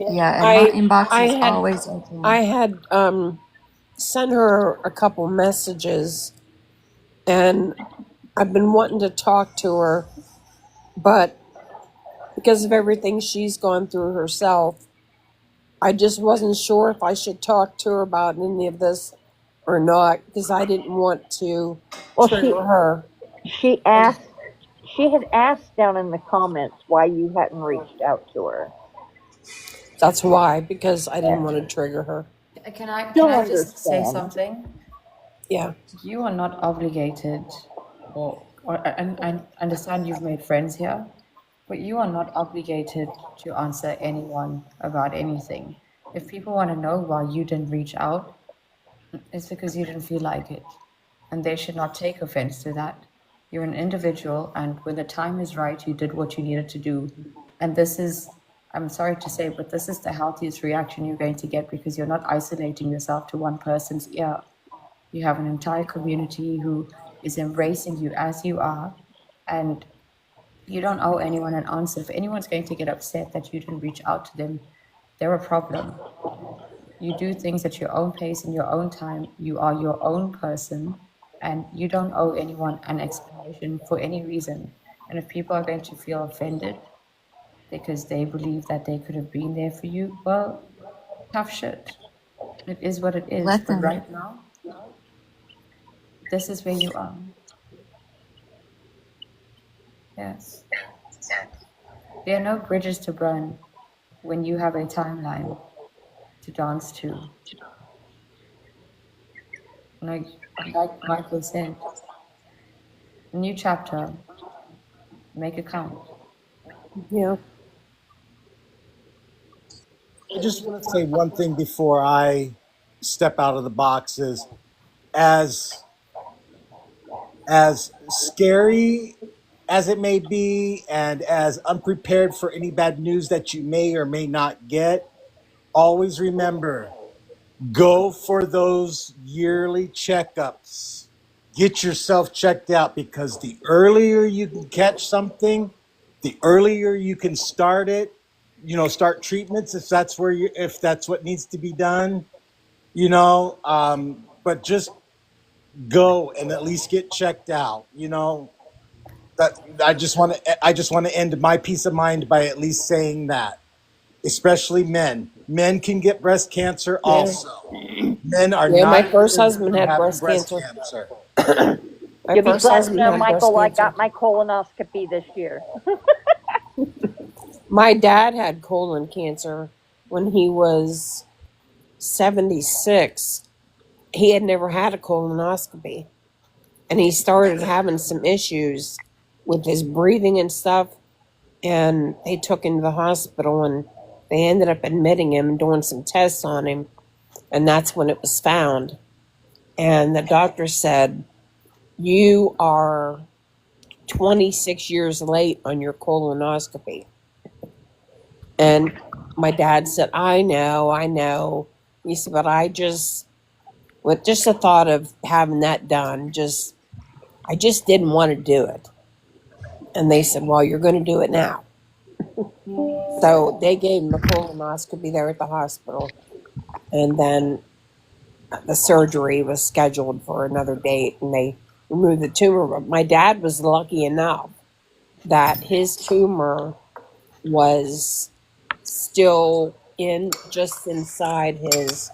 Yeah, and I my inbox I is had always open. I had sent her a couple messages, and I've been wanting to talk to her, but because of everything she's gone through herself, I just wasn't sure if I should talk to her about any of this or not, because I didn't want to Well, trigger her. she had asked down in the comments why you hadn't reached out to her. That's why, because I didn't want to trigger her. Can I Don't just say understand. something? Yeah. You are not obligated, or and I understand you've made friends here, but you are not obligated to answer anyone about anything. If people want to know why you didn't reach out, it's because you didn't feel like it. And they should not take offense to that. You're an individual, and when the time is right, you did what you needed to do. And this is, I'm sorry to say, but this is the healthiest reaction you're going to get because you're not isolating yourself to one person's ear. You have an entire community who is embracing you as you are, and you don't owe anyone an answer. If anyone's going to get upset that you didn't reach out to them, they're a problem. You do things at your own pace in your own time. You are your own person, and you don't owe anyone an explanation for any reason. And if people are going to feel offended because they believe that they could have been there for you, well, tough shit. It is what it is. Let But them. right now, this is where you are. Yes. There are no bridges to burn when you have a timeline to dance to. Like Michael said, a new chapter, make it count. Yeah. I just want to say one thing before I step out of the box is as scary as it may be and as unprepared for any bad news that you may or may not get, always remember, go for those yearly checkups. Get yourself checked out, because the earlier you can catch something, the earlier you can start it, start treatments if that's what needs to be done, but just go and at least get checked out, that I just want to end my peace of mind by at least saying that, especially men can get breast cancer also. Men are Yeah, not my first exempt husband from had having breast cancer. My You'll be first glad to husband know, had Michael, I breast cancer. got my colonoscopy this year. My dad had colon cancer when he was 76. He had never had a colonoscopy, and he started having some issues with his breathing and stuff, and they took him to the hospital, and they ended up admitting him and doing some tests on him, and that's when it was found. And the doctor said, "You are 26 years late on your colonoscopy." And my dad said, I know. He said, but with just the thought of having that done, I just didn't want to do it. And they said, well, you're going to do it now. So they gave him a colonoscopy there at the hospital. And then the surgery was scheduled for another date, and they removed the tumor. But my dad was lucky enough that his tumor was still just inside his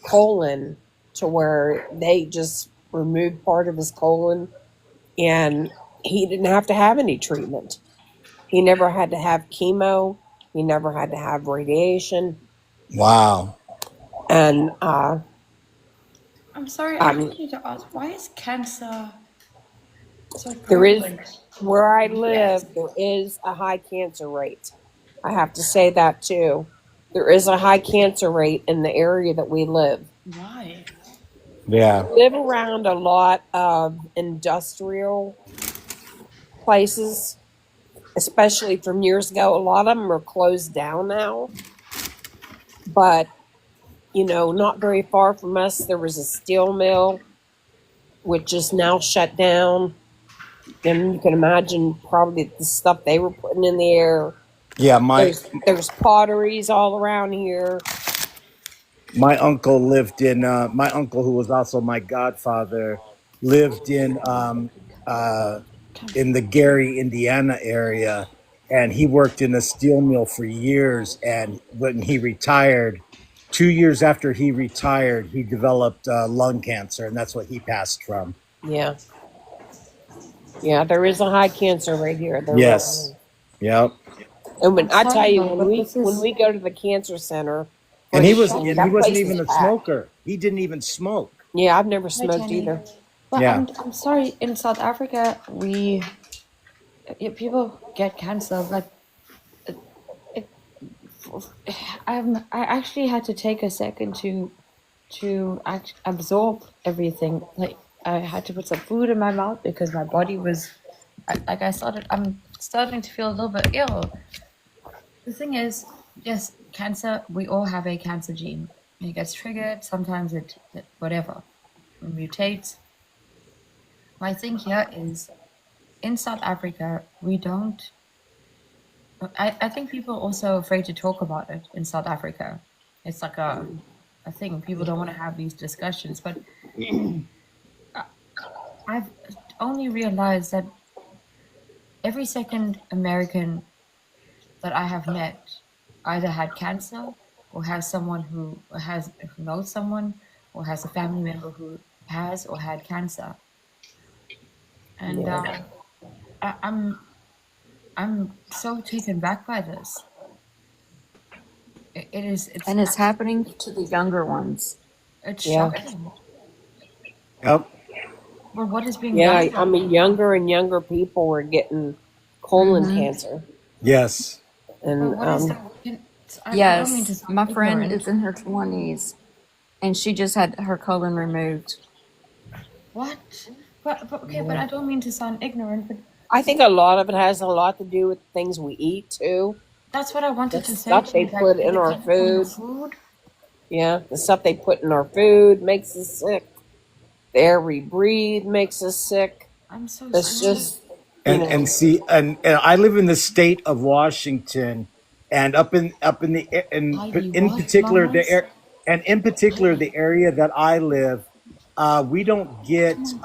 colon, to where they just removed part of his colon, and he didn't have to have any treatment. He never had to have chemo. He never had to have radiation. Wow. And I'm sorry, I um, just need to ask, why is cancer so there is, prevalent where I in the US? live, there is a high cancer rate. I have to say that too. There is a high cancer rate in the area that we live. Why? Yeah. We live around a lot of industrial places, especially from years ago. A lot of them are closed down now, but not very far from us, there was a steel mill, which is now shut down. And you can imagine probably the stuff they were putting in the air. Yeah, There's potteries all around here. my uncle lived in my uncle, who was also my godfather, lived in the Gary, Indiana area, and he worked in a steel mill for years. And when he retired, 2 years after he retired, he developed lung cancer, and that's what he passed from. Yeah. Yeah, there is a high cancer rate here. There really Yes. is. Yep. And when I'm I tell sorry, you, though, when but we this when is we go to the cancer center for And he screening, that wasn't place even is a packed. smoker. He didn't even smoke. Yeah, I've never Hi, smoked Jenny. either. But Yeah. I'm sorry, in South Africa, people get cancer. Like, it, it, I actually had to take a second to absorb everything. Like, I had to put some food in my mouth because my body was, I'm starting to feel a little bit ill. The thing is, yes, cancer, we all have a cancer gene. It gets triggered, sometimes it whatever, it mutates. My thing here is, in South Africa, we don't, I think people are also afraid to talk about it in South Africa. It's like a thing. People don't want to have these discussions. But I've only realized that every second American that I have met either had cancer or has someone who knows someone or has a family member who has or had cancer. And I'm so taken back by this. It's And it's happening to the younger ones. it's Yeah. shocking. Yep. But what is being Yeah, done? I mean, younger and younger people were getting colon Mm-hmm. cancer. Yes. But And what is that? I don't mean to Yes, sound my friend ignorant. is in her 20s, and she just had her colon removed. What? But okay, but I don't mean to sound ignorant, but I think a lot of it has a lot to do with things we eat too. that's what I wanted The to say stuff to you. they Like, put in the our people put in the food. food. Yeah, the stuff they put in our food makes us sick. The air we breathe makes us sick. I'm so It's sorry. just, And see, and I live in the state of Washington, and Heidi, in what, particular mamas? the area that I live, we don't get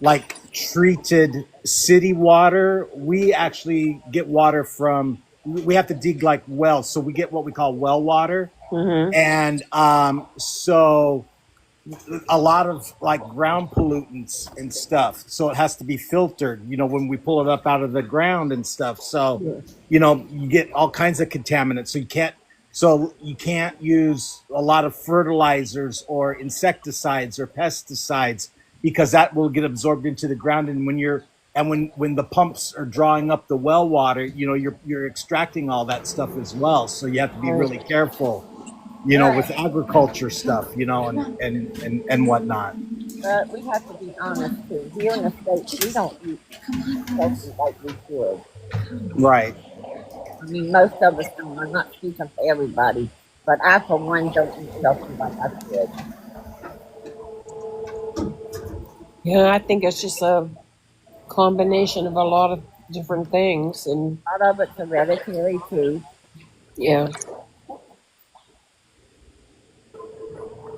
like treated city water. We actually get water from, we have to dig like wells, so we get what we call well water. mm-hmm. And so a lot of like ground pollutants and stuff, so it has to be filtered, when we pull it up out of the ground and stuff. So you get all kinds of contaminants, so you can't use a lot of fertilizers or insecticides or pesticides, because that will get absorbed into the ground. And when the pumps are drawing up the well water, you're extracting all that stuff as well. So you have to be really careful, with agriculture stuff, and whatnot. But we have to be honest too. Here in the States, we don't eat healthy like we should. Right. I mean, most of us don't. I'm not speaking for everybody, but I, for one, don't eat healthy like I should. Yeah, I think it's just a combination of a lot of different things. And A lot of it's hereditary too. yeah.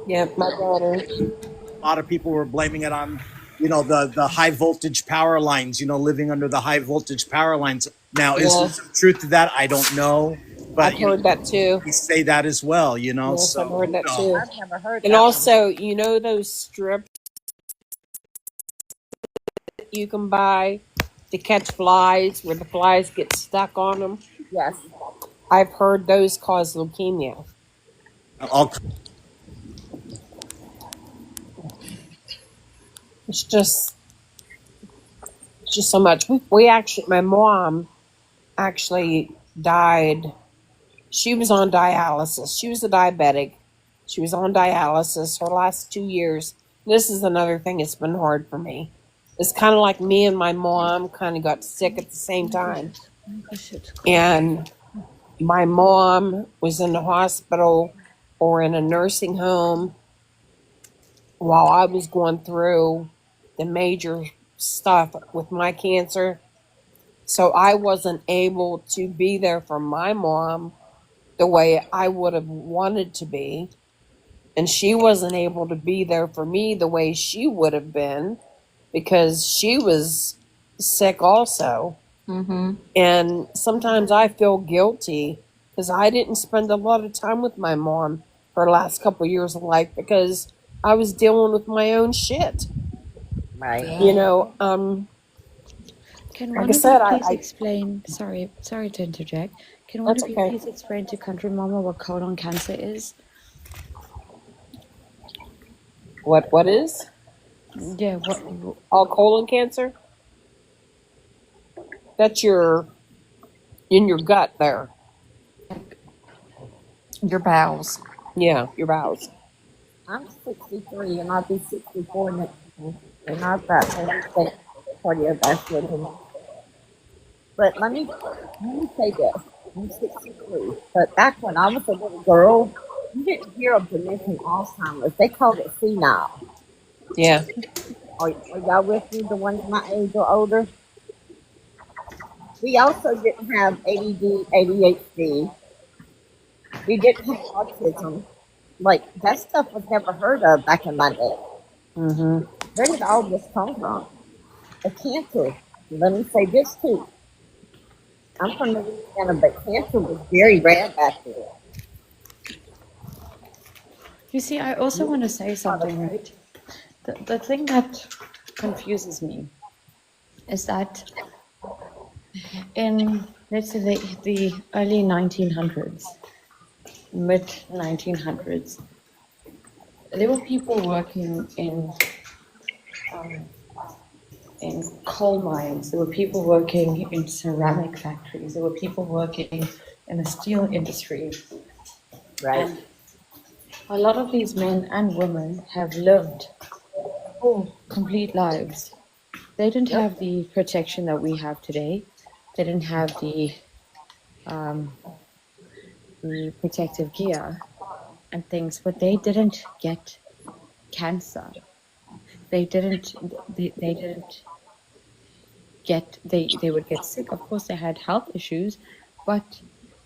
Yeah, my daughter. A lot of people were blaming it on, the high voltage power lines, living under the high voltage power lines. Now, is there some truth to that? I don't know, but I've heard that too. we say that as well, Yes, so I've heard that too. I've never heard And that. also, those strips you can buy to catch flies, where the flies get stuck on them. Yes. I've heard those cause leukemia. I'll It's just so much. We actually, my mom actually died. She was on dialysis. She was a diabetic. She was on dialysis her last 2 years. This is another thing that's been hard for me. It's kind of like me and my mom kind of got sick at the same time. And my mom was in the hospital or in a nursing home while I was going through the major stuff with my cancer. So I wasn't able to be there for my mom the way I would have wanted to be. And she wasn't able to be there for me the way she would have been because she was sick also. Mm-hmm. And sometimes I feel guilty because I didn't spend a lot of time with my mom for the last couple of years of life because I was dealing with my own shit. Right. You know, Can like one I of you said, please I explain? Sorry to interject. Can one that's of you okay. please explain to Country Mama what colon cancer is? What is? Yeah, what? All colon cancer? That's in your gut there. Your bowels. Yeah, your bowels. I'm 63 and I'll be 64 next month. And I've got cardiovascular disease. But let me say this. I'm 63. But back when I was a little girl, you didn't hear of dementia, Alzheimer's. They called it senile. Yeah. Are y'all with me, the ones my age or older? We also didn't have ADD, ADHD. We didn't have autism. Like, that stuff was never heard of back in my day. Mm-hmm. Where did all this come from? The cancer. Let me say this too. I'm from Louisiana, but cancer was very rare back then. You see, I also want to say something, right? The thing that confuses me is that in, let's say, the early 1900s, mid 1900s, there were people working in coal mines, there were people working in ceramic factories, there were people working in the steel industry. Right. And a lot of these men and women have lived full, complete lives. They didn't have the protection that we have today. They didn't have the protective gear and things, but they didn't get cancer. They didn't get they would get sick. Of course they had health issues, but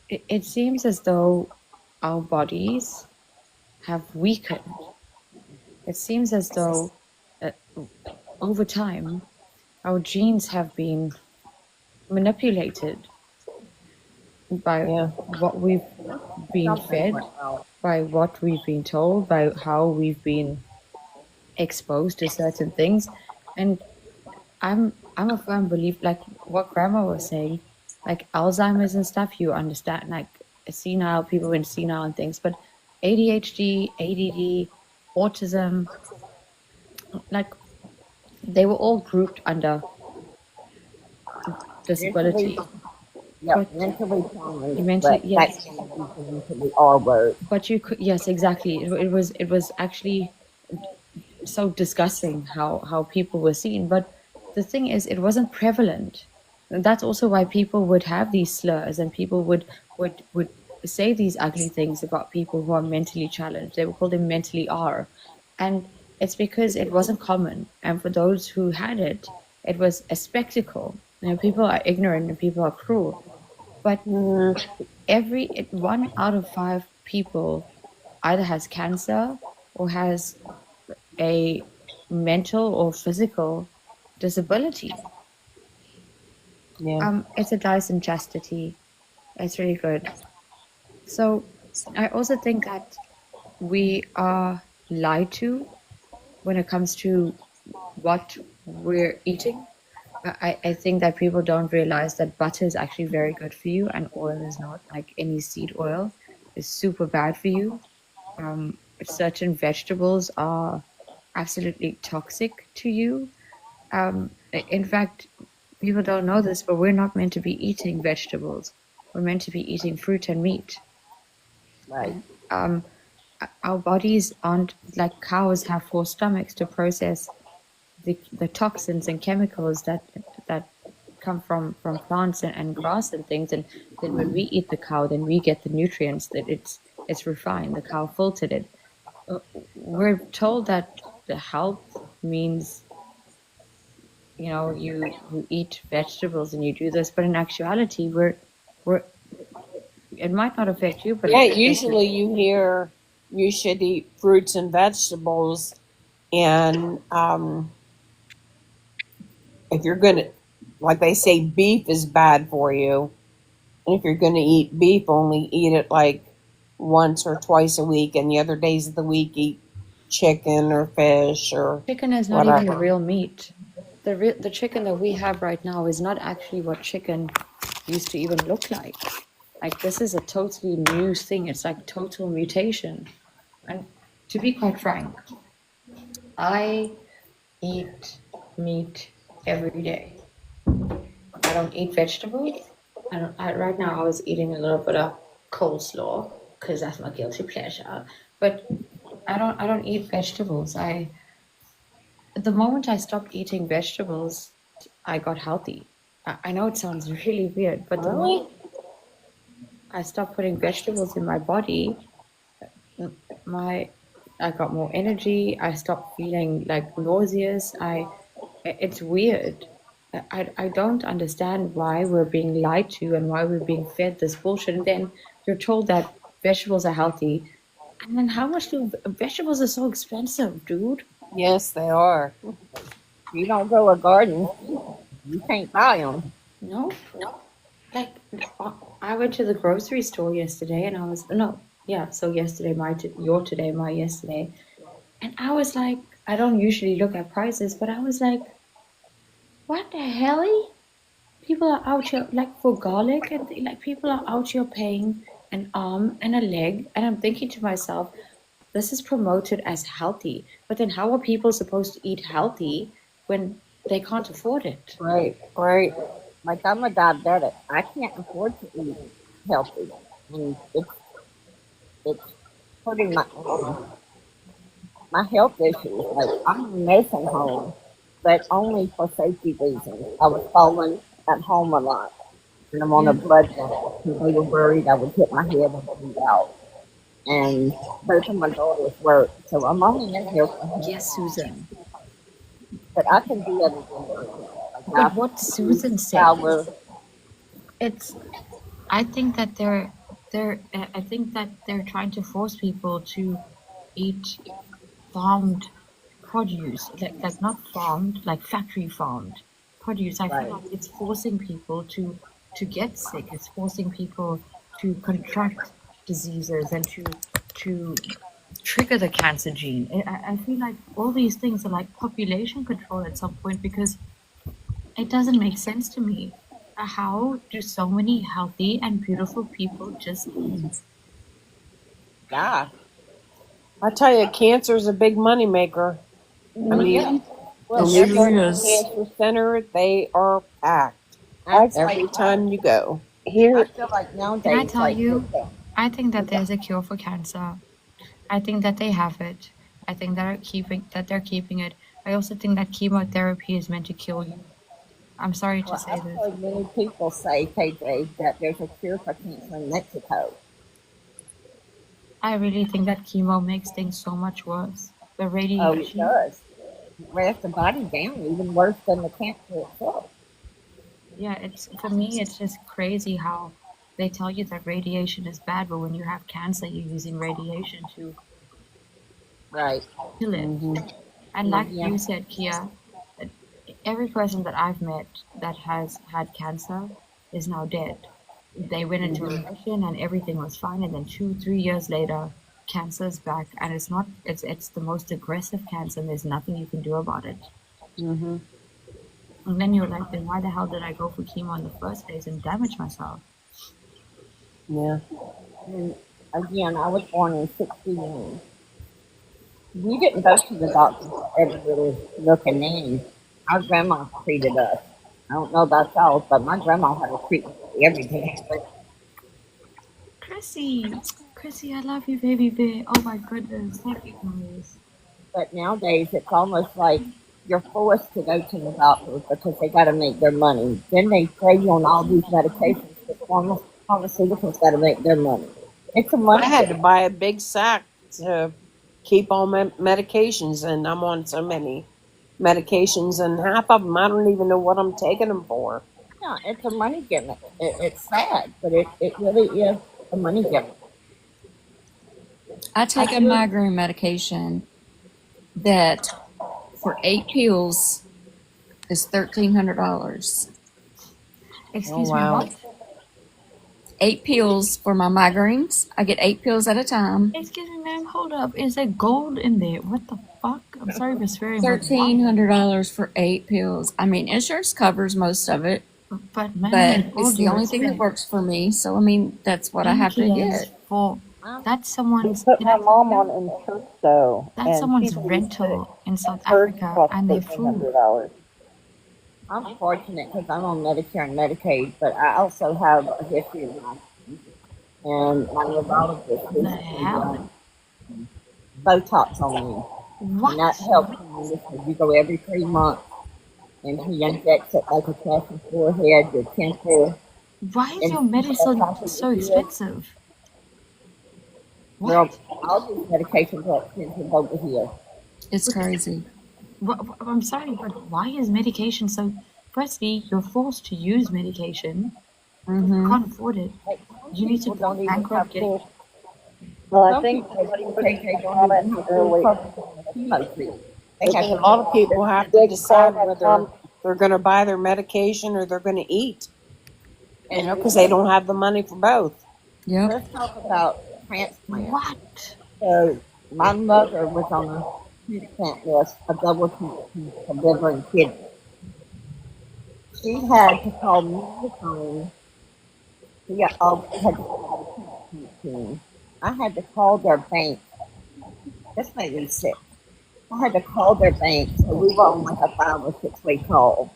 it seems as though our bodies have weakened. It seems as though over time our genes have been manipulated by Yeah. what we've been fed, by what we've been told, by how we've been exposed to certain things. And I'm a firm believer, like what Grandma was saying, like Alzheimer's and stuff, you understand, like senile people and senile and things, but ADHD, ADD, autism, like they were all grouped under disability. Mentally challenged. Mentally, But yes. that can be the R word. But you could, yes, exactly. It was actually so disgusting how people were seen. But the thing is, it wasn't prevalent. And that's also why people would have these slurs and people would say these ugly things about people who are mentally challenged. They would call them mentally R. And it's because it wasn't common. And for those who had it, it was a spectacle. You know, people are ignorant and people are cruel. But 1 out of 5 people either has cancer or has a mental or physical disability. Yeah. It's a Dyson chastity. It's really good. So I also think that we are lied to when it comes to what we're eating. I think that people don't realize that butter is actually very good for you and oil is not. Like any seed oil is super bad for you. Certain vegetables are absolutely toxic to you. In fact, people don't know this, but we're not meant to be eating vegetables. We're meant to be eating fruit and meat. Right. Our bodies aren't like cows have 4 stomachs to process the toxins and chemicals that come from plants and grass and things, and then when we eat the cow, then we get the nutrients that it's refined. The cow filtered it. We're told that the health means, you know, you eat vegetables and you do this, but in actuality, we're it might not affect you, but Yeah, it affects usually you hear you should eat fruits and vegetables, and if you're gonna, like they say, beef is bad for you, and if you're gonna eat beef, only eat it like once or twice a week, and the other days of the week eat chicken or fish or chicken is not even the whatever. real meat. The chicken that we have right now is not actually what chicken used to even look like. Like this is a totally new thing. It's like total mutation. And to be quite frank, I eat meat every day. I don't eat vegetables. Right now I was eating a little bit of coleslaw because that's my guilty pleasure. But I don't eat vegetables. The moment I stopped eating vegetables, I got healthy. I know it sounds really weird, but the Really? moment I stopped putting vegetables in my body, I got more energy. I stopped feeling like nauseous. It's weird. I don't understand why we're being lied to and why we're being fed this bullshit. And then you're told that vegetables are healthy. And then how much do vegetables are so expensive, dude? Yes, they are. If you don't grow a garden, you can't buy them. No, like I went to the grocery store yesterday and I was so yesterday your today my yesterday, and I was like, I don't usually look at prices, but I was like, what the hell? People are out here like for garlic and like people are out here paying an arm and a leg, and I'm thinking to myself, this is promoted as healthy, but then how are people supposed to eat healthy when they can't afford it? Right, right. Like I'm a diabetic. I can't afford to eat healthy. And it's hurting my health issues. Like I'm in a nursing home, but only for safety reasons. I was falling at home a lot, and I'm on a blood thinner because they were worried I would hit my head and bleed out. And both of my daughters work, so I'm only in here for health. Yes, Susan. But I can do everything right now. Like But what Susan said, shower. it's I think that I think that they're trying to force people to eat farmed produce, like not farmed, like factory farmed produce. I Right. feel like it's forcing people to get sick. It's forcing people to contract diseases and to trigger the cancer gene. I feel like all these things are like population control at some point, because it doesn't make sense to me. How do so many healthy and beautiful people just Yeah. I tell you, cancer is a big money maker. I mean, Well, the every cancer center, they are packed every time you go. I feel like nowadays, Can I tell like, you? I think that there's a cure for cancer. I think that they have it. I think that they're keeping it. I also think that chemotherapy is meant to kill you. I'm sorry to well, say I've this. heard many people say, KJ, that there's a cure for cancer in Mexico. I really think that chemo makes things so much worse. The Oh, it radiation. does. It wears the body down even worse than the cancer itself. Yeah, it's for me. It's just crazy how they tell you that radiation is bad, but when you have cancer, you're using radiation to Right. kill it. And like you said, Kia, every person that I've met that has had cancer is now dead. They went into remission and everything was fine, and then 2-3 years later, cancer is back, and it's the most aggressive cancer, and there's nothing you can do about it. And then you're like, then why the hell did I go for chemo in the first place and damage myself? Yeah. And again, I was born in 61. We didn't go to the doctor for every little nook and nanny. Our grandma treated us. I don't know about y'all, but my grandma had a treatment for everything. Chrissy, I love you, baby bear. Oh my goodness, thank you guys. But nowadays, it's almost like you're forced to go to the doctor because they got to make their money. Then they throw you on all these medications because pharmaceuticals got to make their money. It's a money. I had to buy a big sack to keep all my medications, and I'm on so many medications, and half of them I don't even know what I'm taking them for. Yeah, it's a money gimmick. It's sad, but it really is a money gimmick. I take a migraine medication that for 8 pills is $1,300. Excuse wow. me, what? 8 pills for my migraines. I get 8 pills at a time. Excuse me, ma'am, hold up. Is there gold in there? What the fuck? I'm sorry for swearing, but $1,300 for 8 pills. I mean, insurance covers most of it, but ma'am, but with all it's the due only thing that respect, works for me. So I mean, that's what I have to painkillers get. for that's We someone's put in my mom Africa. on Entresto, That's and someone's people used to rental in South hers Africa, cost and their food. $1,500. I'm fortunate because I'm on Medicare and Medicaid, but I also have a history of migraine. And my neurologist The recently hell? Botox on me, and What? that helps tremendously. You go every 3 months, and he injects it like across your forehead, your temple, Why is and your on medicine top of so your head. expensive? Well, What? all these medications are expensive over here. It's crazy. I'm sorry, but why is medication so? Firstly, you're forced to use medication. You Mm-hmm. can't afford it. Like, You need to people go don't even bankrupt have getting. to. Well, I think they don't even have to cover chemo treatment. They have A to lot of people have to decide whether they're going to buy their medication or they're going to eat, and because they don't have the money for both. Yep. let's talk about transplant. What? So my mother was on a transplant list, a double transplant for liver and kidney. She had to call me on the phone. She had to call the transplant team. I had to call their bank. This made me sick. I had to call their bank, so we were on like a 5 or 6 way call.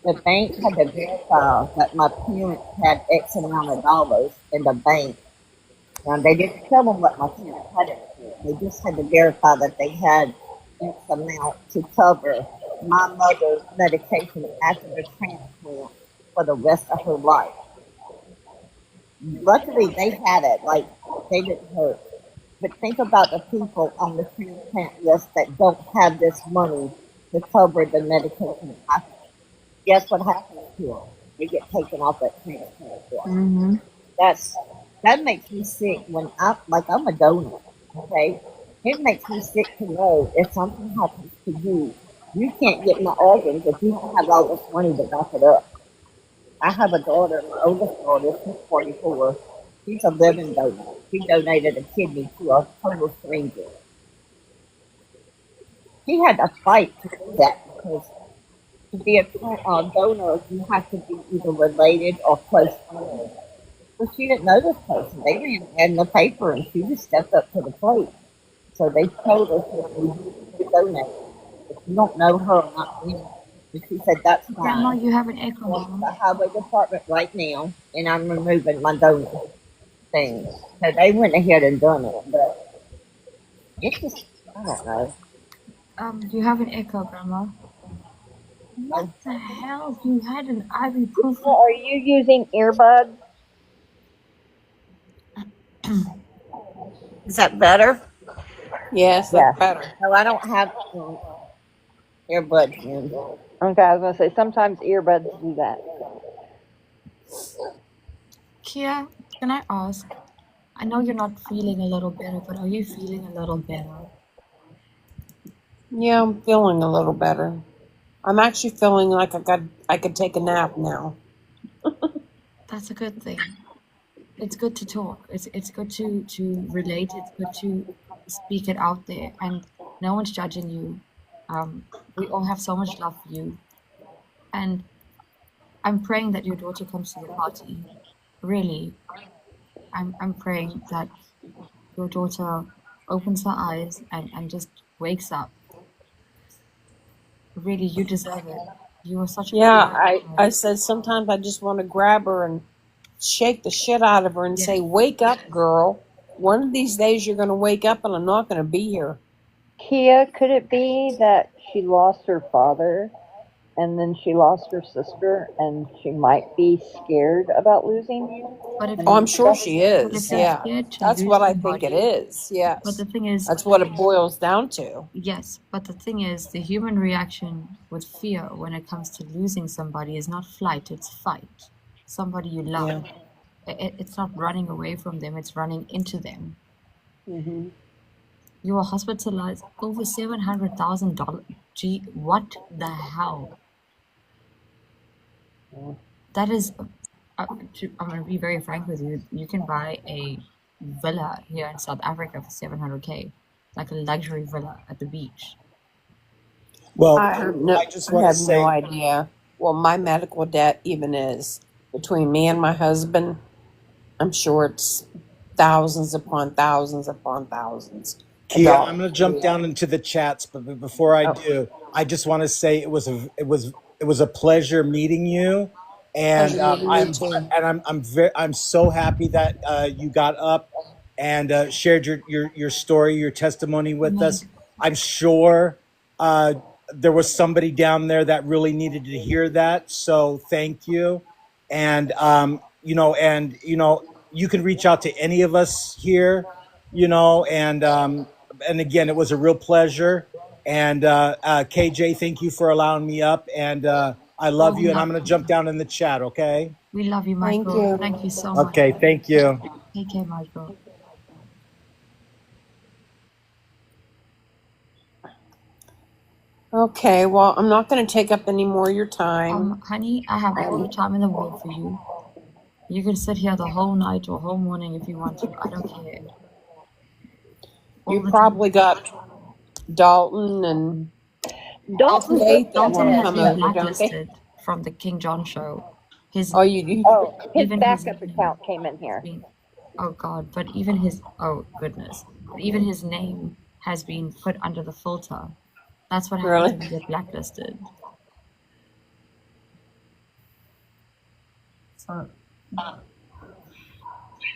The bank had to verify that my parents had X amount of dollars in the bank. Now, they didn't tell them what my parents had in it. They just had to verify that they had X amount to cover my mother's medication after the transplant for the rest of her life. Luckily, they had it, like, they didn't hurt. But think about the people on the transplant list that don't have this money to cover the medication. Guess what happens to them? They get taken off that transplant list. Mm-hmm. That makes me sick when I'm a donor. Okay, it makes me sick to know if something happens to you, you can't get my organs if you don't have all this money to back it up. I have a daughter, my oldest daughter, she's 44. She's a living donor. She donated a kidney to a total stranger. She had to fight to do that because to be a donor, you have to be either related or close friends. But she didn't know this person. They didn't in the paper, and she just stepped up to the plate. So they told us that we need to donate. If you don't know her or not, and she said, that's Grandma, fine. you have an echo, I'm going to the Mom. highway department right now, and I'm removing my donor thing. So they went ahead and done it, but it's just, I don't know. You have an echo, Grandma. What the hell? You had an ibuprofen. Well, are you using earbuds? Is that better? Yes, Yeah. that's better. No, I don't have earbuds in. Okay, I was gonna say sometimes earbuds do that. Kia, can I ask? I know you're not feeling a little better, but are you feeling a little better? Yeah, I'm feeling a little better. I'm actually feeling like I could take a nap now. That's a good thing. It's good to talk. It's good to relate. It's good to speak it out there, and no one's judging you. We all have so much love for you, And I'm praying that your daughter comes to the party. Really, I'm praying that your daughter opens her eyes and just wakes up. Really, you deserve it. You are such a Yeah, good I child. said sometimes I just want to grab her and shake the shit out of her and say, Yes. "Wake up, girl. One of these days you're going to wake up and I'm not going to be here." Kia, could it be that she lost her father and then she lost her sister and she might be scared about losing you? But if Oh, I'm And sure that's she but if is. you're Yeah. scared to That's lose what I think it somebody, is. but the Yes. thing is, That's what it boils down to. yes, but the thing is, the human reaction with fear when it comes to losing somebody is not flight, it's fight. Somebody you love. Yeah. It's not running away from them, it's running into them. Hmm. You were hospitalized over $700,000. Gee, what the hell? That is, I'm going to be very frank with you. You can buy a villa here in South Africa for 700K, like a luxury villa at the beach. Well, I have no, I just I want to have no say, idea what my medical debt even is between me and my husband. I'm sure it's thousands upon thousands upon thousands of Kia, I'm dollars. going to jump Yeah. down into the chats, but before I Oh, do, I just want to say it was a pleasure meeting you, and pleasure meeting you too. I'm so happy that you got up and shared your story, your testimony with Meg, us. I'm sure uh, there was somebody down there that really needed to hear that. So thank you, and you can reach out to any of us here, and again, it was a real pleasure. And KJ, thank you for allowing me up. And I oh, love we you. And I'm love going to you. jump down in the chat. Okay. We love you, Thank Michael. you. Thank you so much. Okay. Thank you. Take care, Michael. Okay, well, I'm not going to take up any more of your time. Honey, I have all the time in the world for you. You can sit here the whole night or whole morning if you want to. I don't care. All You the time. probably got Dalton and Dalton's Faith that Dalton want to has come been over, don't they? blacklisted from the King John show. His Oh, you Oh, his even his backup name account came in has here. been, oh God, but even his, oh goodness, but even his name has been put under the filter. That's what happens really? when you get blacklisted. So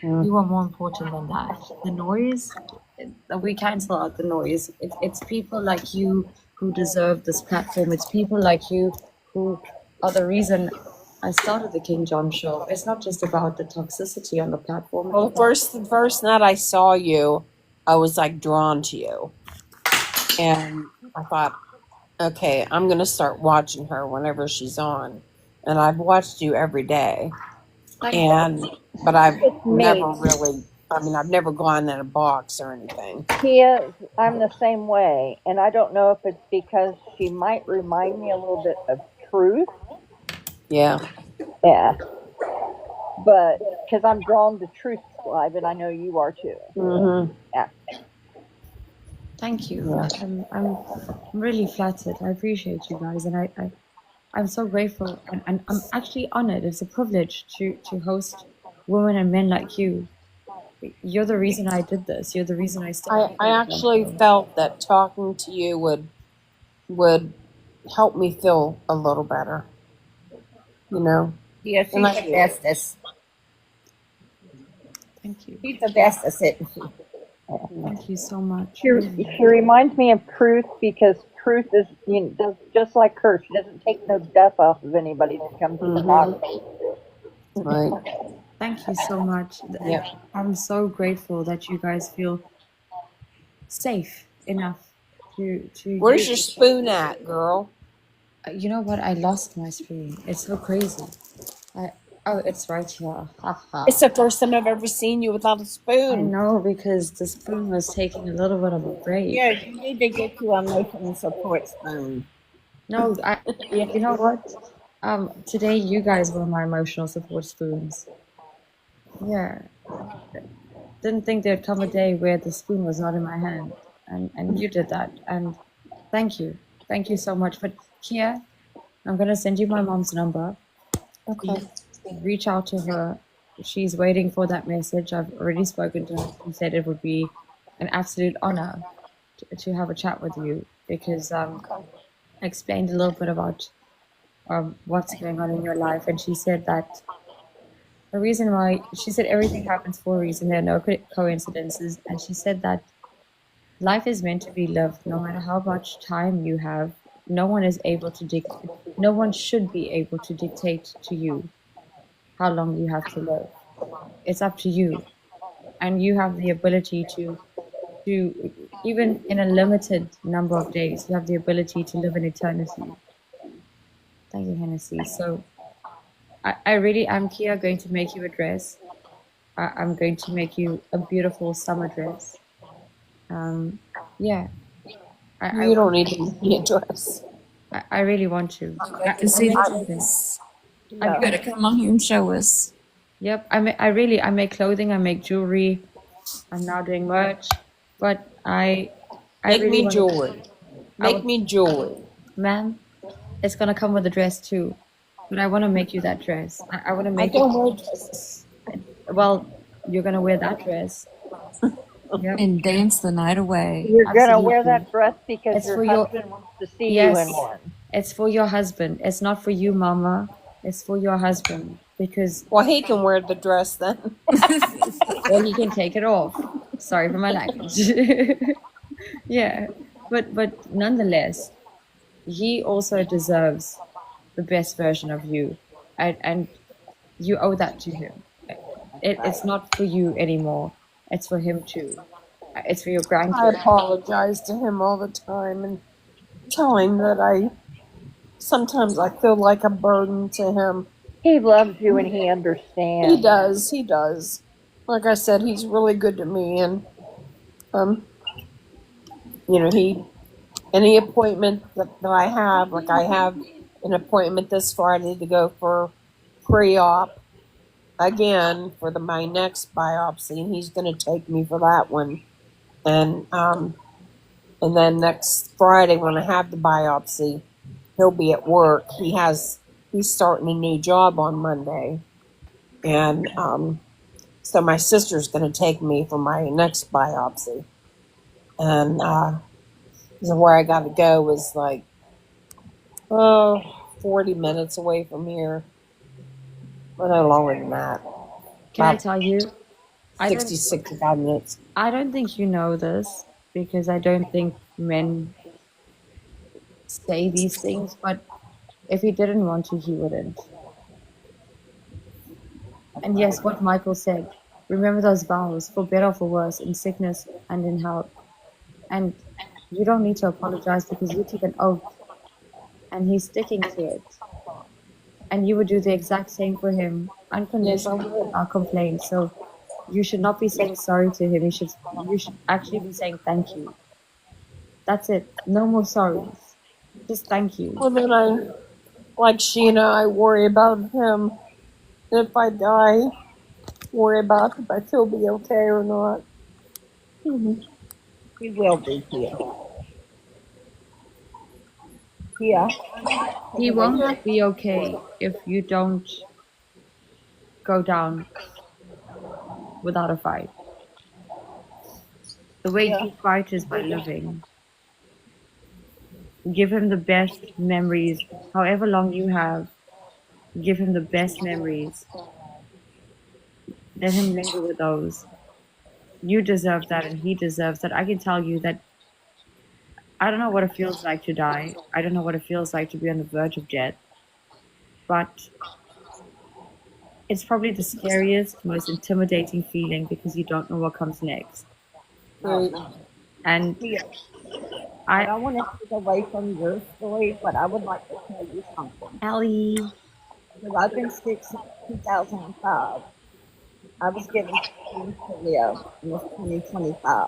Mm. you are more important than that. The noise, we cancel out the noise. It's people like you who deserve this platform. It's people like you who are the reason I started the King John show. It's not just about the toxicity on the platform. Well, the first night I saw you, I was like drawn to you, and I thought, okay, I'm going to start watching her whenever she's on, and I've watched you every day, but I've It's never me. really, I've never gone in a box or anything. Kia, I'm the same way. And I don't know if it's because she might remind me a little bit of Truth. Yeah. Yeah. But because I'm drawn to Truth Live, and I know you are too. Mm-hmm. Yeah. Thank you. Yeah. I'm really flattered. I appreciate you guys, and I'm so grateful, and I'm actually honored. It's a privilege to host women and men like you. You're the reason I did this. You're the reason I started. I actually felt that talking to you would help me feel a little better, you know. Yeah, she's And I the do. bestest. Thank you. She's the bestest. Thank you so much. She reminds me of Truth because Truth is, does just like her. She doesn't take no death off of anybody that comes to talk. Right. Thank you so much. Yeah. I'm so grateful that you guys feel safe enough to. Where's your spoon at, girl? You know what? I lost my spoon. It's so crazy. It's right here. It's the first time I've ever seen you without a I spoon. know, because the spoon was taking a little bit of a break. Yeah, you need to get you a emotional support spoon. No, you know what? Today you guys were my emotional support spoons. Yeah. Didn't think there'd come a day where the spoon was not in my hand. And you did that. And thank you. Thank you so much. But Kia, I'm gonna send you my mom's number. Okay. Reach out to her. She's waiting for that message. I've already spoken to her. She said it would be an absolute honor to have a chat with you because I explained a little bit about what's going on in your life, and she said that the reason why, she said everything happens for a reason. There are no coincidences, and she said that life is meant to be lived no matter how much time you have. No one is able to no one should be able to dictate to you how long you have to live. It's up to you, and you have the ability to even in a limited number of days, you have the ability to live in eternity. Thank you, Hennessy. So I really am, Kia, going to make you a dress. I'm going to make you a beautiful summer dress. Yeah, You don't need to be a dress. I really want to. To see I'll the make something. You gotta come on here and show us. Yep, I make clothing, I make jewelry. I'm now doing merch, but I Make really me wanna- jewelry. Make me jewelry. Ma'am, it's gonna come with a dress too, but I want to make you that dress. I want to I make don't it. wear dresses. Well, you're gonna wear that dress. Yep. And dance the night away. You're gonna wear Absolutely. that dress because It's your for your- husband wants to see Yes. you in one. It's for your husband. It's not for you, Mama. It's for your husband because Well, he can wear the dress then. well, he can take it off. Sorry for my language. Yeah, but nonetheless, he also deserves the best version of you, and you owe that to him. It's not for you anymore. It's for him too. It's for your I grandkids. apologize to him all the time and tell him that sometimes I feel like a burden to him. He loves you and he understands. He does. He does. Like I said, he's really good to me, and any appointment that I have, like I have an appointment this Friday to go for pre-op again for my next biopsy, and he's going to take me for that one, and then next Friday when I have the biopsy, he'll be at work. He's starting a new job on Monday, and so my sister's going to take me for my next biopsy, and so where I got to go is like 40 minutes away from here, but no longer than that. Can I About tell you? I don't, 65 minutes. I don't think you know this because I don't think men say these things, but if he didn't want to, he wouldn't. And yes, what Michael said, remember those vows, for better or for worse, in sickness and in health. And you don't need to apologize because you took an oath and he's sticking to it. And you would do the exact same for him, unconditionally, without complaint. So you should not be saying sorry to him. You should actually be saying thank you. That's it. No more sorries. Just thank you. Well, then like Sheena, I worry about him. If I die, worry about if he'll be okay or not. He will be here. Yeah. He won't be okay if you don't go down without a fight. The way you fight is by living. Give him the best memories, however long you have. Give him the best memories. Let him linger with those. You deserve that, and he deserves that. I can tell you that I don't know what it feels like to die. I don't know what it feels like to be on the verge of death. But it's probably the scariest, most intimidating feeling because you don't know what comes next. And I don't want to take away from your story, but I would like to tell you something. Ellie, Because I've been sick since 2005. I was given 2 to live in 2025.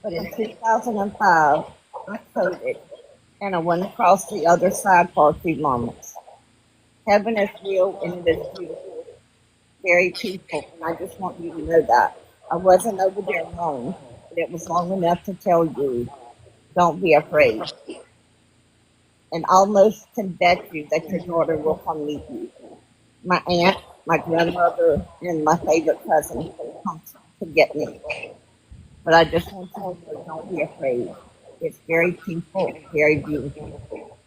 But in 2005, I coded and I went across the other side for a few moments. Heaven is real and it is beautiful, very peaceful, and I just want you to know that. I wasn't over there long, but it was long enough to tell you, don't be afraid. and almost can bet you that your daughter will come meet you. My aunt, my grandmother, and my favorite cousin will come to get me. But I just want you to know, don't be afraid. It's very peaceful and very beautiful.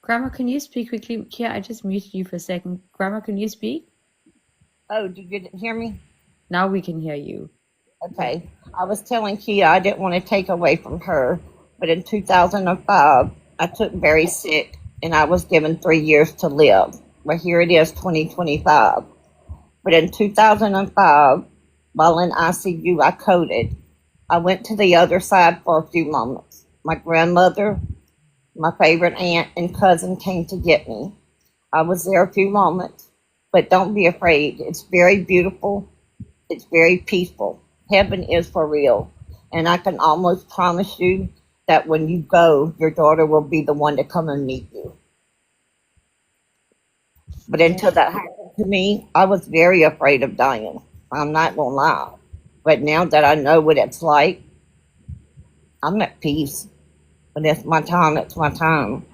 Grandma, can you speak quickly? Kia, I just muted you for a second. Grandma, can you speak? Oh, you didn't hear me? Now we can hear you. Okay. I was telling Kia I didn't want to take away from her, but in 2005, I took very sick and I was given 3 years to live. Well, here it is, 2025. But in 2005, while in ICU, I coded. I went to the other side for a few moments. My grandmother, my favorite aunt, and cousin came to get me. I was there a few moments, but don't be afraid. It's very beautiful. It's very peaceful. Heaven is for real. And I can almost promise you that when you go, your daughter will be the one to come and meet you. But until that happened to me, I was very afraid of dying. I'm not going to lie. But now that I know what it's like, I'm at peace. When it's my time, it's my time.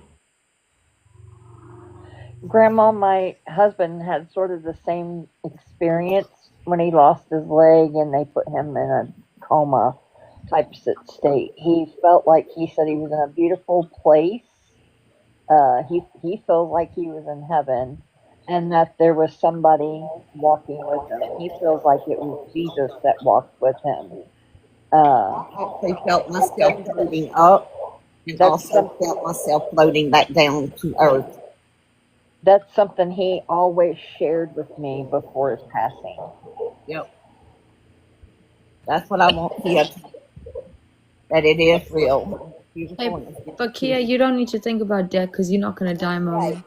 Grandma, my husband had sort of the same experience when he lost his leg and they put him in a coma type state. He felt like he said he was in a beautiful place. He feels like he was in heaven and that there was somebody walking with him. He feels like it was Jesus that walked with him. I actually felt myself floating up and also felt myself floating back down to earth. That's something he always shared with me before his passing. Yep. That's what I want here, that it is real. Hey, but Kia, you don't need to think about death because you're not going to die, Mama.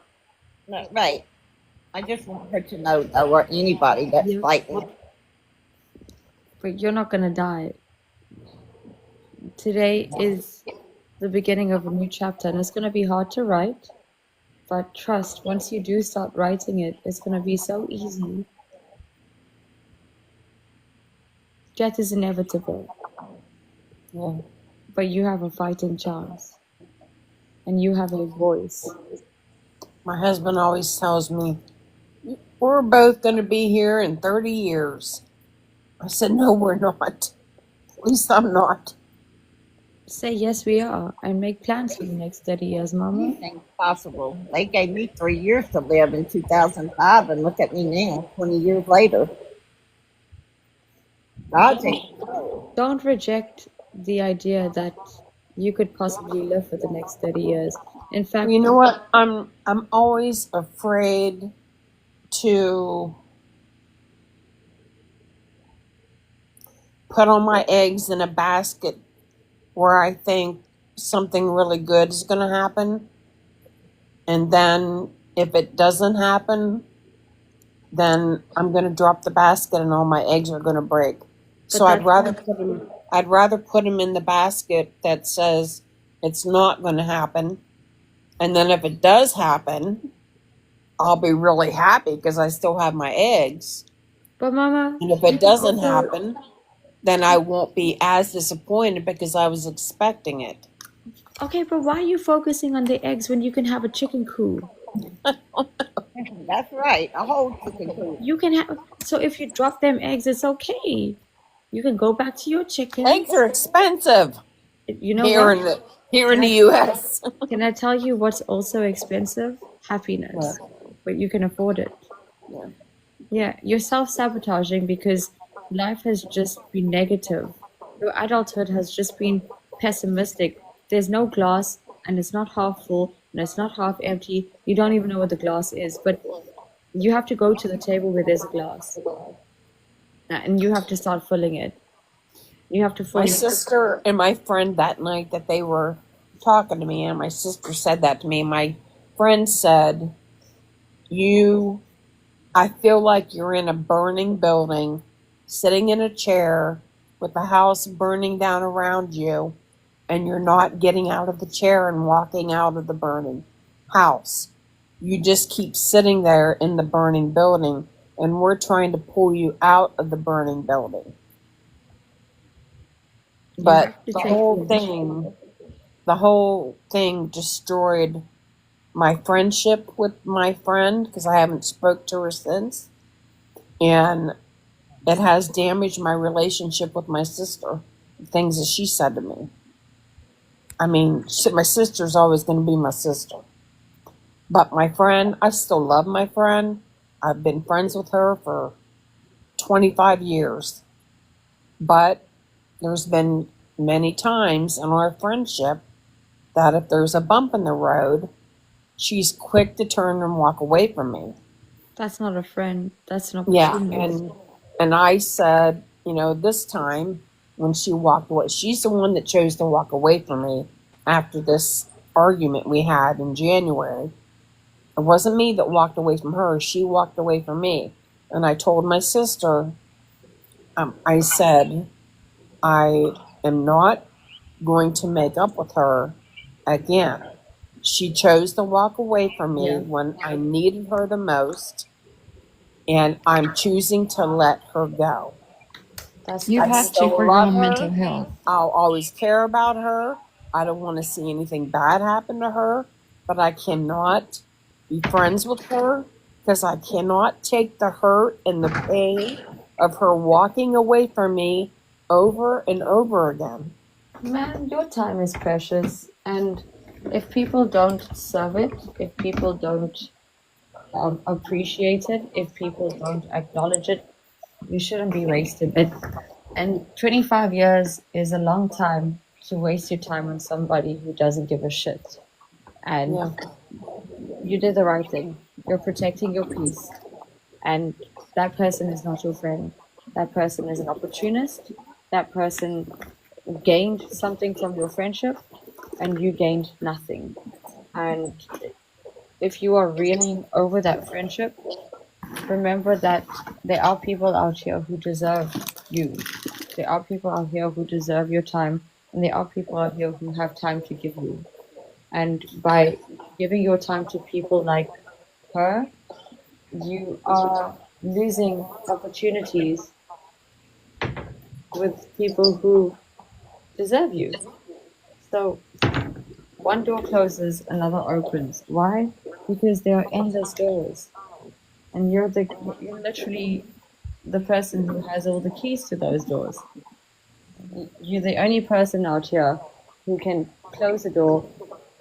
No, right. I just want her to know, though, or anybody that's fighting. But you're not going to die. Today is the beginning of a new chapter, and it's going to be hard to write. But trust, once you do start writing it, it's going to be so easy. Death is inevitable. Yeah. But you have a fighting chance. And you have a voice. My husband always tells me, we're both going to be here in 30 years. I said, no, we're not. At least I'm not. Say yes, we are, and make plans for the next 30 years, Mama. Anything's possible. They gave me 3 years to live in 2005, and look at me now, 20 years later. Don't reject the idea that you could possibly live for the next 30 years. In fact, you know what? I'm always afraid to put all my eggs in a basket where I think something really good is going to happen. And then if it doesn't happen, then I'm going to drop the basket and all my eggs are going to break. So I'd rather put them in the basket that says it's not going to happen. And then if it does happen, I'll be really happy because I still have my eggs. But Mama, and if it doesn't happen, then I won't be as disappointed because I was expecting it. Okay, but why are you focusing on the eggs when you can have a chicken coop? That's right, a whole chicken coop. You can have, so if you drop them eggs, it's okay. You can go back to your chicken. Eggs are expensive. You know here in the U.S. Can I tell you what's also expensive? Happiness. But you can afford it. Yeah, you're self-sabotaging because life has just been negative. Your adulthood has just been pessimistic. There's no glass, and it's not half full, and it's not half empty. You don't even know what the glass is, but you have to go to the table where there's a glass. And you have to start filling it. You have to fill My it. sister and my friend that night that they were talking to me, and my sister said that to me. My friend said, I feel like you're in a burning building, sitting in a chair with the house burning down around you, and you're not getting out of the chair and walking out of the burning house. You just keep sitting there in the burning building, and we're trying to pull you out of the burning building. But the whole thing the whole thing destroyed my friendship with my friend because I haven't spoke to her since, and it has damaged my relationship with my sister. Things that she said to me. I mean, my sister's always going to be my sister, but my friend, I still love my friend. I've been friends with her for 25 years, but there's been many times in our friendship that if there's a bump in the road, she's quick to turn and walk away from me. That's not a friend. That's an Yeah, opportunist. and I said, this time when she walked away, she's the one that chose to walk away from me after this argument we had in January. It wasn't me that walked away from her. She walked away from me. And I told my sister, I said, I am not going to make up with her again. She chose to walk away from me Yeah. when I needed her the most, and I'm choosing to let her go. You I have to still for your love own her. mental health. I'll always care about her. I don't want to see anything bad happen to her, but I cannot be friends with her because I cannot take the hurt and the pain of her walking away from me over and over again. Man, your time is precious, and if people don't serve it, if people don't appreciate it, if people don't acknowledge it, you shouldn't be wasting it. And 25 years is a long time to waste your time on somebody who doesn't give a shit. And Yeah. you did the right thing. You're protecting your peace. And that person is not your friend. That person is an opportunist. That person gained something from your friendship, and you gained nothing. And if you are reeling over that friendship, remember that there are people out here who deserve you. There are people out here who deserve your time, and there are people out here who have time to give you. And by giving your time to people like her, you are losing opportunities with people who deserve you. So one door closes, another opens. Why? Because there are endless doors, and you're literally the person who has all the keys to those doors. You're the only person out here who can close a door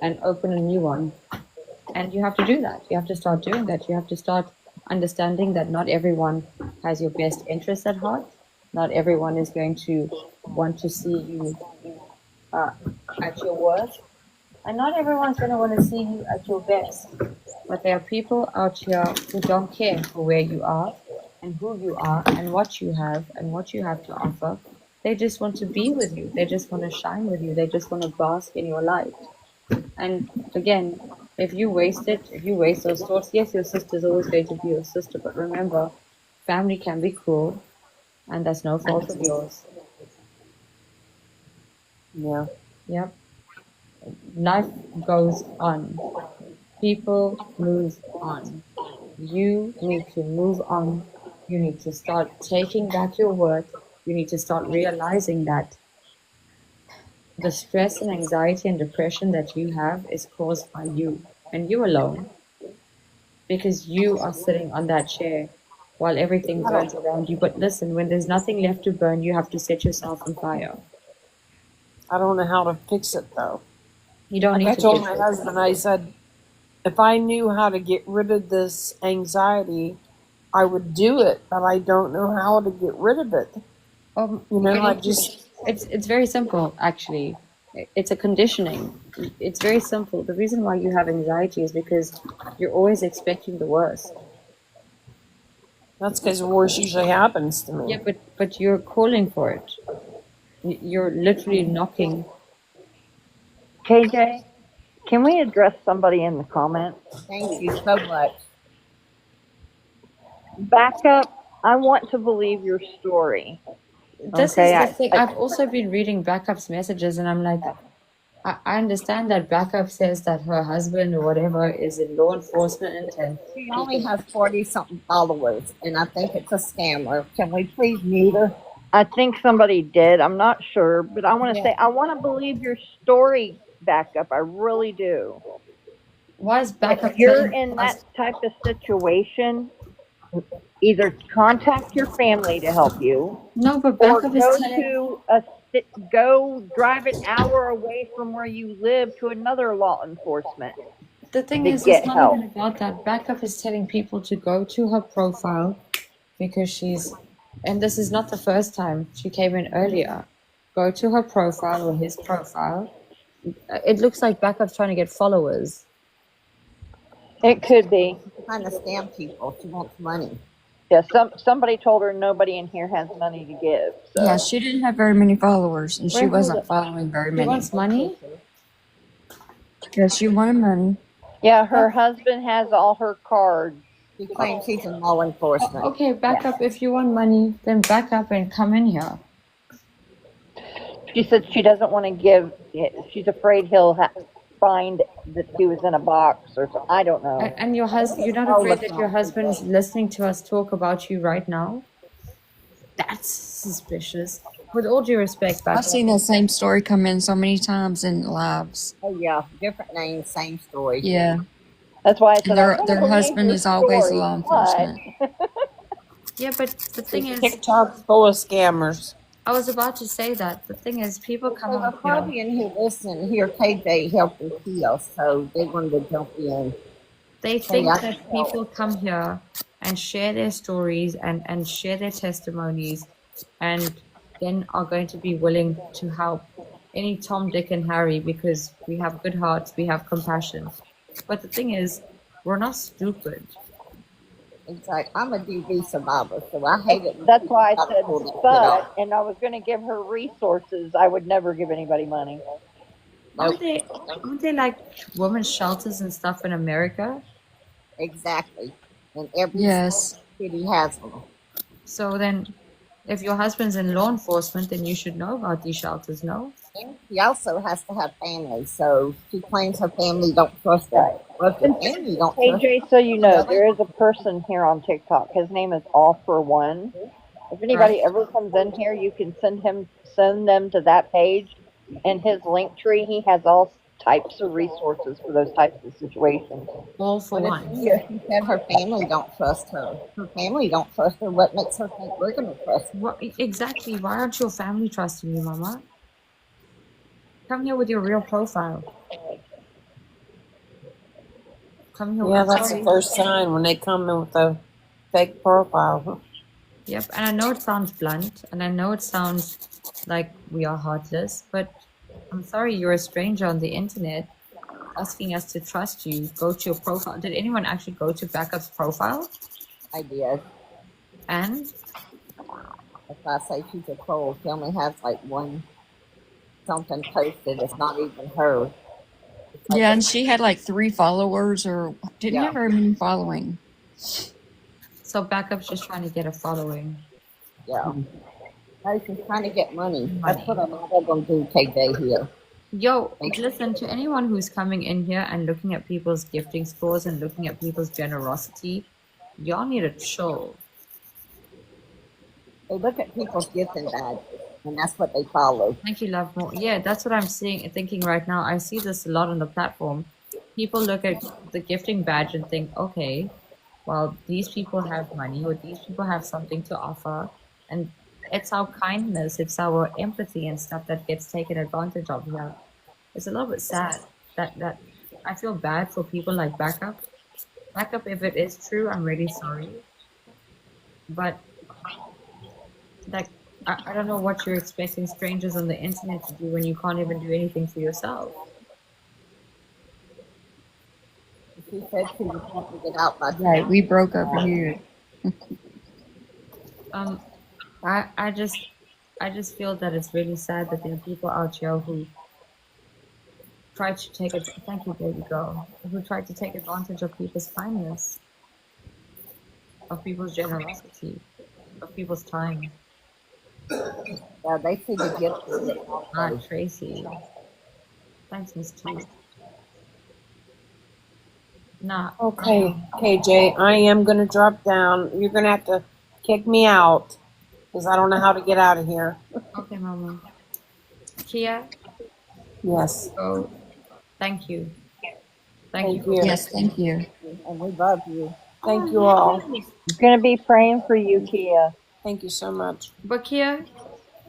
and open a new one. And you have to do that. You have to start doing that. You have to start understanding that not everyone has your best interests at heart. Not everyone is going to want to see you at your worst. And not everyone's going to want to see you at your best. But there are people out here who don't care for where you are and who you are and what you have to offer. They just want to be with you. They just want to shine with you. They just want to bask in your light. And again, if you waste those thoughts, yes, your sister's always going to be your sister, but remember, family can be cruel, and that's no fault of yours. Yeah. Yep. Life goes on. People move on. You need to move on. You need to start taking back your worth. You need to start realizing that the stress and anxiety and depression that you have is caused by you and you alone, because you are sitting on that chair while everything burns around you. But listen, when there's nothing left to burn, you have to set yourself on fire. I don't know how to fix it though. You don't Like need I to told fix my it. husband, I said, if I knew how to get rid of this anxiety, I would do it, but I don't know how to get rid of it. It's very simple, actually. It's a conditioning. It's very simple. The reason why you have anxiety is because you're always expecting the worst. That's because the worst usually happens to me. Yeah, but you're calling for it. You're literally knocking. KJ, can we address somebody in the comments? Thank you so much. Back up. I want to believe your story. This Okay, is the thing. I've also been reading Backup's messages, and I'm like, I understand that Backup says that her husband or whatever is in law enforcement, and She only has 40-something followers, and I think it's a scammer. Can we please mute her? I think somebody did. I'm not sure, but I want to say I want to believe your story, backup. I really do. Why is But backup if you're telling in that us? type of situation, either contact your family to help you, No, but or backup is telling. go drive an hour away from where you live to another law enforcement The thing to is, it's get not help. even about that. Backup is telling people to go to her profile because and this is not the first time she came in earlier. Go to her profile or his profile. It looks like backup's trying to get followers. It could be. Trying to scam people. She wants money. Yeah, somebody told her nobody in here has money to give. So Yeah, she didn't have very many followers, and she Wait, hold wasn't up. following very She many. wants money? Yeah, she wanted money. yeah, her husband has all her cards. She claims she's in law enforcement. Okay, backup. If you want money, then back up and come in here. She said she doesn't want to give. She's afraid he'll find that she was in a box or something. I don't know. And your husband, you're not afraid that your husband is listening to us talk about you right now? That's suspicious. With all due respect, backup. I've seen that same story come in so many times in lives. Oh yeah, different names, same story. Yeah, That's why I said and I don't their believe husband your is always story, law but- enforcement. Yeah, but the thing is, TikTok's full of scammers. I was about to say that. The thing is, people come So the up here. Fabian who listen here, KJ helped them heal, so they wanted to jump in. They think I that can tell. people come here and share their stories and share their testimonies and then are going to be willing to help any Tom, Dick, and Harry because we have good hearts, we have compassion. But the thing is, we're not stupid. It's like, I'm a DV survivor, so I hate it. when That's people why I try to said, pull that shit but, off. and I was going to give her resources. I would never give anybody money. Aren't they like women's shelters and stuff in America? Exactly. And every Yes. city has them. So then, if your husband's in law enforcement, then you should know about these shelters, no? And she also has to have family, so she claims her family don't trust her. Well, if your family don't trust her, AJ, so you know, there is a person here on TikTok. His name is All for One. If anybody ever comes in here, you can send them to that page. And his link tree, he has all types of resources for those types of situations. All for but one. if she said her family don't trust her. Her family don't trust her. What makes her think we're going to trust her? What exactly? Why aren't your family trusting you, Mama? Come here with your real profile. Come here. Yeah, I'm that's sorry. the first sign when they come in with a fake profile. Yep, and I know it sounds blunt, and I know it sounds like we are heartless, but I'm sorry, you're a stranger on the internet asking us to trust you. Go to your profile. Did anyone actually go to Backup's profile? I did. And If I say she's a troll, she only has like one something posted. It's not even her. It's like Yeah, and she had like 3 followers or didn't Yeah. have very many following. so Backup's just trying to get a following. Yeah. No, she's trying to get money. That's what a lot of them do, KJ here. Yo, listen, to anyone who's coming in here and looking at people's gifting scores and looking at people's generosity, y'all need to chill. They look at people's gifting badges, and that's what they follow. Thank you, love more. Yeah, that's what I'm thinking right now. I see this a lot on the platform. People look at the gifting badge and think, okay, well, these people have money or these people have something to offer. And it's our kindness, it's our empathy and stuff that gets taken advantage of here. It's a little bit sad that I feel bad for people like Backup. Backup, if it is true, I'm really sorry. But like, I don't know what you're expecting strangers on the internet to do when you can't even do anything for yourself. She said she was trying to get out by Right, we broke over here. I just feel that it's really sad that there are people out here who try to take it. Thank you, baby girl. Who try to take advantage of people's kindness, of people's generosity, of people's time. Yeah, they see the gift of it. Ah, Tracy. Thanks, Miss T. Nah. Okay, KJ, I am going to drop down. You're going to have to kick me out because I don't know how to get out of here. Okay, Mama. Kia, Yes. go Thank you. Thank you Thank for you. Yes, thank you. And we love you. Thank you all. I'm gonna be praying for you, Kia. Thank you so much. But Kia,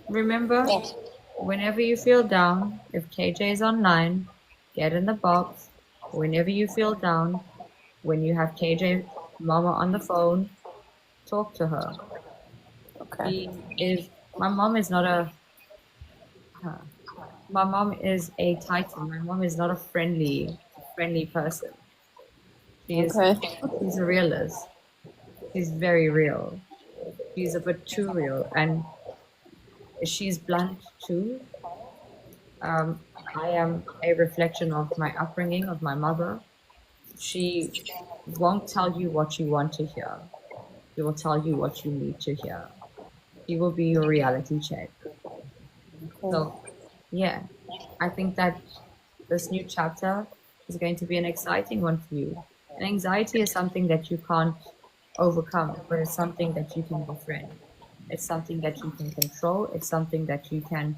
remember, Yes. whenever you feel down, if KJ is online, get in the box. Whenever you feel down, when you have KJ mama on the phone, talk to her. Okay. My mom is not my mom is a titan. My mom is not a friendly person. She's Okay. a realist. She's very real. She's a bit too real, and she's blunt too. I am a reflection of my upbringing, of my mother. She won't tell you what you want to hear. She will tell you what you need to hear. She will be your reality check. So, yeah, I think that this new chapter is going to be an exciting one for you. And anxiety is something that you can't overcome, but it's something that you can befriend. It's something that you can control. It's something that you can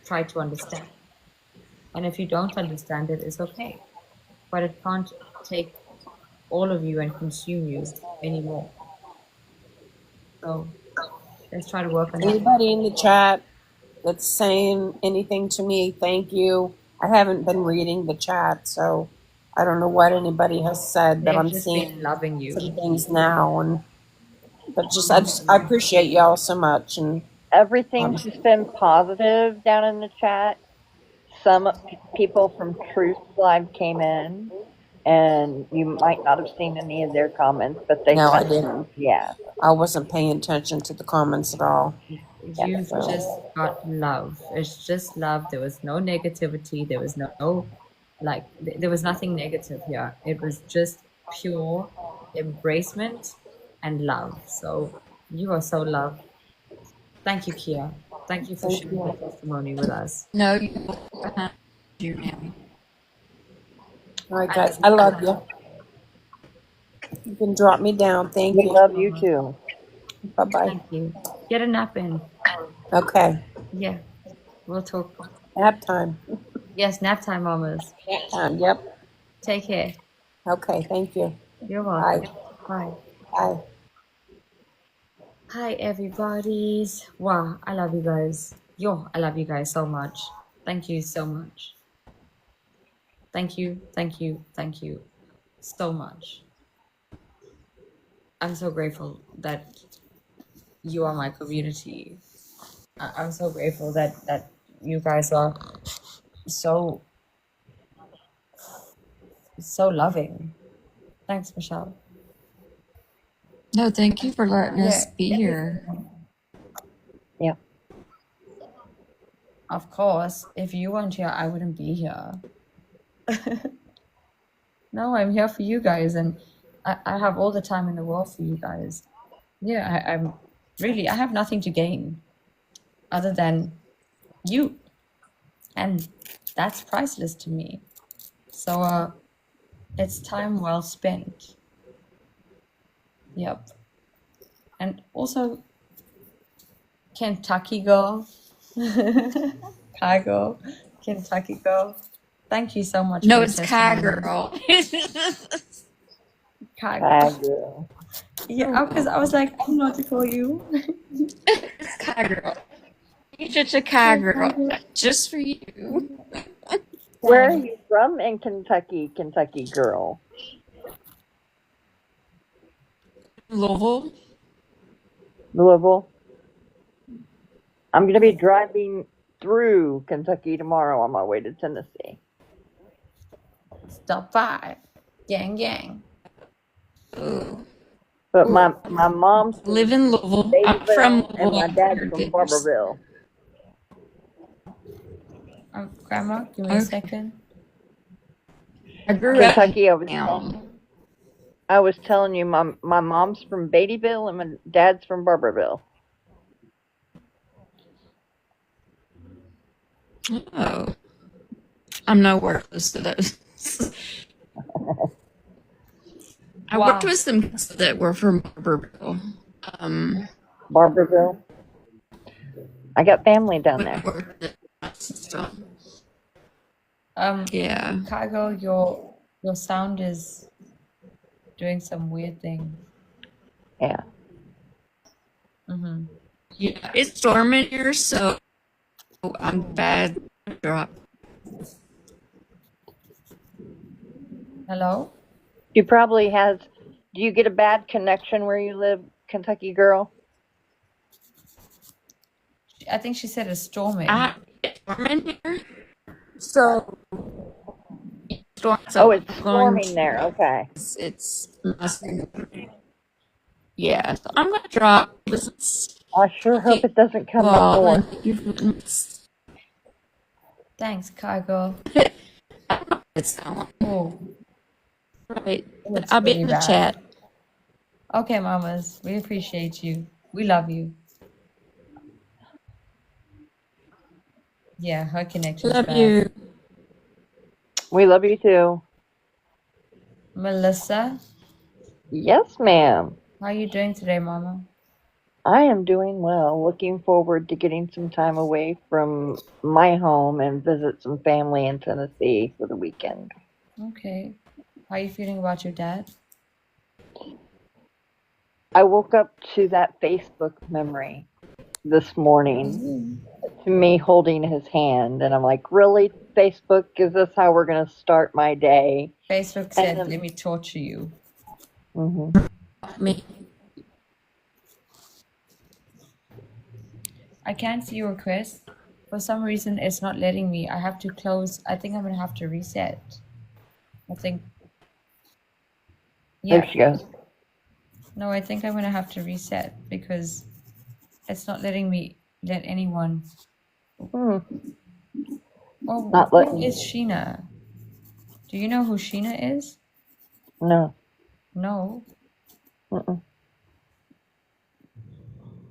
try to understand. And if you don't understand it, it's okay. But it can't take all of you and consume you anymore. So let's try to work on that. Anybody in the chat that's saying anything to me, thank you. I haven't been reading the chat, so I don't know what anybody has said, but They've I'm just been seeing loving you. some things now, and but I appreciate y'all so much, and Everything's just been positive down in the chat. Some people from Truth Live came in, and you might not have seen any of their comments, but they no, I mentioned, didn't. yeah. I wasn't paying attention to the comments at all. You've just got love. It's just love. There was no negativity. There was no like there was nothing negative here. It was just pure embracement and love. So you are so loved. Thank you, Kia. Thank you for sharing your testimony with us. No, you now. All right, guys, I love you. You can drop me down. Thank We you. love you too. Bye bye. Thank you. Get a nap in. Okay. Yeah. We'll talk. Nap time. Yes, nap time, mamas. Nap time. Yep. Take care. Okay. Thank you. You're welcome. Bye. Bye. Bye. Hi, everybody's. Wow, I love you guys. I love you guys so much. Thank you so much. Thank you, thank you, thank you so much. I'm so grateful that you are my community. I'm so grateful that you guys are so loving. Thanks, Michelle. No, thank you for letting us be here. Yeah. Of course, if you weren't here, I wouldn't be here. No, I'm here for you guys, and I have all the time in the world for you guys. Yeah, I have nothing to gain other than you, and that's priceless to me. So it's time well spent. Yep. And also Kentucky girl. Kai girl. Kentucky girl. Thank you so much. No, for it's your Kai testimony. girl. Kai Hi, girl. girl. Yeah, because I was like, I don't know what to call you. It's Kai girl. You're just a Kai girl. Just for you. Where are you from in Kentucky, Kentucky girl? Louisville. Louisville. I'm going to be driving through Kentucky tomorrow on my way to Tennessee. Stop by. Gang, gang. Ooh. But my mom's from Live in Louisville. I'm Dadeville, from and Louisville. my dad's from Barberville. Grandma, give me a second. I grew up Kentucky, down. I was telling you, my mom's from Beattyville and my dad's from Barberville. Oh. I'm nowhere close to those. I Wow. worked with some kids that were from Barberville. Barberville. I got family down there. Worked at- so Yeah. Cargo, your sound is doing some weird thing. Yeah. Mm-hmm. Yeah. It's storming here, so I'm bad drop. Hello? She probably has. Do you get a bad connection where you live, Kentucky girl? I think she said it's storming. It's storming here, so storm. Oh, So it's I'm going storming there. Okay. it's messing. Yeah, so I'm gonna drop. I sure hope Okay. it doesn't come up Well, more. and you've Thanks, Cargo. it's not Oh, right. it's I'll be really in the bad. chat. Okay, mamas, we appreciate you. We love you. Yeah, her connection's Love bad. you. We love you too. Melissa, Yes, ma'am. how are you doing today, mama? I am doing well. Looking forward to getting some time away from my home and visit some family in Tennessee for the weekend. Okay. How are you feeling about your dad? I woke up to that Facebook memory this morning, to me holding his hand, and I'm like, really, Facebook? Is this how we're going to start my day? Facebook said, let me torture you. Me. I can't see your request. For some reason, it's not letting me. I have to close. I think I'm going to have to reset. I think. Yeah. There she goes. No, I think I'm going to have to reset because it's not letting me let anyone. Oh, Not who letting is Sheena? Do you know who Sheena is? No. No.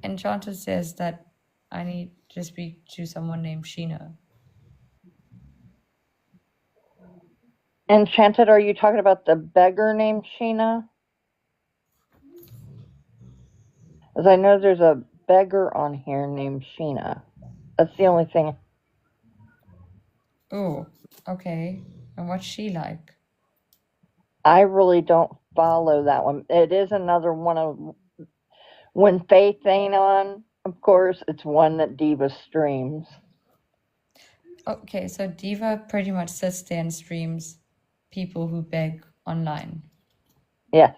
Enchanted says that I need to speak to someone named Sheena. Enchanted, are you talking about the beggar named Sheena? As I know there's a beggar on here named Sheena. That's the only thing. Oh, okay. And what's she like? I really don't follow that one. It is another one of when Faith ain't on, of course, it's one that Diva streams. Okay, so Diva pretty much sits there and streams people who beg online. Yes.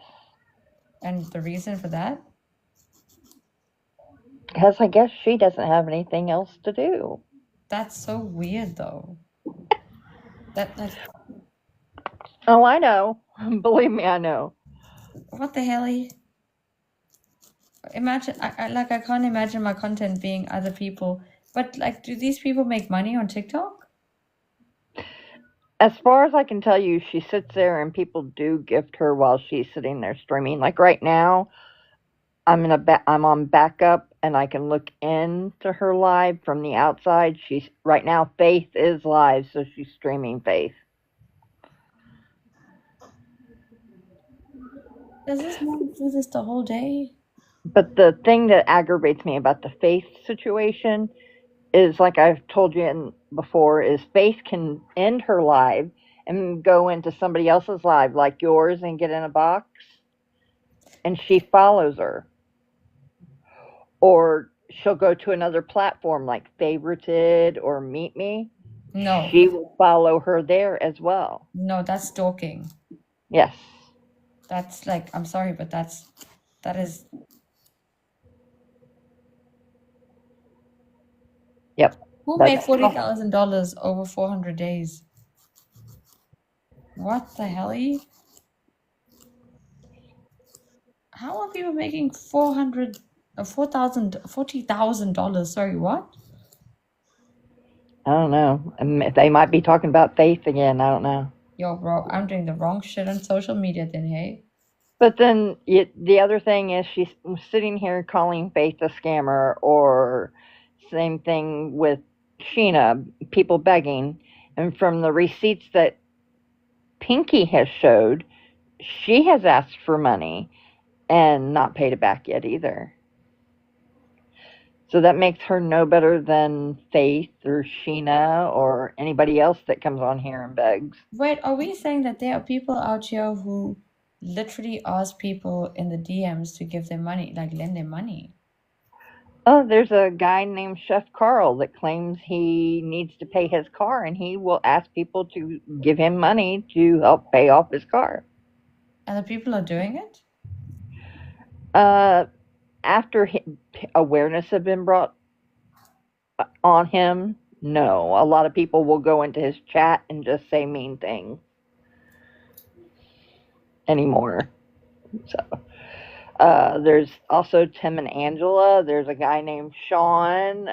And the reason for that? Because I guess she doesn't have anything else to do. That's so weird, though. That like. Oh, I know. Believe me, I know. What the hell? Imagine, I can't imagine my content being other people. But like, do these people make money on TikTok? As far as I can tell you, she sits there and people do gift her while she's sitting there streaming. Like right now, I'm on backup and I can look into her live from the outside. She's right now. Faith is live, so she's streaming Faith. Does this man do this the whole day? But the thing that aggravates me about the Faith situation is, like I've told you before, is Faith can end her live and go into somebody else's live, like yours, and get in a box, and she follows her. Or she'll go to another platform like Favorited or Meet Me. No. She will follow her there as well. No, that's stalking. Yes. That's like, I'm sorry, but that is. Yep. Who made $40,000 over 400 days? What the hell? How are people making $40,000? Sorry, what? I don't know. They might be talking about Faith again. I don't know. Yo, bro, I'm doing the wrong shit on social media then, hey? But then the other thing is she's sitting here calling Faith a scammer, or same thing with Sheena, people begging. And from the receipts that Pinky has showed, she has asked for money and not paid it back yet either. So that makes her no better than Faith or Sheena or anybody else that comes on here and begs. Wait, are we saying that there are people out here who literally ask people in the DMs to give them money, like lend them money? Oh, there's a guy named Chef Carl that claims he needs to pay his car, and he will ask people to give him money to help pay off his car. And the people are doing it? After awareness had been brought on him, no. A lot of people will go into his chat and just say mean things anymore. So there's also Tim and Angela. There's a guy named Sean.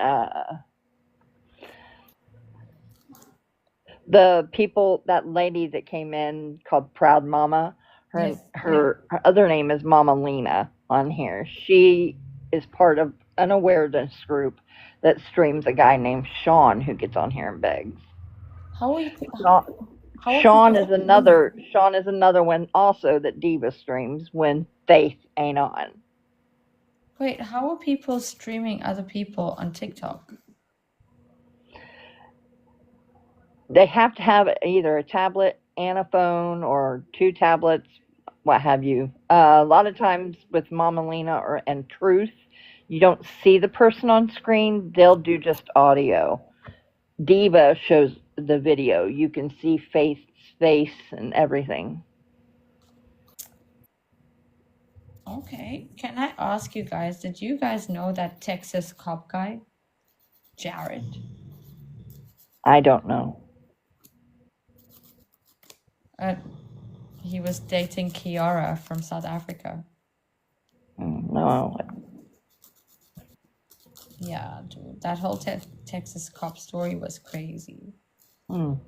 The people, that lady that came in called Proud Mama, her other name is Mama Lena on here. She is part of an awareness group that streams a guy named Sean who gets on here and begs. Sean is another one also that Diva streams when Faith ain't on. Wait, how are people streaming other people on TikTok? They have to have either a tablet and a phone or 2 tablets, what have you. A lot of times with Mama Lena and Truth, you don't see the person on screen. They'll do just audio. Diva shows the video. You can see Faith's face and everything. Okay. Can I ask you guys, did you guys know that Texas cop guy, Jared? I don't know. He was dating Kiara from South Africa. No. Yeah, dude. That whole Texas cop story was crazy. No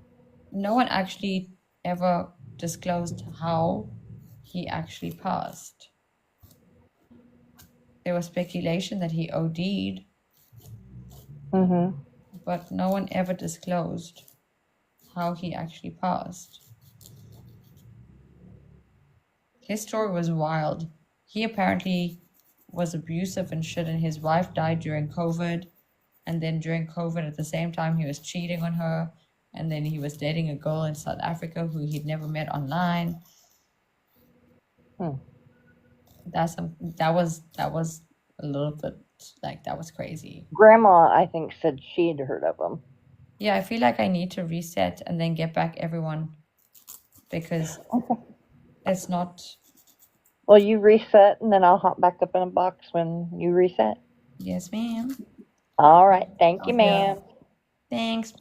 one actually ever disclosed how he actually passed. There was speculation that he OD'd, but no one ever disclosed how he actually passed. His story was wild. He apparently was abusive and shit, and his wife died during COVID. And then during COVID, at the same time, he was cheating on her. And then he was dating a girl in South Africa who he'd never met online. That was a little bit, like, that was crazy. Grandma, I think, said she'd heard of him. Yeah, I feel like I need to reset and then get back everyone, because it's not... Well, you reset, and then I'll hop back up in a box when you reset. Yes, ma'am. All right. Thank you, ma'am. Thanks.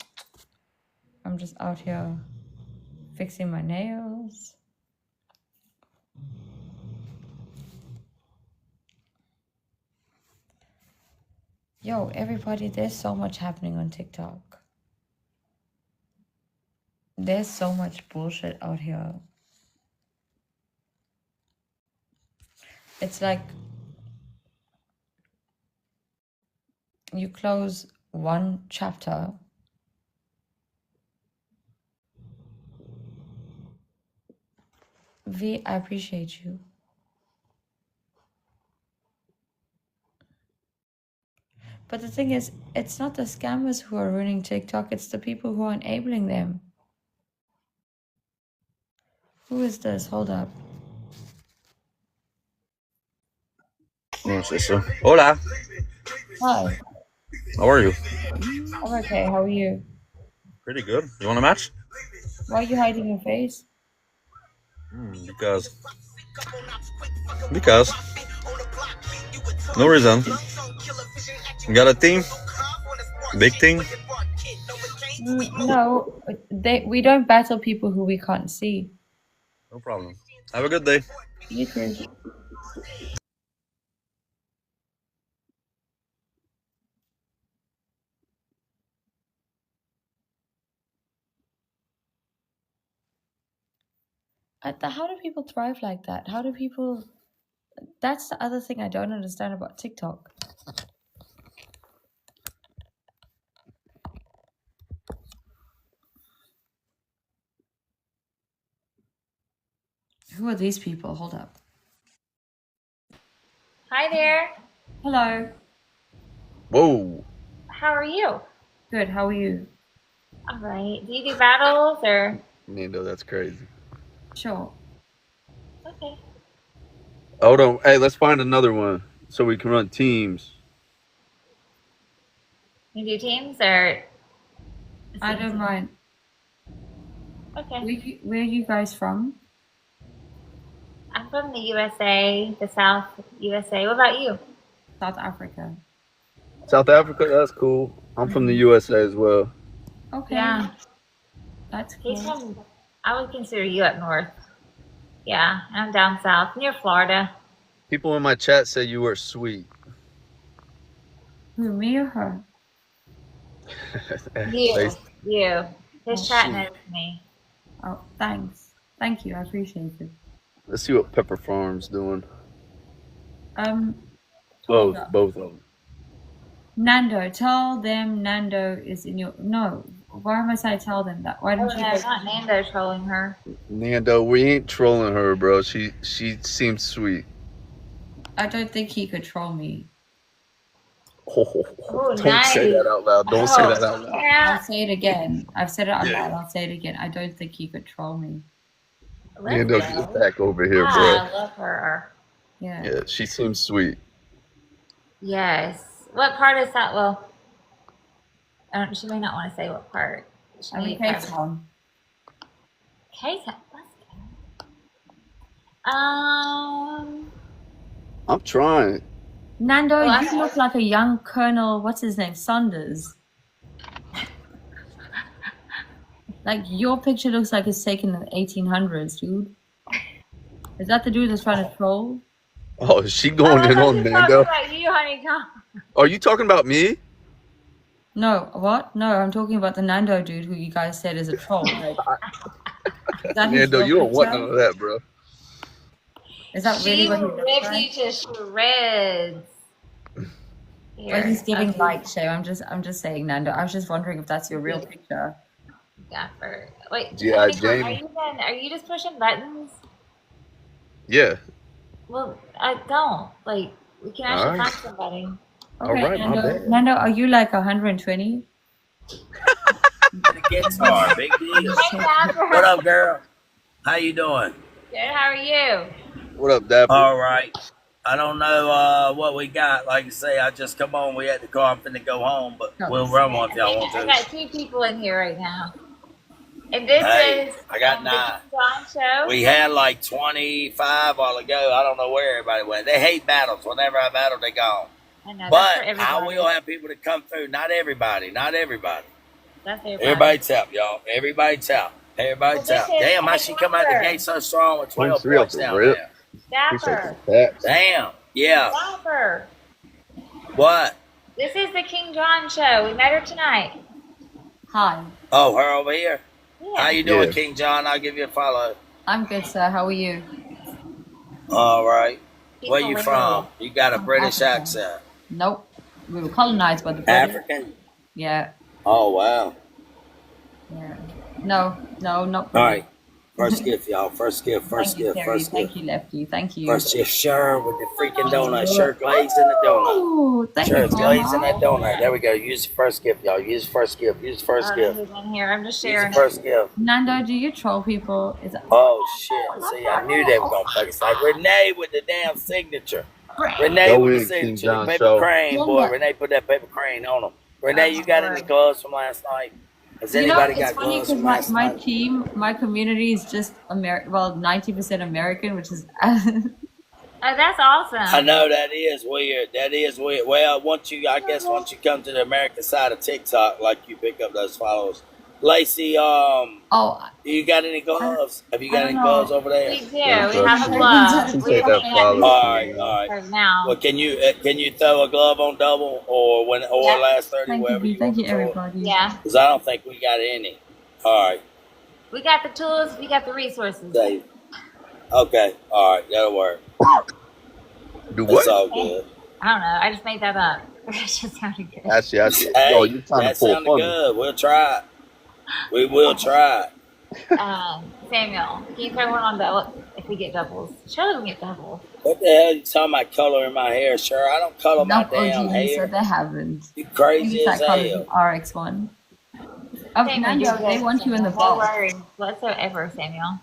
I'm just out here fixing my nails. Yo, everybody, there's so much happening on TikTok. There's so much bullshit out here. It's like you close one chapter V, I appreciate you. But the thing is, it's not the scammers who are ruining TikTok, it's the people who are enabling them. Who is this? Hold up. No sé eso. Hola. Hi. How are you? I'm okay. How are you? Pretty good. You want a match? Why are you hiding your face? Because. No reason. You got a team? Big team? No, we don't battle people who we can't see. No problem. Have a good day. You too. How do people thrive like that? How do people... That's the other thing I don't understand about TikTok. Who are these people? Hold up. Hi there. Hello. Whoa. How are you? Good. How are you? All right. Do you do battles or? Nando, that's crazy. Sure. Okay. Hold on. Hey, let's find another one so we can run teams. You do teams or? I don't mind. Okay. Where are you guys from? I'm from the USA, the South USA. What about you? South Africa. South Africa, that's cool. I'm from the USA as well. Okay. Yeah. That's He's cool. from. I would consider you up north. Yeah, I'm down south near Florida. People in my chat say you were sweet. Who, me or her? You. You. His Oh, chat shoot. knows me. Oh, thanks. Thank you. I appreciate it. Let's see what Pepper Farm's doing. Hold Both up. of them. Nando, tell them Nando is in your. No, why am I saying tell them that? Why Oh, don't you? no, not Nando trolling her. Nando, we ain't trolling her, bro. She seems sweet. I don't think he could troll me. Oh, Oh, don't say that out loud. Don't say that out loud. Yeah. I'll say it again. I've said it out Yeah. loud. I'll say it again. I don't think he could troll me. Nando, get back over here, Ah, bro. I love her. Yeah. Yeah, she seems sweet. Yes. What part is that? Well, she may not want to say what part. She I'm may in Cape Town. Cape Town. Let's go. I'm trying. Nando, Well, you look like a young Colonel. What's his name? Saunders. Like your picture looks like it's taken in the 1800s, dude. Is that the dude that's trying to troll? Oh, is she going in on talking Nando? about you, honeycomb. Are you talking about me? No, what? No, I'm talking about the Nando dude who you guys said is a troll. Like, is that his Nando, real you don't want picture? none of that, bro. Is that really She what he will looks rip like? you to shreds. But he's giving Okay. likes, so I'm just saying, Nando. I was just wondering if that's your real picture. Gaffer. Wait, G.I. honeycomb, Jane. are you just pushing buttons? Yeah. Well, I don't. Like, we can actually Alright. find somebody. Okay, right, my Nando. bad. Nando, are you like 120? The guitar, big deal. Hey, Gaffer. What up, girl? How you doing? Good, how are you? What up, Dapper? All right. I don't know what we got. Like I say, I just come on. We at the car. I'm finna go home, but we'll run one if y'all want I to. got 2 people in here right now. And this Hey, is I got the 9. John Show. We had like 25 while ago. I don't know where everybody went. They hate battles. Whenever I battle, they gone. I know, that's But for I everybody. will have people to come through. Not everybody. Not everybody. That's everybody. Everybody tap, y'all. Everybody tap. Everybody Well, tap. this is Damn, how she come out the Dapper. gate so strong with 12 23 off points the down rip. there? Dapper. Damn. Yeah. Dapper. What? This is the King John Show. We met her tonight. Hi. Oh, her over here? Yeah. How you doing, Yeah. King John? I'll give you a follow. I'm good, sir. How are you? All right. He's Where you millennial. from? You got a I'm British African. accent. Nope. We were colonized by the British. African? Yeah. Oh, wow. Yeah. No, not All British. right. First gift, y'all. First gift. First Thank you, gift. Terry. First Thank gift. you, Lefty. Thank you. First gift, sure, with the freaking donut. Sure, glazing the donut. Oh, thank Sure, you, it's glazing that Grandma. donut. There we go. Use the first gift, y'all. Use the first gift. Use the I first don't know gift. who's in here. I'm just Use the sharing it. first gift. Nando, do you troll people? Is it Oh, shit. See, I knew they were going to fuck us. Like Renee with the damn signature. Renee Go with the in, King signature. John Paper Show. crane, boy. Yeah. Renee put that paper crane on them. Renee, you got any gloves from last night? Has You know, anybody it's got funny gloves because from last my night? team, my community is just 90% American, which is Oh, that's I awesome. know that is weird. That is weird. Well, once you come to the American side of TikTok, like you pick up those followers. Lacey, oh, you got any gloves? Have you I got don't any know. gloves over there? We do. Yeah, We bro. have a She glove. she We take have that a follow. All right, all right. right now. Well, can you throw a glove on double or Yeah. last 30, Thank wherever you, you want thank to you, throw it? everybody. Yeah. Because I don't think we got any. All right, We got the tools. We got the resources. Dave. Okay, all right, that'll work. Do It's what? all good. I don't know. I just made that up. That just sounded good. I see. Yo, Hey, you trying that to pull sounded funny. good. We'll try it. We will try it. Samuel, can you throw one on double if we get doubles? Surely we get doubles. What the hell you talking about coloring my hair, sir? I don't color my Nope, damn OG, he said hair. they haven't. You Maybe crazy as Psychology hell. RX1. Oh, Samuel, Nando, you're they good, want you in the Samuel. No vault. worries whatsoever, Samuel.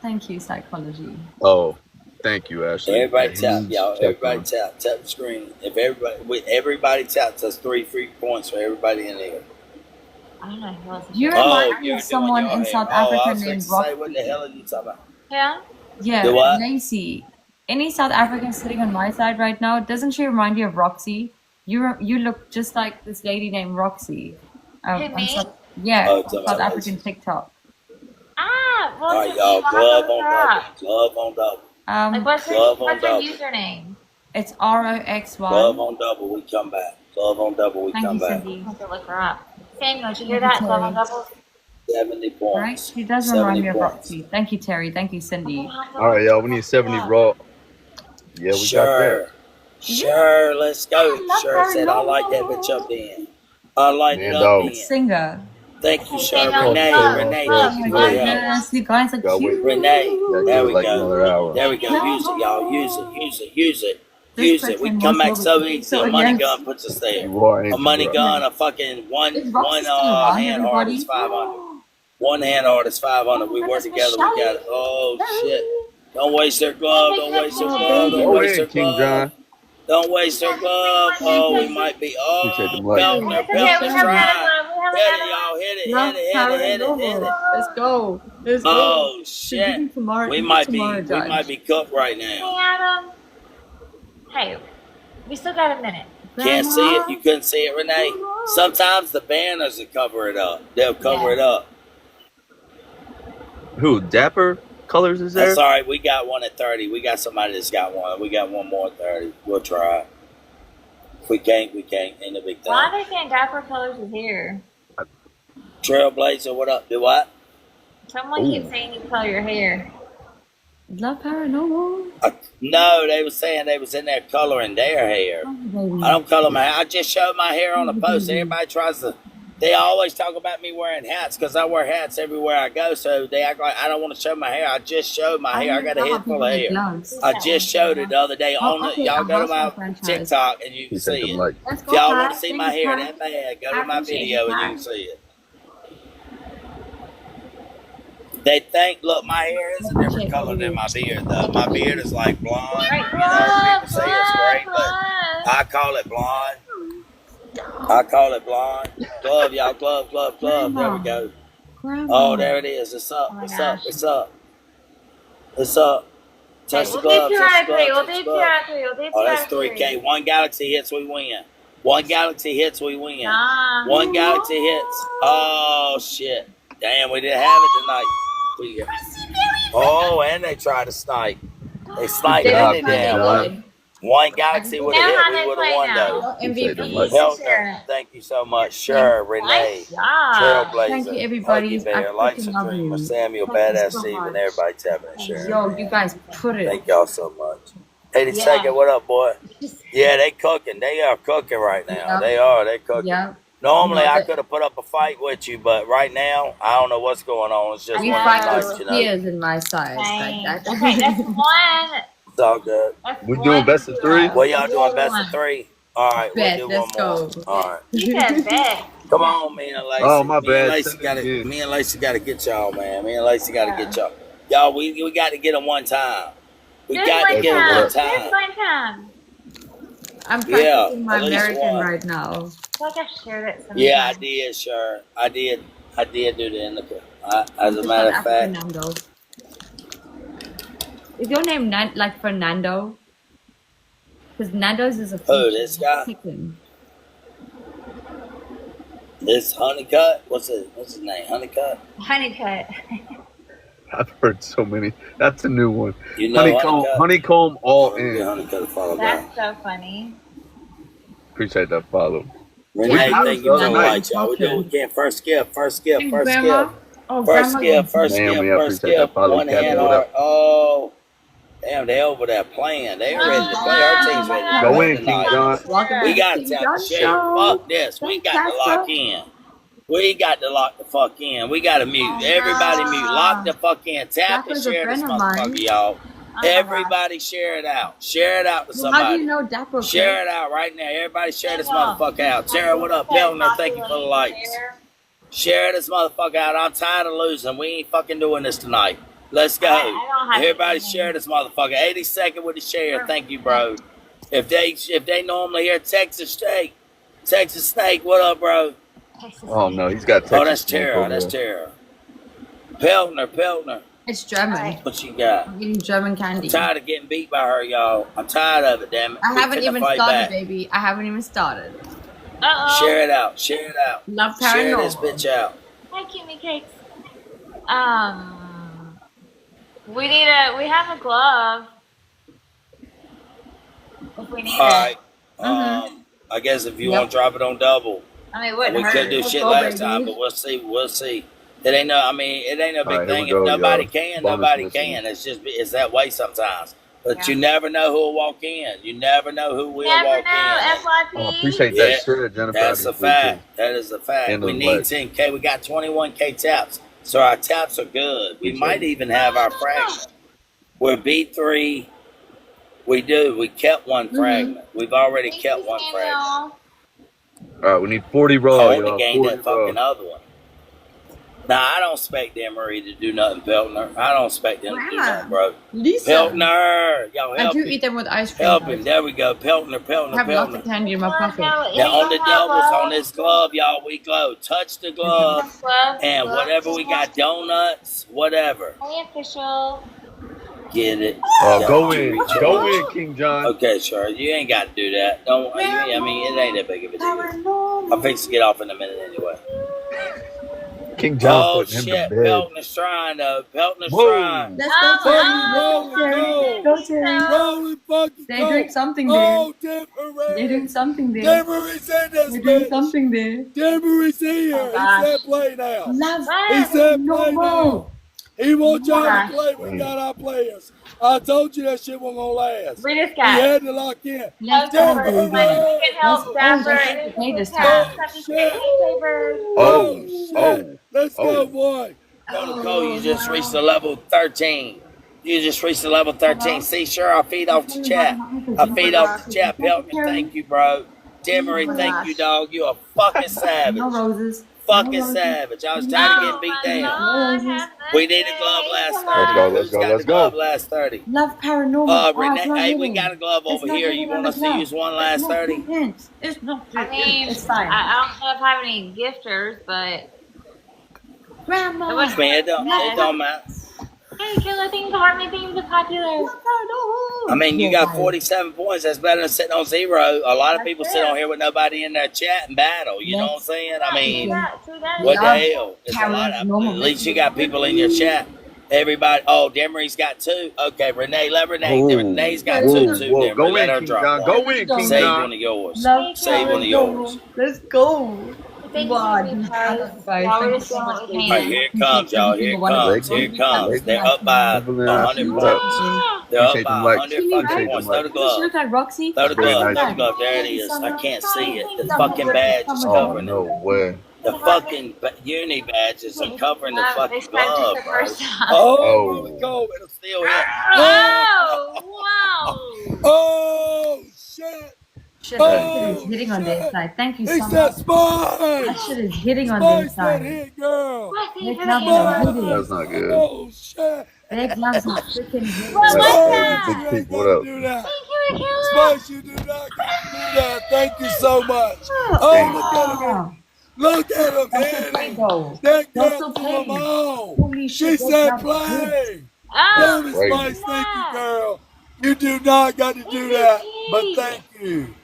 Thank you, Psychology. Oh, thank you, Ashley. Everybody A tap, huge y'all. check Everybody on. tap. Tap the screen. If everybody taps, that's 3 free points for everybody in here. I don't know who else is You here. Oh, remind me you're of doing someone your in hair. South Oh, I Africa was going named to say, what the Roxy. hell are you talking about? Yeah? The Yeah, what? Lacey. Any South African sitting on my side right now, doesn't she remind you of Roxy? You look just like this lady named Roxy. Who, On me? South, yeah, Oh, on it's South about African TikTok. Ah, All what's right, her y'all. name? I'll have to Glove look on her double. up. Glove on double. Like, what's her Glove on double. username? It's Glove ROXY. on double. We come back. Glove on double. We Thank come you, back. Cindy. I'll have to look her up. Samuel, did you hear Thank you, that? Glove on Terry. doubles? 70 Right? points. She does remind 70 me of points. Roxy. Thank you, Terry. Thank you, Cindy. All right, y'all. We need 70 raw. Yeah, we got that. Sure. Let's go. love Sure her, said, I like that bitch up then. I light it up Nando. then. Singer. Thank you, Hey, sir. Samuel, Renee, look, Renee, look, thank Oh you my for the look. help. goodness, you guys are Gotta wait. cute. Renee, Gotta there do we it like go. another hour. There we go. Use it, y'all. Use it. Use it. Use it. This Use it. We person come wants back so to easy. so A money yes. gun puts us there. You are A into money bro. gun, a fucking one Is Roxy still around, hand heart is everybody? 500. One hand heart is 500. We work together. We got it. Oh shit! Don't waste their glove. Don't waste their glove. Don't Go waste their in, King glove. John. Don't waste their glove. Oh, we might be. Appreciate Oh, them lights. Beltner. It's okay, we Beltner's have another trying. one. We have Hit it, another y'all. one. Hit it. Love Hit it. Hit it. Hit it. Hit paranormal. it. Let's go. Let's go. Oh So give shit! me tomorrow. We Give me might be. tomorrow, We Judge. might be cooked right Hey, now. Adam. Hey, we still got a minute. Can't see it. Grandma. You couldn't see it, Renee. Sometimes the banners will cover it up. They'll cover it up. Who? Dapper Colors is there? That's all right. We got one at 30. We got somebody that's got one. We got one more at 30. We'll try. If we can't, we can't. Ain't a big thing. Why are they saying Dapper Colors is here? Trailblazer, what up? Do what? Someone keeps saying you color your hair. Love paranormal. No, they was saying they was in there coloring their hair. I don't color my hair. I just showed my hair on a post. Everybody tries to. They always talk about me wearing hats because I wear hats everywhere I go. So they act like I don't want to show my hair. I just showed my hair. I got a head full of hair. I just showed it the other day on the. Y'all go to my TikTok and you can see it. If y'all want to see my hair that bad, go to my video and you can see it. They think, look, my hair is a different color than my beard, though. My beard is like blonde. You know, people say it's great, but I call it blonde. I call it blonde. Glove, y'all. Glove, glove, glove. There we go. Oh, there it is. It's up. It's up. It's up. It's up. Touch the glove. Touch the glove. We'll do 2 out of 3. We'll do 2 Oh, out that's of 3. 3K. One galaxy hits, we win. One galaxy hits, we win. Nah. One galaxy hits. Oh, shit. Damn, we didn't have it tonight. Oh, and they tried to snipe. They sniped any damn way. One galaxy would have hit, we would have won though. MVP. Thank you so much. Sure, Renee. Trailblazer. Thank you, everybody. Huggy Bear, Lights and Dreamer, Samuel, Badass Steve, and everybody tapping and sharing. Yo, you guys put it. Thank y'all so much. 82nd, what up, boy? Yeah, they cooking. They are cooking right now. Yep. They are. They cooking. Yep. Normally, No, I but- could have put up a fight with you, but right now, I don't know what's going on. It's just We one of fight those with nights, you know. tears in my size. Dang. Like that. Okay, that's one. It's all good. We doing best of 3? What y'all doing, best of 3? All right, Bet, we'll do let's one more. go. All right. You said bet. Come on, me and Lacey. Oh, my Me bad. and Lacey Send it gotta, again. me and Lacey got to get y'all, man. Me and Lacey got to get y'all. Y'all, we got to get them one time. We Just got to one get them time. one Just time. one time. I'm Yeah, practicing my at least American one. right now. I feel like I shared it sometime. Yeah, I did, sure. I did do the indica. As a matter of fact, Fernando. Is your name like Fernando? Because Nando's is a who, this guy? chicken. This Honeycut? What's his name? Honeycut? Honeycut. I've heard so many. That's a new one. You know Honeycut? Honeycomb all Yeah, in. Honeycut to follow back. That's so funny. Appreciate that follow. Renee, got thank it you the so other much, night. y'all. We do it again. First gift. Thanks, Grandma. Oh, First Grandma. gift, first Naomi, gift, I first appreciate that gift. follow. One Kathy, hand what art. up? Oh, damn, they over there playing. They ready to play. Our team's ready to Go play in, King tonight. John. Welcome We to got the to King tap John the share. Show. Fuck this. We got to lock in. We got to lock the fuck in. We got to mute. Everybody mute. Lock the fuck in. Tap and Dapper's a share this friend of mine. motherfucker, y'all. Everybody share it out. Share it out to Well, how do somebody. you know Dapper? Share it out right now. Everybody share this motherfucker out. Tara, what up? Peltner, thank you for the likes. Share this motherfucker out. I'm tired of losing. We ain't fucking doing this tonight. Let's go. Everybody share this motherfucker. 82nd with the share. Thank you, bro. If they normally hear Texas Snake, what up, bro? Oh no, he's got Texas. Oh, that's Snake Tara. over That's there. Tara. Peltner. It's German. What you got? I'm eating German candy. I'm tired of getting beat by her, y'all. I'm tired of it, damn it. I We haven't finna even fight started, back. baby. I haven't even started. Share it out. Share it out. Love Share this paranormal. bitch out. Hi, Kimmy Cakes. We have a glove. If we need All it. right. I guess if you Yep. want to drop it on double, I mean, it wouldn't we hurt. could do Let's shit go, last time, baby. but we'll see. We'll see. It ain't no. I mean, it ain't no All big right, here thing. we If go, nobody y'all. can, Bonus nobody listening. can. It's that way sometimes. But Yeah. you never know who'll walk in. You never know who will Never walk know, in. FYP. Oh, appreciate Yeah, that share, Jennifer. that's I a do appreciate fact. That is a fact. End We of the need leg. 10K. We got 21K taps. So our taps are good. We Appreciate might it. even have our fragment. We're B3. We do. We kept one fragment. We've already Thank kept you, one fragment. Samuel. All right, we need 40 raw, Oh, we y'all. gained 40 that fucking raw. other one. Nah, I don't expect Dan Marie to do nothing, Peltner. I don't expect him to do nothing, bro. Lisa. Peltner, y'all I help do him. eat them with ice cream. Help him. guys. There we go. Peltner, I have lots of Peltner. candy in my pocket. Now on the doubles on this glove, y'all, we glow. Touch the glove and whatever we got, donuts, whatever. Hey, official. Get it. Oh, Don't go you in. reach Go over. in, King John. Okay, sure. You ain't got to do that. Don't. I mean, it ain't that big of a deal. I'm fixing to get off in a minute anyway. King John Oh putting him shit, to bed. Peltner's trying though. Peltner's Whoa. trying. Let's go, Terry. Roll, Go, Terry. Rolling fucking They're doing something there. Oh, They're Demery. doing something there. Demery's in this They're doing bitch. something there. Demery's here. Oh, He gosh. said play now. Love He said no play now. more. He wants y'all Gosh. to play. We got our players. I told you that shit wasn't gonna last. We just We got had to lock in. Let's no go, papers. baby. Money. We can help Dapper that's and okay this his time. tabs. Hey, papers. Oh, shit. oh, Let's go, oh. boy. Nicole, you just reached the level 13. You just reached the level 13. See, sure, I feed off the chat. I feed off the chat. Peltner, thank you, bro. Demery, thank you, dog. You a fucking savage. No roses. Fucking savage. I was tired of getting beat down. We need a glove last 30. Let's go, let's Who's go, got let's the glove go. last 30? Love paranormal. Renee, it's not hey, we hitting. got a glove It's over not here. hitting You on want the us to glove. use one It's last not 30? hitting. It's not. I mean, It's fine. I don't know if I have any gifters, but Grandma. I mean, it don't matter. hey, killer things, harmony things are popular. I mean, you got 47 points. That's better than sitting on 0. A lot of people sit on here with nobody in their chat and battle. You know what I'm saying? I mean, what the hell? It's a lot of, at least you got people in your chat. Everybody. Oh, Demery's got 2. Okay, Renee, let Renee. Whoa, Renee's got whoa, 2 too. whoa. Demery, Go let in, her King drop John. one. Go in, King Save John. one of yours. Love Save one of yours. Let's go. Thank God. you, Guys, Y'all thank were you just so doing much. what we All right, can. here it comes, y'all. Here it comes. Here it comes. They're up by Evelyn, 100 what up? points. They're up Appreciate by them likes. 100 fucking Appreciate points. them Throw the likes. Does she glove. look like Roxy? Throw the Very glove. nice. Throw the glove. There it is. I can't see it. The fucking badge is Oh, covering it. no way. The fucking uni badges are covering the They fucking scratched it glove, the bro. first time. Oh, Oh. here we go. It'll still hit. Oh, wow. Oh, shit. Shit, Oh, that shit is hitting on the shit. inside. Thank you He so said much. That Spice. shit is hitting on the Spice that inside. hit, girl. What? Thank you Big for loves the are info. hitting. That's not good. Oh, shit. Big loves are freaking hitting. What was Hey, that? Big You ain't Pete, what gotta up? do that. Thank you, Akela. Spice, you do not got to do that. Thank you so much. Oh, Thank look at him. Oh, Look at him that's so hitting. pain though. That That's girl so threw him pain. on. Holy She shit, said that's not good. play. Oh, Damn it, Crazy. Spice. Thank you, yeah. girl. You do not got to do that. But thank you.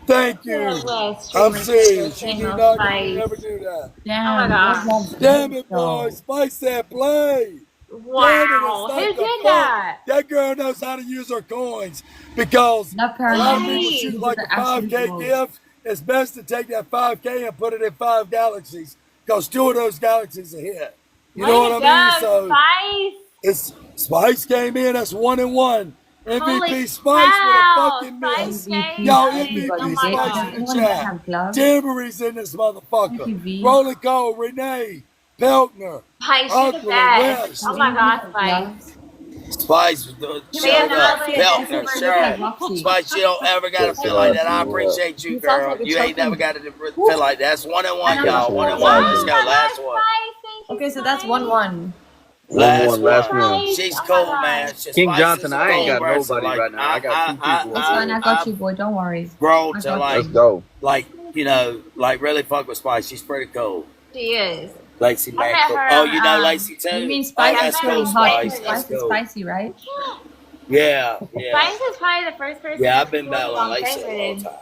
Thank you. West I'm streaming serious. You do Samuel not got to Spice. never do that. Damn, gosh. big loves Damn hitting it, boy. though. Spice said play. Wow. Damn it, it's Who like did the fuck. that? That girl knows how to use her coins because Love a lot of paranormal. people Right. shoot These are like the a 5K absolute gift. It's best to take that 5K and put it in 5 galaxies because 2 of those galaxies are hit. You know Way what to I mean? go, So Spice. it's Spice came in. That's 1 and 1. Holy MVP Spice with a cow! fucking Spice miss. J Yo, is, MVP oh my Spice god. in the Anyone that chat. have gloves? Jamboree's in this motherfucker. Thank you, V. Rolling Gold, Renee, Peltner, Spice, she's the Uncle, best. West. Oh my god, Spice. Gloves? Spice, shut up. Peltner, sure. Spice, you don't ever got to feel like that. I appreciate you, girl. You ain't never got to feel like that. That's 1-1, y'all. 1-1. Let's go. Last one. Okay, so that's 1-1. Last one. She's cool, man. King Johnson, I ain't got nobody right now. I got two people. It's fine, I got you, boy. Don't worry. Grow I to got like, Let's go. like, you know, like really fuck with Spice. She's pretty cool. She is. Lacey, I man. met Cool. her, Oh, you know Lacey too? You mean Oh, Spice that's is cool, pretty hot. Spice. Spice That's is cool. spicy, right? Yeah, Spice yeah. is probably the first person. Yeah, I've been who's battling on Lacey a long favorited. time.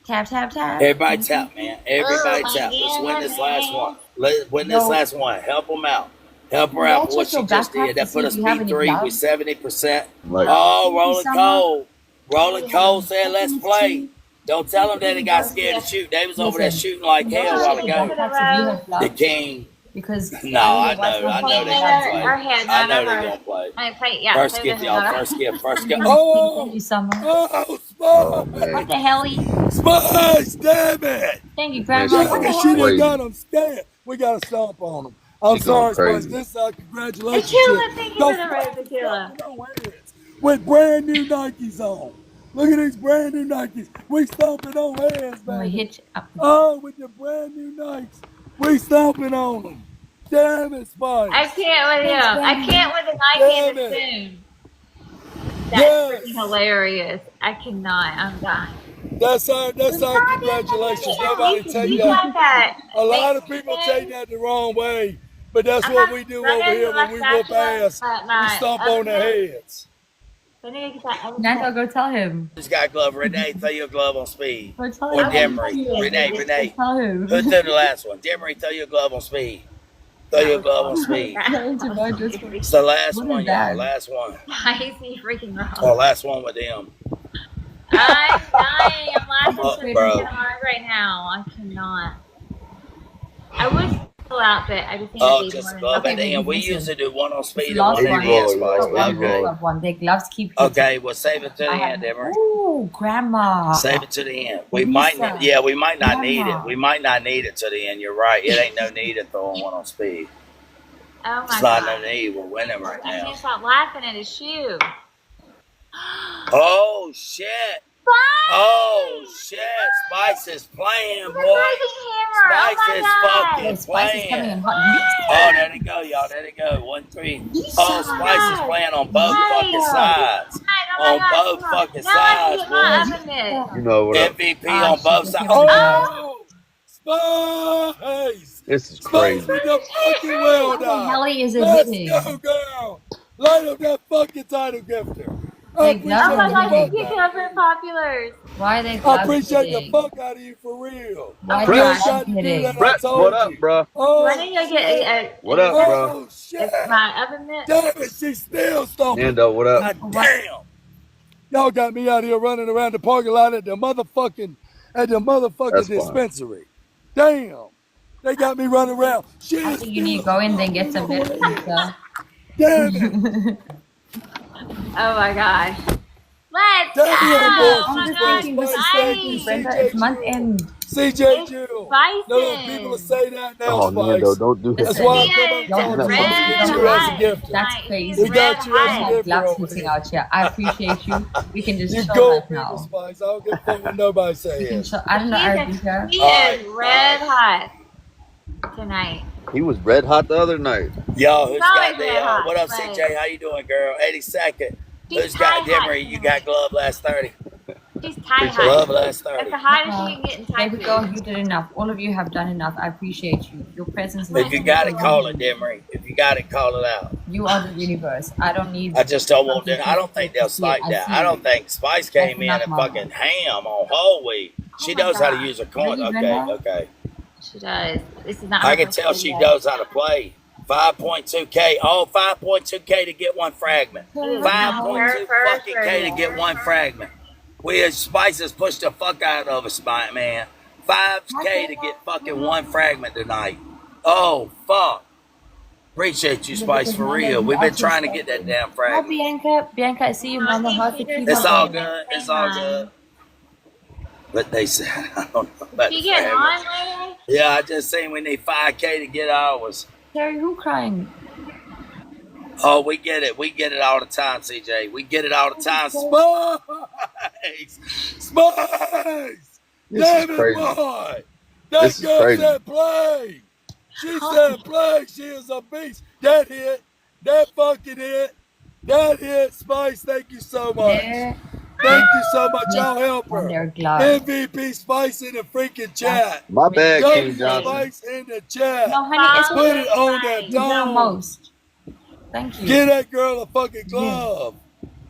Tap, tap, tap. Everybody tap, man. Everybody Oh, tap. my Let's win this last one. goodness. Let's win this Yo. last one. Help them out. Help her Yo, out for what check she your just backpack did. to That see put if us you have any P3 with gloves. 70%. Like, Oh, Rolling Summer. Cold. Rolling Cold said, let's play. Don't tell them that they got scared to shoot. They was over there Listen, shooting like you hell a know while check ago. your backpacks if you have The gloves. King. Because No, I know. everyone I wants know to they have gonna gloves. play. Her head, I not know they her. gonna play. I play, yeah. First play gift, the y'all. head. First gift. First gift. Thank Oh, you, Summer. Oh, oh, Spice! man. What the hell? Spice, damn it! Thank you, Man, Grandma. she What the going She hell? done crazy. got him scared. We got to stomp on him. I'm She going sorry, Spice. crazy. This is our congratulations. Tequila, shit. thank you Go for the red Spice is tequila. stomping on heads with brand new Nikes on. Look at these brand new Nikes. We stomping on heads, I'm gonna baby. hit you up. Oh, with the brand new Nikes. We stomping on them. Damn it, Spice. I can't with him. Thanks, I Grandma. can't with the Nike and Damn the it. spoon. That's Yes. freaking hilarious. I cannot. I'm dying. That's our congratulations. Nobody take You that. got that. A lot Thanks, of people man. take that the wrong way, but that's I'm what not we do running over here to when my we whoop spatula, ass. We my stomp on their oven. heads. I need to get that oven. Nando, go tell him. just got a glove. Renee, throw your glove on speed. Go tell Or him. Demery. Renee, Go Renee. tell him. Who threw the last one? Demery, throw your glove on speed. Throw your glove on speed. Into my just It's the last What one, is y'all. that? Last one. Spicy freaking Oh, wrong. last one with them. I'm dying. I'm laughing Oh, so freaking bro. hard right now. I cannot. I would pull out, but I just think Oh, it'd be just more glove Okay, at the wait, end. We listen. usually do one on It's speed the and last one in one. the E-roll, end, Spice. y'all. One, Okay. E-roll. glove one. Their gloves keep hitting. Okay, well, save it to the I end, have. Demery. Ooh, Grandma. Save it to the end. We might, Lisa. yeah, we might not need it. Grandma. We might not need it to the end. You're right. It ain't no need to throw one on speed. Oh It's my not no god. need. We're winning right I now. can't stop laughing at his shoe. Oh shit! Spice! Oh shit! Spice is playing, The boy. freaking hammer! Oh Spice my is god! fucking Hey, Spice is coming in playing. hot. Oh, there they go, y'all. There they go. 1-3. Lisa. Oh, Spice is playing on both fucking Lisa. sides. Oh my On god, both come on. fucking Now I can sides, get my boy. oven mitt. You know what up? MVP Ah, on she both just sides. gave me the glove. Oh, Spice! This is Spice crazy. with the fucking well How the done. hell is it Let's hitting? go, girl. Light up that fucking title gifter. I They Oh appreciate gloves my are the god, fuck you hitting. keep out of covering you. populars. Why are they I gloves appreciate the hitting? fuck out of you for real. Why Oh are my You they ain't god. gloves got to do hitting? that. I Brett, what told up, you. bro? Do I Oh need to go get shit. What up, bro? Oh shit. my oven mitt? Damn it, she's still stomping. Nando, what up? God What? damn. Y'all got me out here running around the parking lot at the motherfucking That's fine. dispensary. Damn. They got me running around. She I is think you need to still go in then get stomping some on bit her head. pizza. Damn it. Oh my gosh. Let's go! Damn, boy. Oh I'm my just god, thinking, this is Spice, so thank you, cute, Brenda. CJ It's month Jewel. end. CJ it's Jewel. No, people will spicing. say that now, Oh, Nando, Spice. don't do That's that. Listen, why I He come up is y'all and have told to you we red get understand you as a hot gifter. that's tonight. He's crazy. We red got you as We a hot. have gifter gloves over hitting here. out here. I appreciate you. We can just You chill go, right people, now. Spice. I don't give a fuck what nobody We can says. chill. I don't know, Arabica. He All is right, all red right. hot tonight. He was red hot the other night. Yo, He's who's got always the, red hot, what up, but CJ? How you doing, girl? 82nd. she's Who's got tie hot Demery? You tonight. got glove last 30. She's tie Appreciate hot. Glove you. last That's 30. the hottest you can get in Thai Baby girl, food. you did enough. All of you have done enough. I appreciate you. Your presence is If you so got it, call it, amazing. Demery. If you got it, call it out. You are the universe. I don't need I just don't want fucking them. I don't think they'll to see it. snipe I that. see I don't you. think Spice That's came in enough, and mama. fucking ham on whole wheat. Oh She my knows how to god. use her coin. Really, Okay, Brenda? okay. She does. This is not I her can first tell she video. knows how to play. 5.2K. Oh, 5.2K to get one fragment. This is not her 5.2 first fucking K to get video. one fragment. We as Spices pushed the fuck out of us, man. 5K to get fucking one fragment tonight. Oh, fuck. Appreciate you, Spice, for real. We've been trying to get that damn Hi, fragment. Bianca, I see you, Mama. How's the keep It's all going? good. It's all good. But they said, I don't know about You the getting on fragment. later? Yeah, I just seen we need 5K to get ours. Terry, who crying? Oh, we get it. We get it all the time, CJ. We get it all the time. Spice! Spice! This is Damn it, crazy. boy! That This is girl crazy. said play! She said play! She is a beast! That hit! That fucking hit! That hit! Spice, thank you so much! There, Thank you so much. Y'all help on her. their gloves. MVP Spice in the freaking chat. My bad, King W Johnson. Spice in the chat. No, honey, it's Put okay. it on that You did the dome. most. Thank you. Get that girl a fucking glove.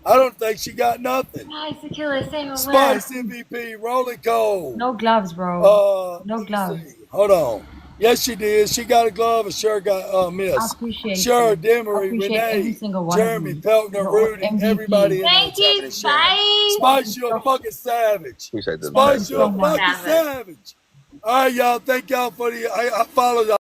I don't think she got nothing. Nice, Achilles, same with Spice MVP, Rolling Cold. No gloves, bro. No gloves. Hold on. Yes, she did. She got a glove and sure got I miss. appreciate Sure, you. I Demery, appreciate every Renee, single one Jeremy, of you. Peltner, You're all Rudy, MVP. everybody in there Thank you, tapping shit. Spice. Spice, you're a fucking savage. Appreciate that. Spice, you're a so much. fucking savage. All right, y'all. Thank y'all for the. I follow y'all.